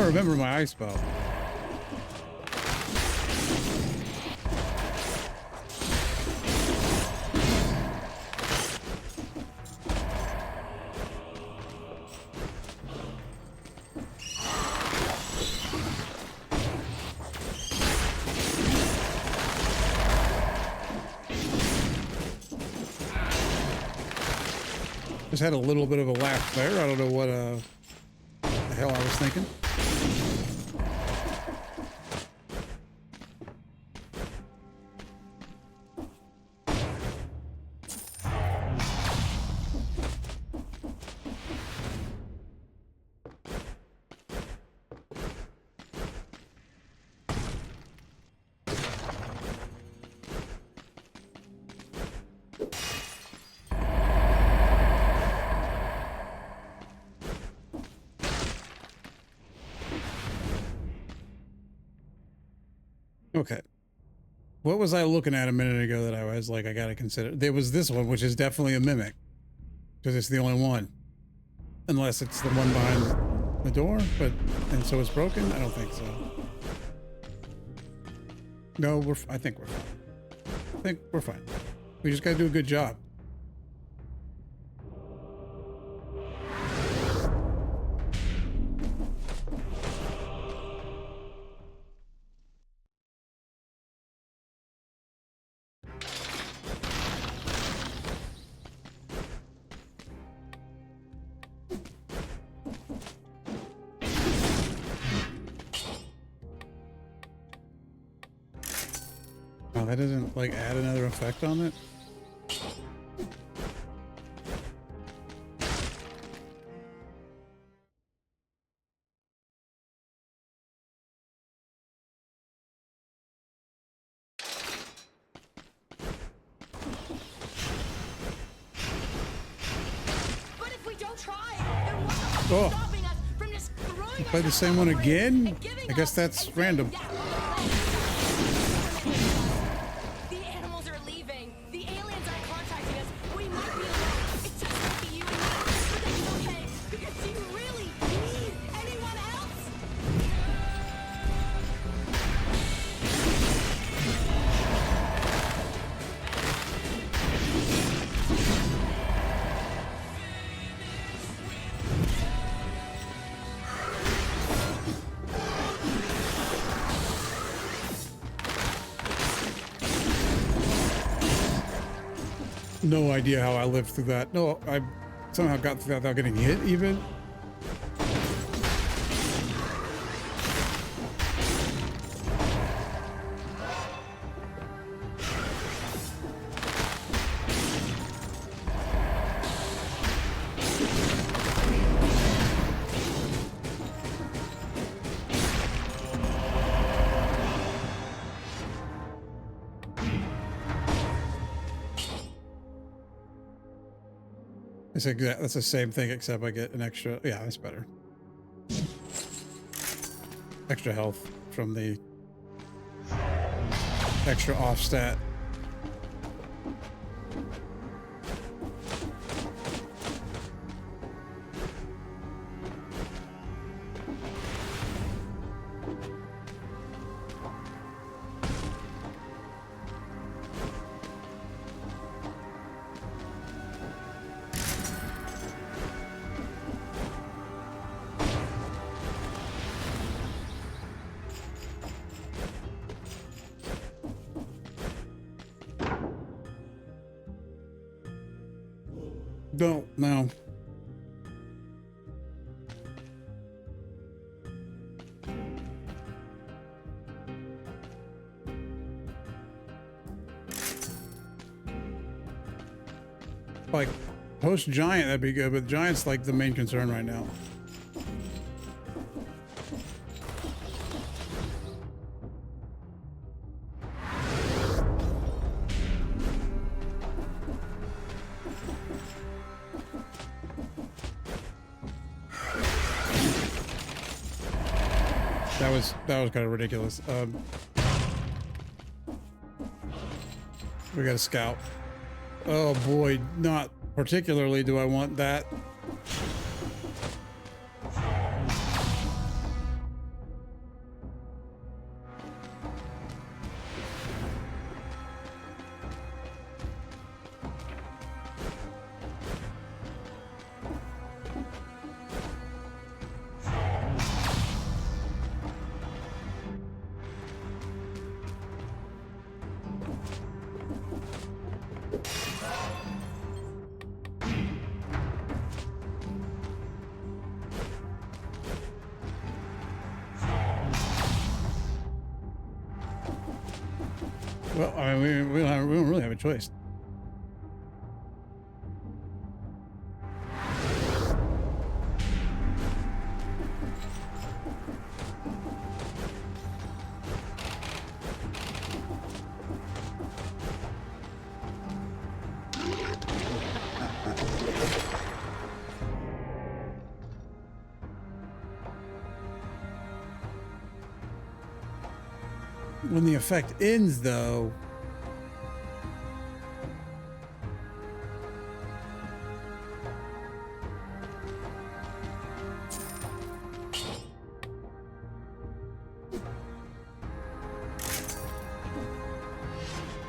Speaker 1: remember my ice bow. Just had a little bit of a laugh there. I don't know what the hell I was thinking. Okay. What was I looking at a minute ago that I was like, I gotta consider? There was this one, which is definitely a mimic. Because it's the only one. Unless it's the one behind the door, but, and so it's broken? I don't think so. No, I think we're fine. I think we're fine. We just gotta do a good job. Oh, that doesn't like add another effect on it?
Speaker 4: But if we don't try, then what's the fuck stopping us from just throwing
Speaker 1: Play the
Speaker 4: ourselves
Speaker 1: same
Speaker 4: off
Speaker 1: one
Speaker 4: a bridge
Speaker 1: again?
Speaker 4: and giving
Speaker 1: I guess
Speaker 4: up
Speaker 1: that's
Speaker 4: and saying,
Speaker 1: random.
Speaker 4: "Yeah, the animals are leaving. The aliens are contacting us. We might be alone. It's just like you and me. But that's okay, because do you really need anyone else?
Speaker 1: No idea how I lived through that. No, I somehow got through that without getting hit even. It's exact. That's the same thing, except I get an extra. Yeah, that's better. Extra health from the extra off stat. No. Like, post giant, that'd be good, but giant's like the main concern right now. That was kind of ridiculous. We got a scout. Oh boy, not particularly do I want that. Well, I mean, we don't really have a choice. When the effect ends, though,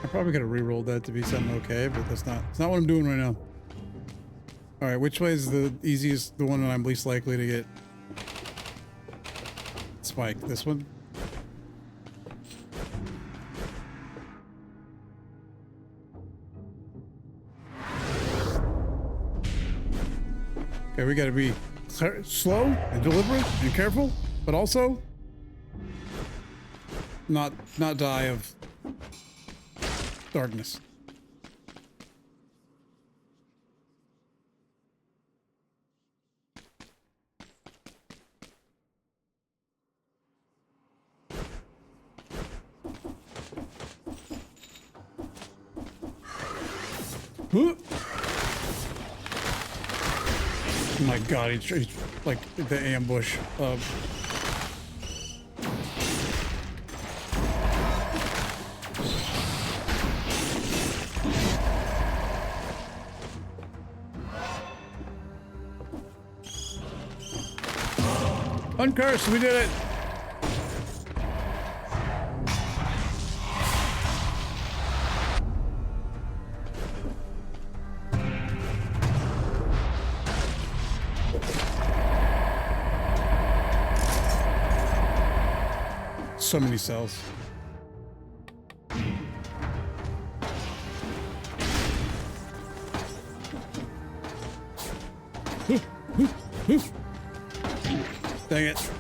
Speaker 1: I probably could have re-rolled that to be something okay, but that's not. It's not what I'm doing right now. All right, which way is the easiest? The one that I'm least likely to get spiked. This one. Okay, we gotta be slow and deliberate and careful, but also not die of darkness. Huh? Oh my god, he's like the ambush. Uncursed, we did it! So many cells. Dang it.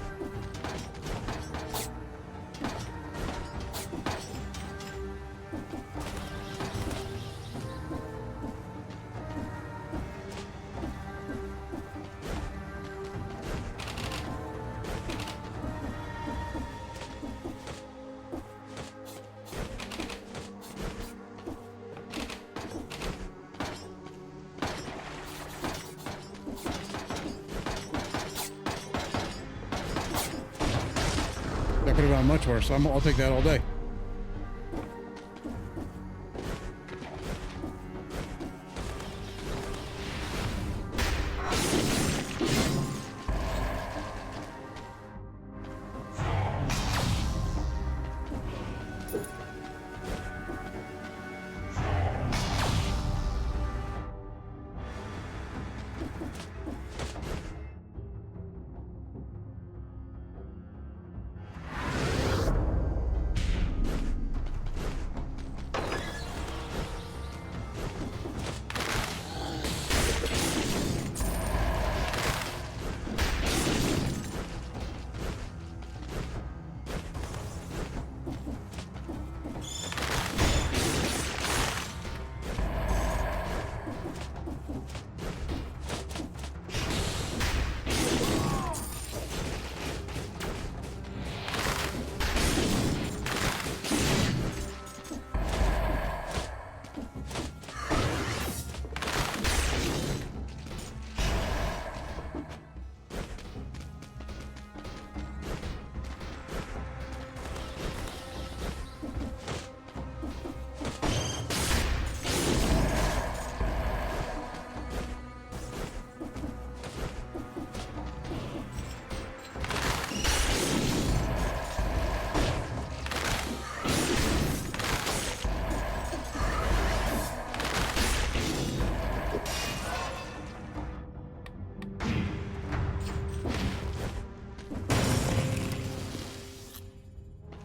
Speaker 1: That could have gone much worse. I'll take that all day.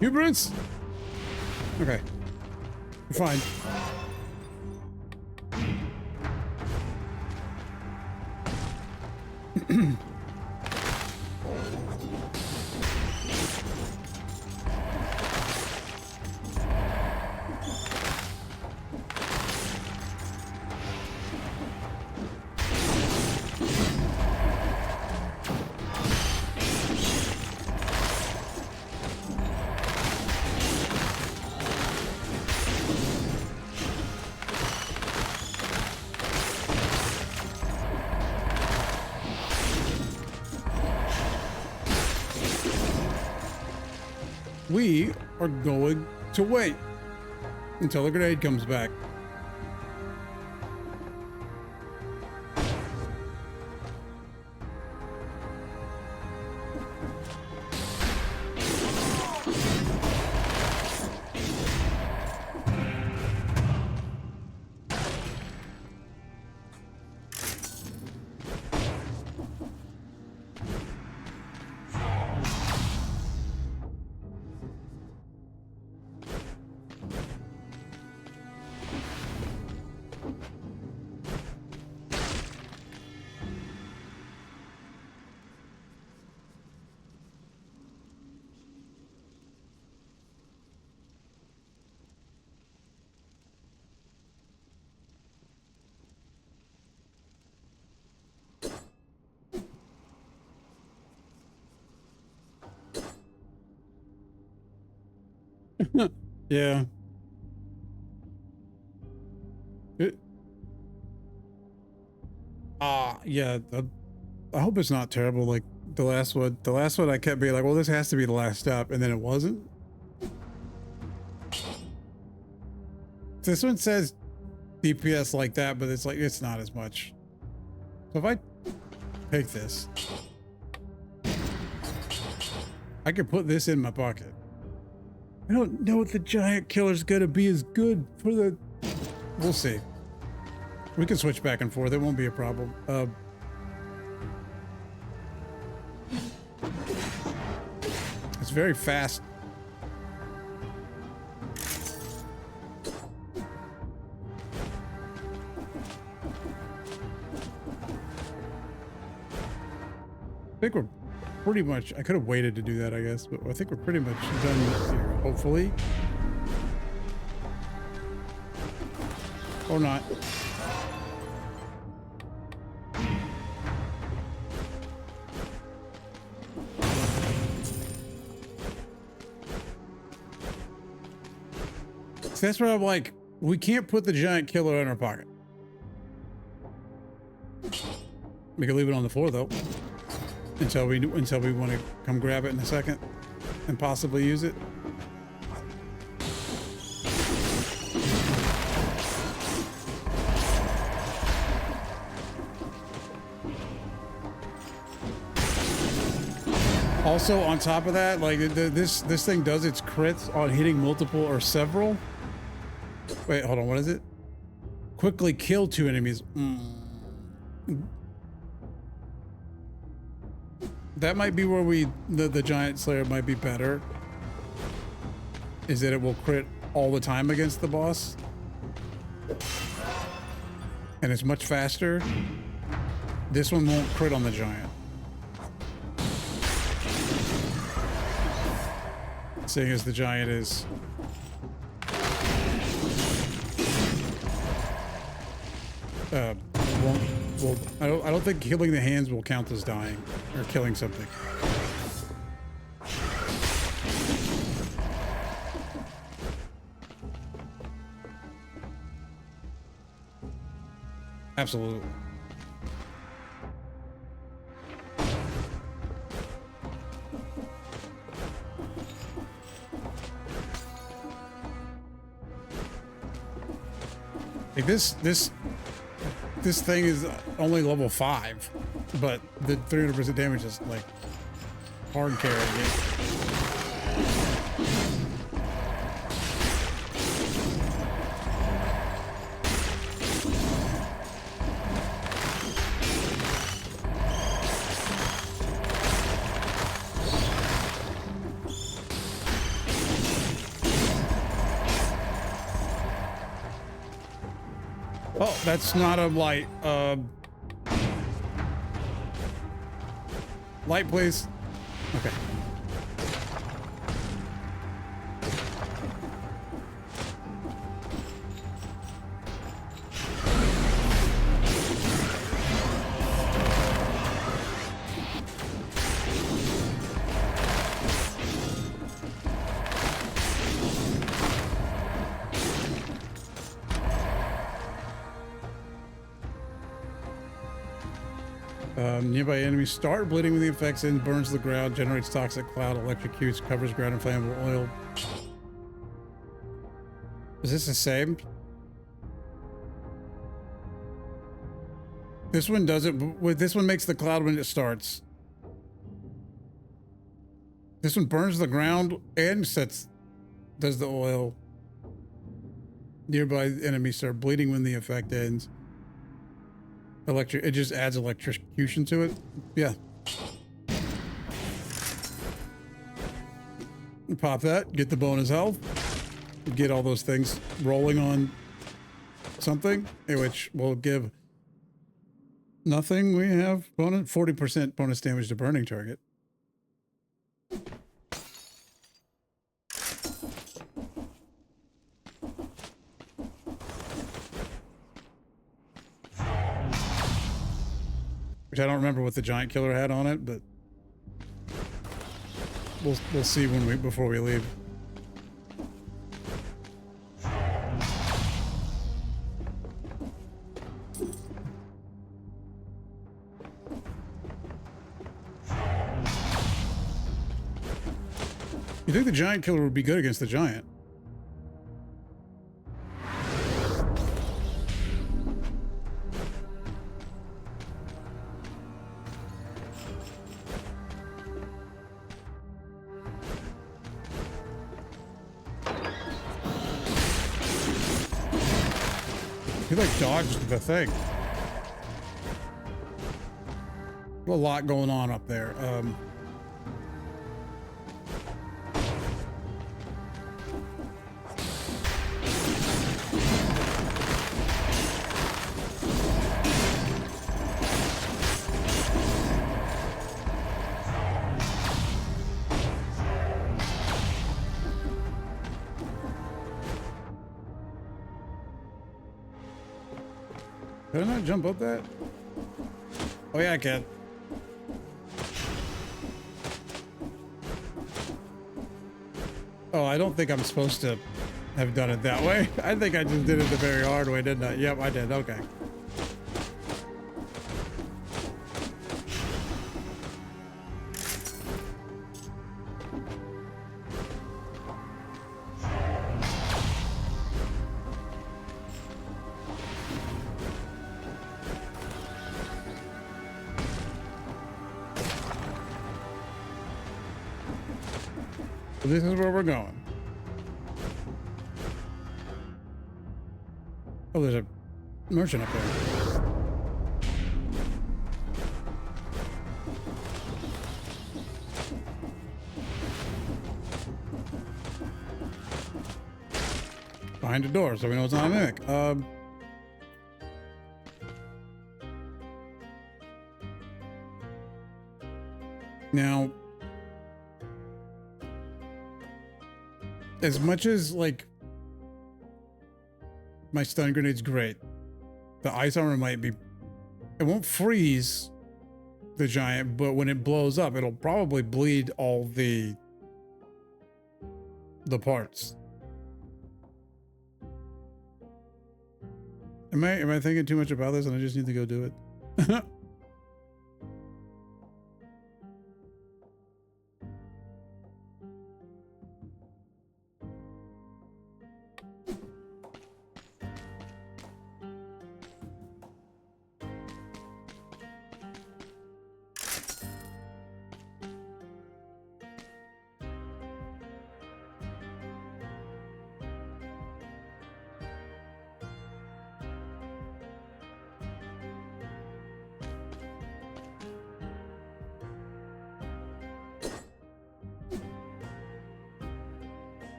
Speaker 1: You brutes? Okay. We're fine. we are going to wait until the grenade comes back. Yeah. Yeah. I hope it's not terrible like the last one. The last one I kept being like, well, this has to be the last stop, and then it wasn't. This one says DPS like that, but it's like, it's not as much. So if I take this, I could put this in my pocket. I don't know if the giant killer's gonna be as good for the... We'll see. We can switch back and forth. It won't be a problem. It's very fast. I think we're pretty much... I could have waited to do that, I guess, but I think we're pretty much done here, hopefully. Or not. So that's where I'm like, we can't put the giant killer in our pocket. We can leave it on the floor though, until we want to come grab it in a second and possibly use it. Also, on top of that, like this thing does its crits on hitting multiple or several. Wait, hold on. What is it? Quickly kill 2 enemies. That might be where the giant slayer might be better. Is that it will crit all the time against the boss, and it's much faster. This one won't crit on the giant. Seeing as the giant is well, I don't think killing the hands will count as dying or killing something. Absolutely. Like this thing is only level 5, but the 300% damage is like hard carrying it. Oh, that's not a light. Light, please. Okay. Nearby enemies start bleeding when the effects in, burns the ground, generates toxic cloud, electrocutes, covers ground in flammable oil. Is this the same? This one does it, but this one makes the cloud when it starts. This one burns the ground and does the oil. Nearby enemies start bleeding when the effect ends. It just adds electrocution to it. Yeah. Pop that, get the bonus health, get all those things rolling on something, which will give nothing. We have 40% bonus damage to burning target. Which I don't remember what the giant killer had on it, but we'll see before we leave. You think the giant killer would be good against the giant? He like dodged the thing. A lot going on up there. Can I not jump up that? Oh yeah, I can. Oh, I don't think I'm supposed to have done it that way. I think I just did it the very hard way, didn't I? Yep, I did. Okay. So this is where we're going. Oh, there's a merchant up there. Behind the door, so we know it's not a mimic. Now, as much as like my stun grenade's great, the ice armor might be, it won't freeze the giant, but when it blows up, it'll probably bleed all the parts. Am I thinking too much about this and I just need to go do it?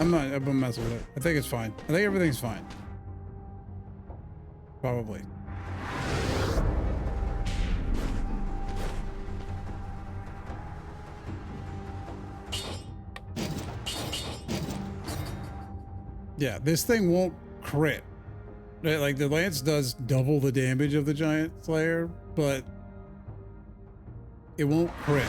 Speaker 1: I'm gonna mess with it. I think it's fine. I think everything's fine. Probably. Yeah, this thing won't crit. Like the lance does double the damage of the giant slayer, but it won't crit.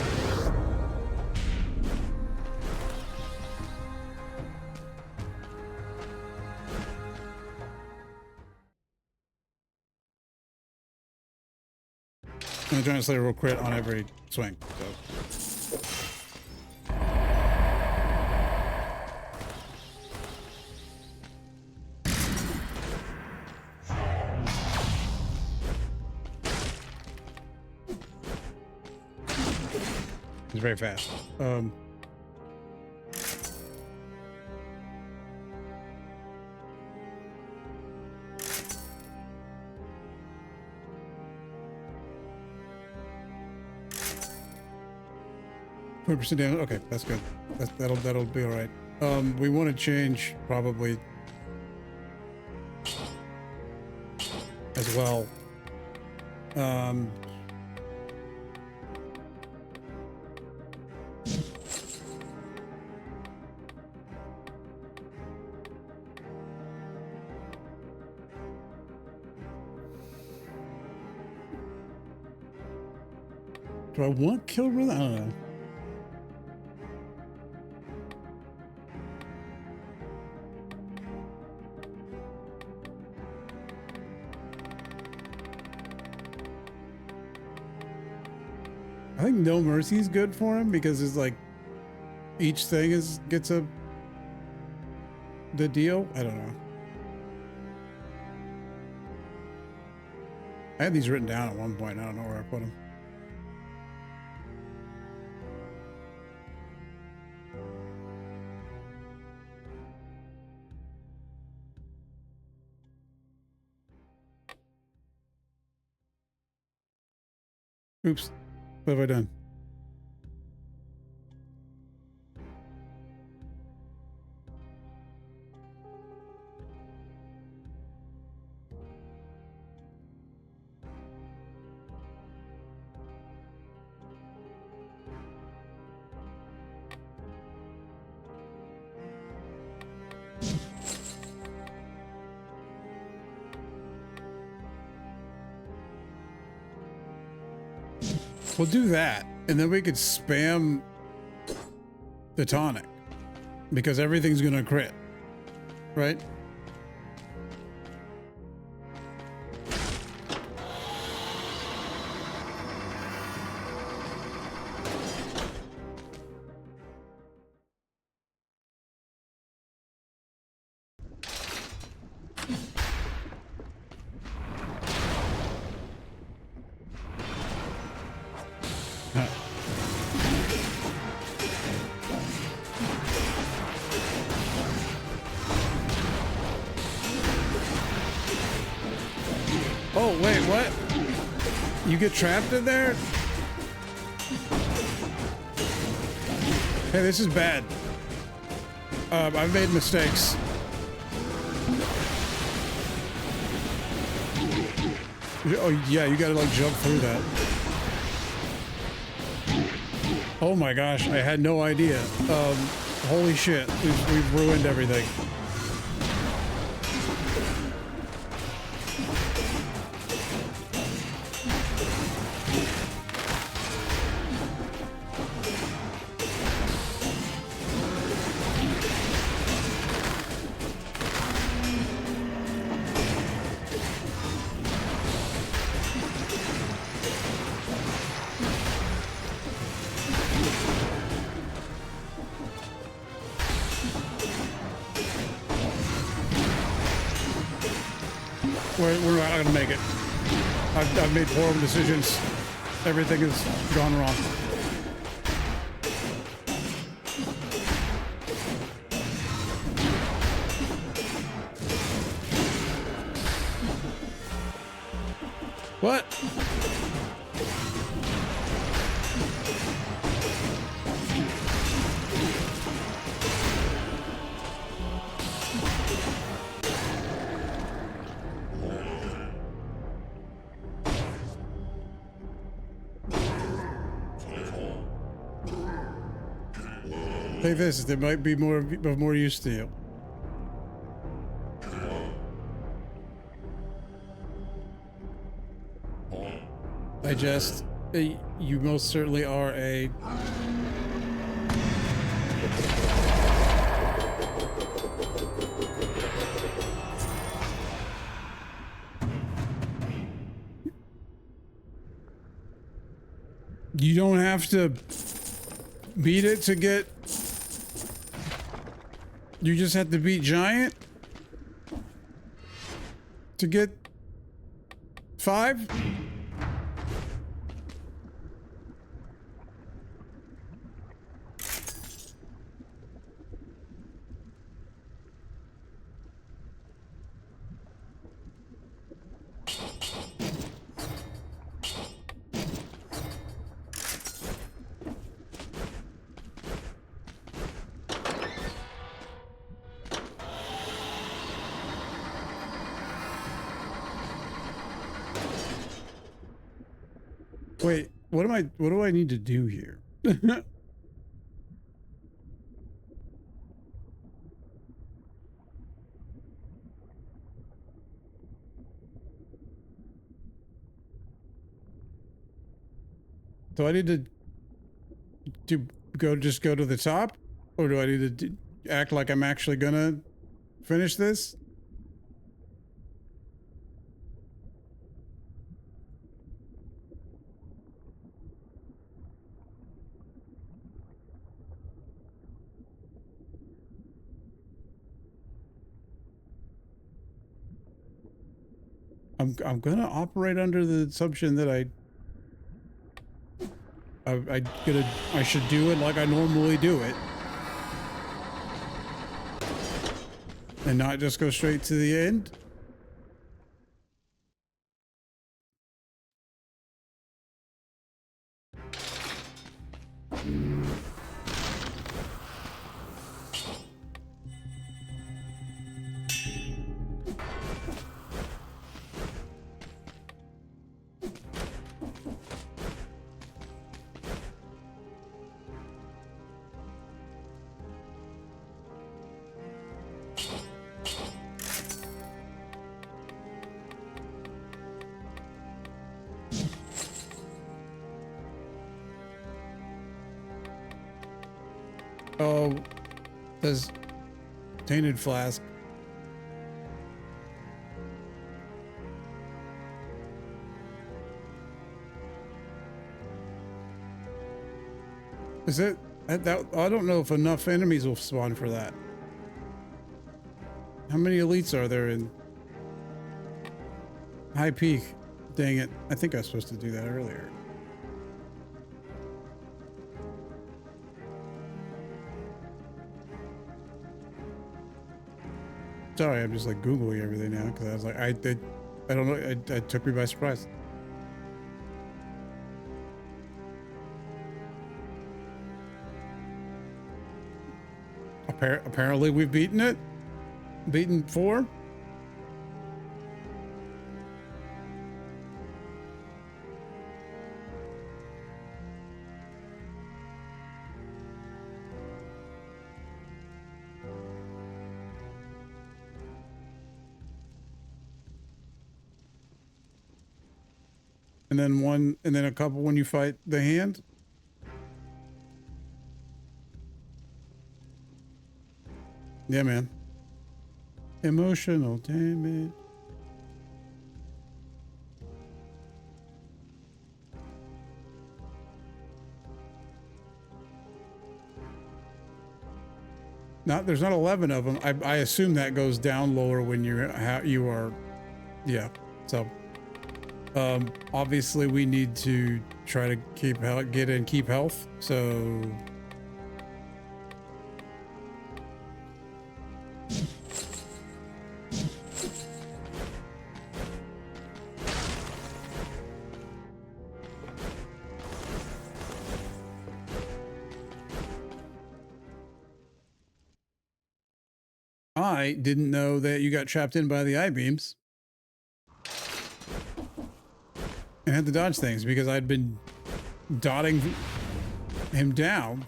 Speaker 1: And the Giant Slayer will crit on every swing. So. He's very fast. 20% damage. Okay, that's good. That'll be all right. We want to change probably as well. Do I want kill rhythm? I don't know. I think No Mercy is good for him because it's like each thing gets the deal. I don't know. I had these written down at one point. I don't know where I put them. Oops. What have I done? We'll do that, and then we could spam the tonic because everything's gonna crit, right? Oh, wait, what? You get trapped in there? Hey, this is bad. I've made mistakes. Oh, yeah, you gotta, like, jump through that. Oh my gosh, I had no idea. Holy shit, we've ruined everything. We're not gonna make it. I've made horrible decisions. Everything has gone wrong. What? Take this, there might be more of more use to you. You most certainly are a... You don't have to beat it to get... You just have to beat Giant to get 5? Wait, what do I need to do here? Do I need to just go to the top? Or do I need to act like I'm actually gonna finish this? I'm gonna operate under the assumption that I should do it like I normally do it. And not just go straight to the end. Oh, there's tainted flask. Is it that I don't know if enough enemies will spawn for that. How many elites are there in High Peak? Dang it. I think I was supposed to do that earlier. Sorry, I'm just like Googling everything now because I was like, I don't know, it took me by surprise. Apparently we've beaten it. Beaten 4. And then one, and then a couple when you fight the hand. Yeah, man. Emotional damage. There's not 11 of them. I assume that goes down lower when you are, yeah. So, obviously we need to try to keep health. So. I didn't know that you got trapped in by the I-beams and had to dodge things because I'd been dotting him down.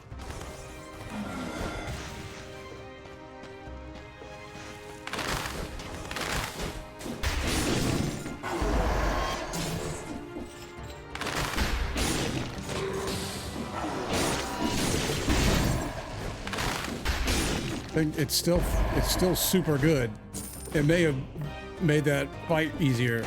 Speaker 1: It's still super good. It may have made that fight easier.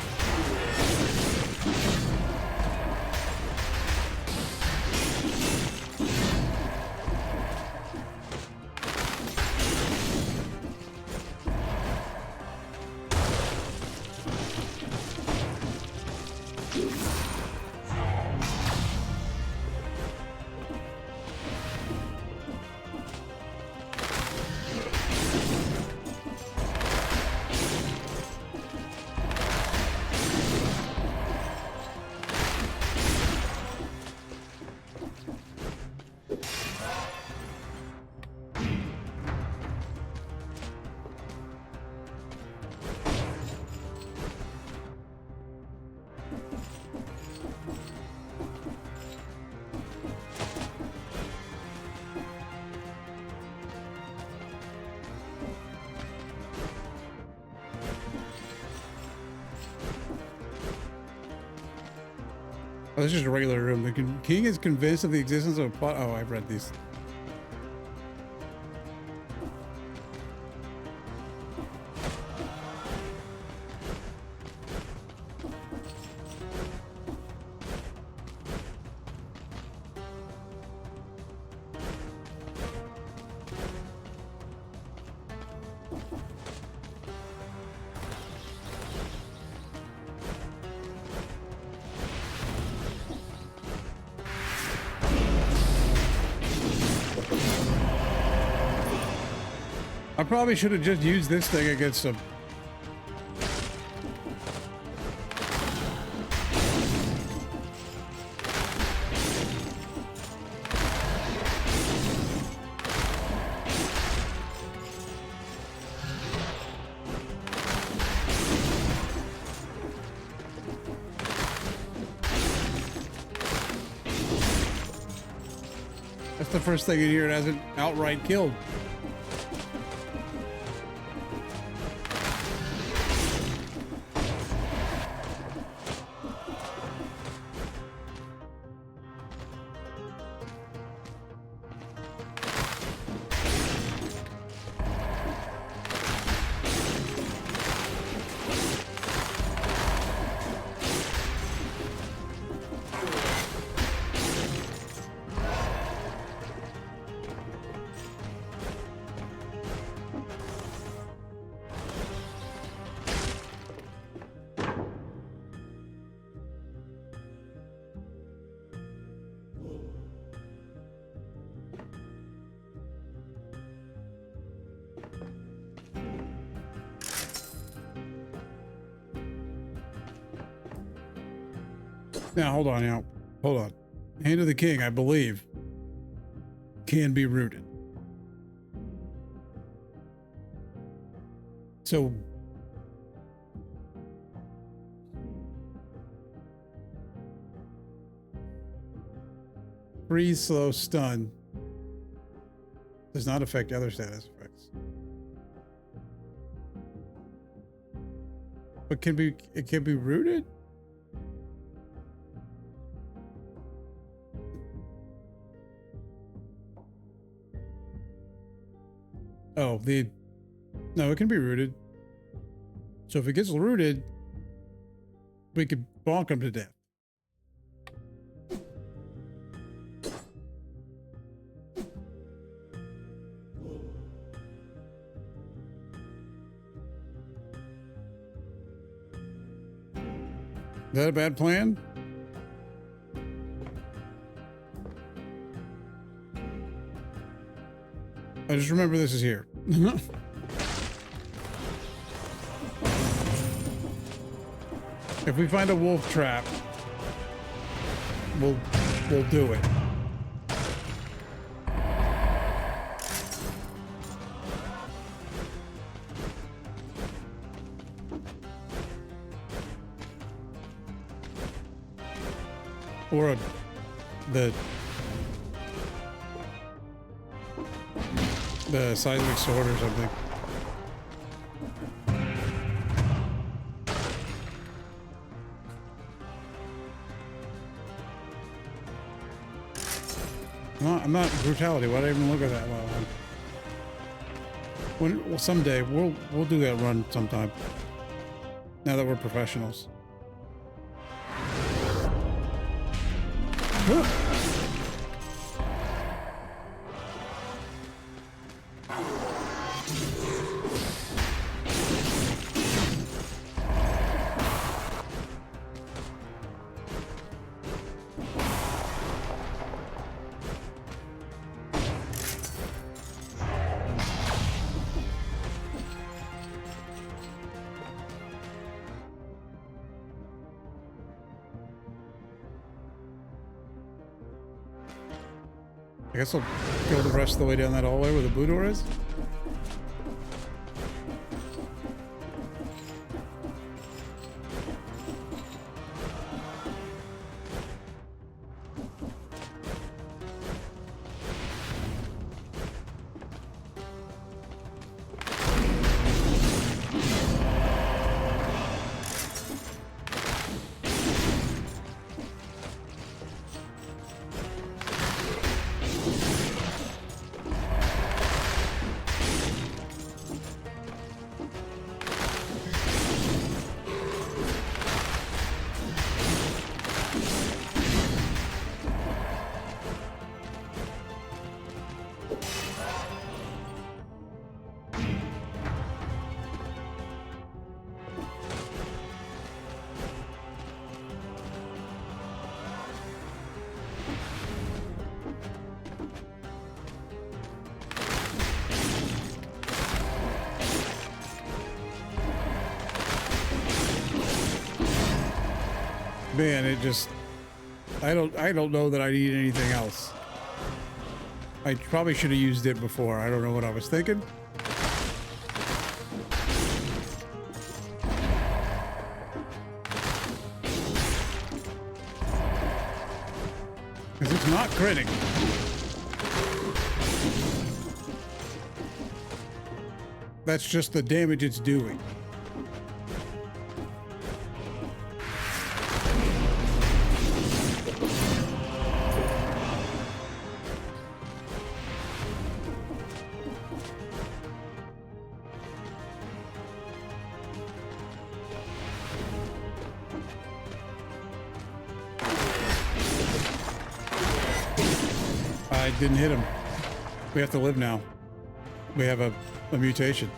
Speaker 1: Oh, this is just a regular room. The king is convinced of the existence of a plot. Oh, I've read these. I probably should have just used this thing against him. That's the first thing in here it hasn't outright killed. Now, hold on now. Hold on. Hand of the King, I believe, can be rooted. So, freeze, slow, stun does not affect other status effects. But it can be rooted? Oh, no, it can be rooted. So if it gets rooted, we could bonk him to death. Is that a bad plan? I just remember this is here. If we find a wolf trap, we'll do it. Or the seismic sword or something. I'm not brutality. Why did I even look at that? Well, someday we'll do that run sometime. Now that we're professionals. I guess I'll go the rest of the way down that hallway where the blue door is. man, it just I don't know that I need anything else. I probably should have used it before. I don't know what I was thinking. Because it's not critting. That's just the damage it's doing. I didn't hit him. We have to live now. We have a mutation.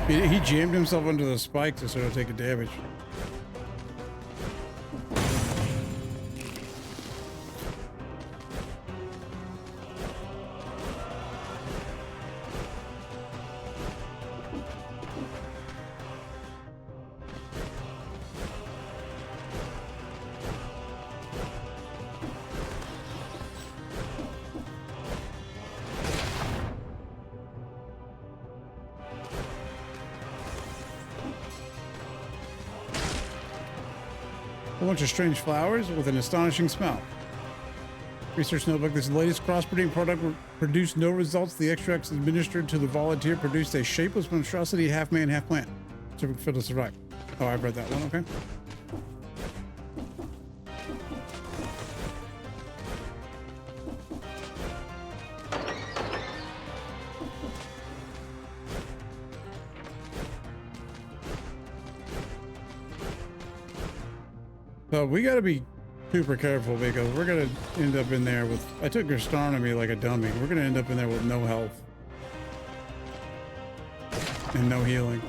Speaker 1: He jammed himself under the spikes instead of taking damage. A bunch of strange flowers with an astonishing smell. Research notebook. This latest crossbreeding product produced no results. The extracts administered to the volunteer produced a shapeless monstrosity, half man, half plant. So fit to survive. Oh, I've read that one. Okay. So we got to be super careful because we're going to end up in there with... I took gastronomy like a dummy. We're going to end up in there with no health. And no healing.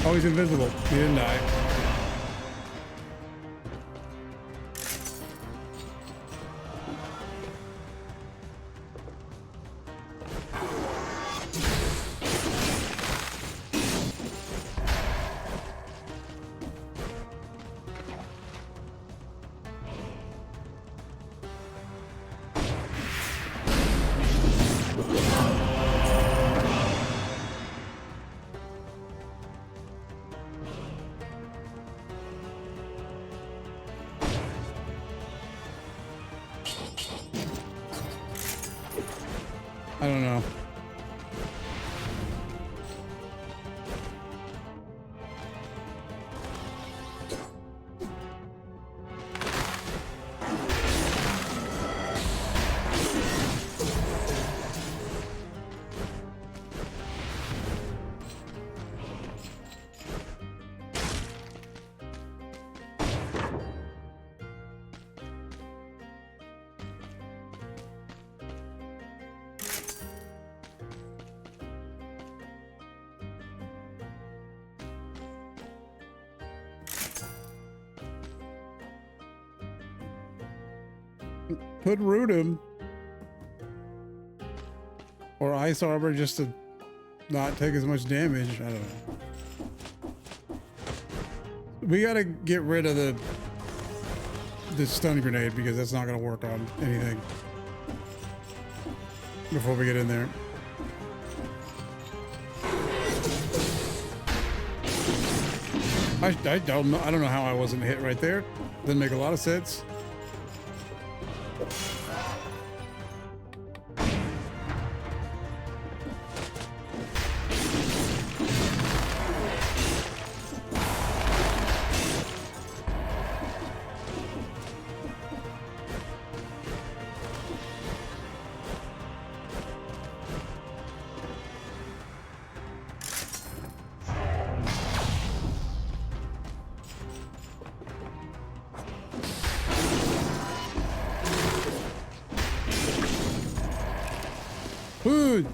Speaker 1: Oh, he's invisible. He didn't die. I don't know. Could root him. Or ice arbor just to not take as much damage. I don't know. We gotta get rid of the stun grenade because that's not gonna work on anything before we get in there. I don't know how I wasn't hit right there. Didn't make a lot of sense. Food.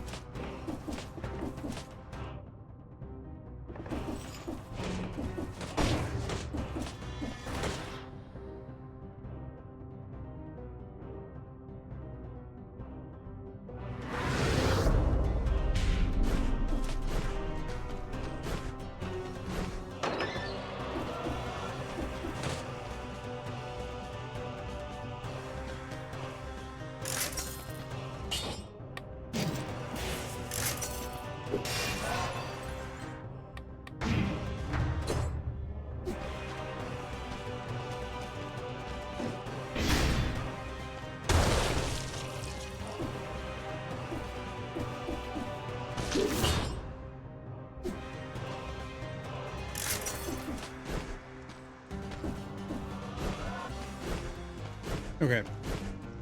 Speaker 1: Okay.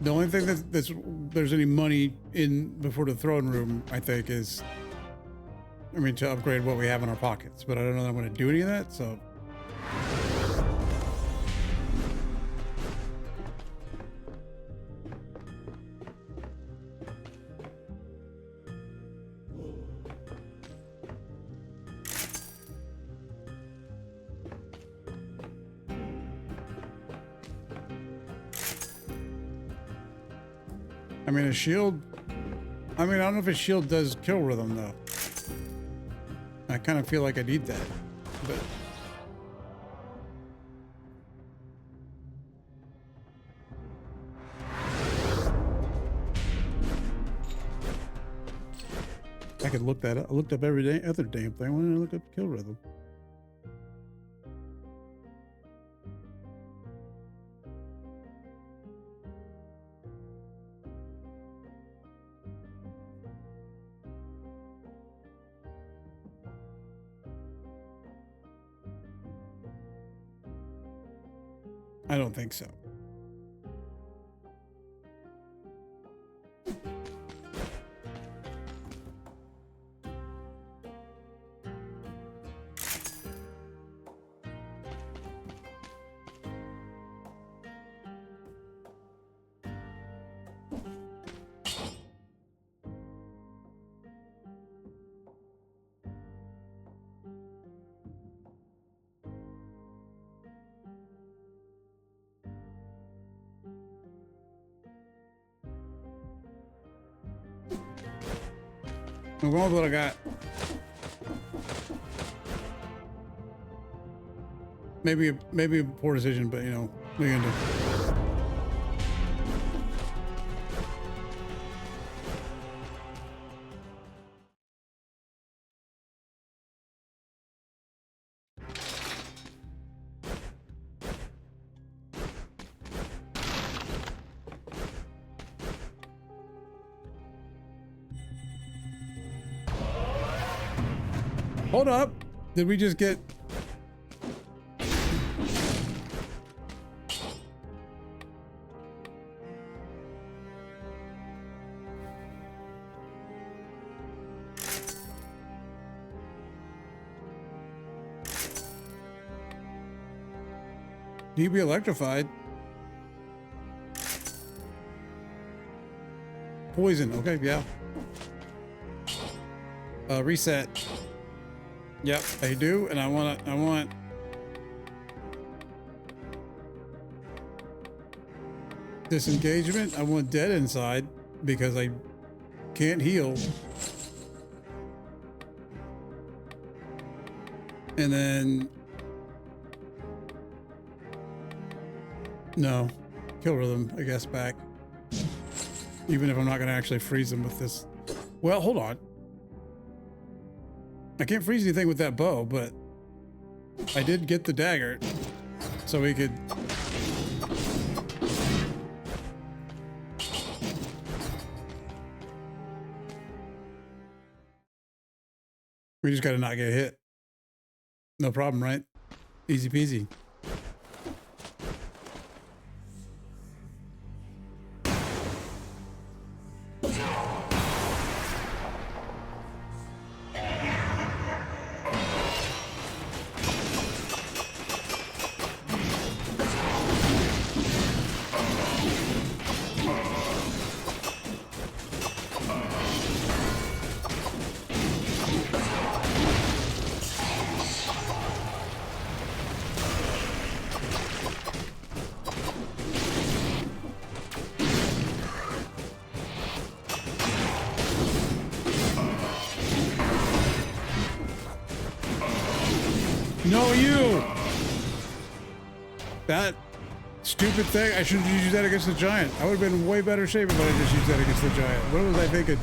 Speaker 1: The only thing there's any money in before the throne room, I think, is, I mean, to upgrade what we have in our pockets. But I don't know that I'm going to do any of that, so. I mean, a shield. I mean, I don't know if a shield does kill rhythm though. I kind of feel like I need that, but. I could look that up. I looked up every day, other damn thing. Why didn't I look up kill rhythm? I don't think so. I'm going with what I got. Maybe a poor decision, but you know, what are you gonna do? Hold up. Did we just get... Do you be electrified? Poison. Okay, yeah. Reset. Yep, I do, and I want disengagement. I want dead inside because I can't heal. And then No. Kill rhythm, I guess, back. Even if I'm not going to actually freeze them with this. Well, hold on. I can't freeze anything with that bow, but I did get the dagger. So we could... We just got to not get hit. No problem, right? Easy peasy. No, you! That stupid thing. I should have used that against the giant. I would have been in way better shape if I had just used that against the giant. What was I thinking?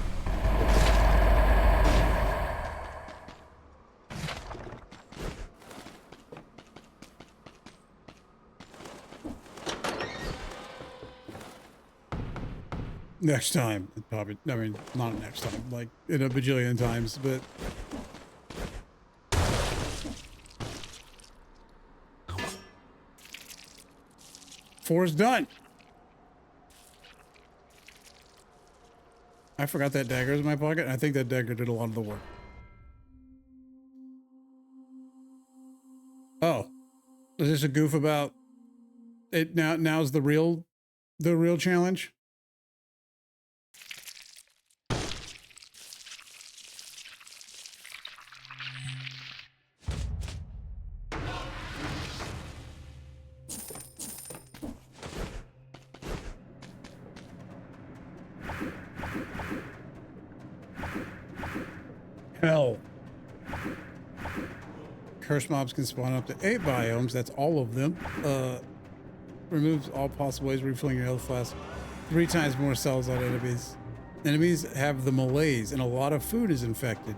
Speaker 1: Next time. Probably, I mean, not next time. Like, in a bajillion times, but... Four is done. I forgot that dagger is in my pocket, and I think that dagger did a lot of the work. Oh, is this a goof about it? Now's the real challenge. Hell. Curse mobs can spawn up to 8 biomes. That's all of them. Removes all possible ways of refilling your health flask. 3 times more cells on enemies. Enemies have the malaise, and a lot of food is infected.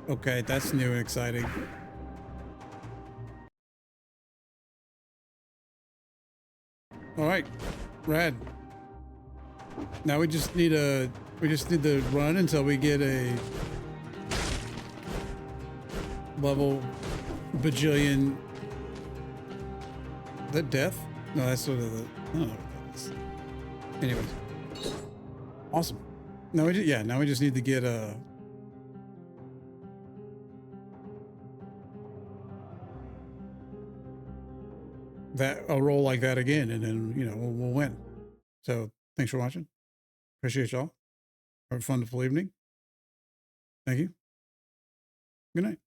Speaker 1: Okay, that's new and exciting. All right, rad. Now we just need to run until we get a level bajillion. Is that death? No, that's sort of the. I don't know what that is. Anyways, awesome. Now we now we just need to get a. A roll like that again, and then we'll win. So thanks for watching. Appreciate y'all. Have a wonderful evening. Thank you. Good night.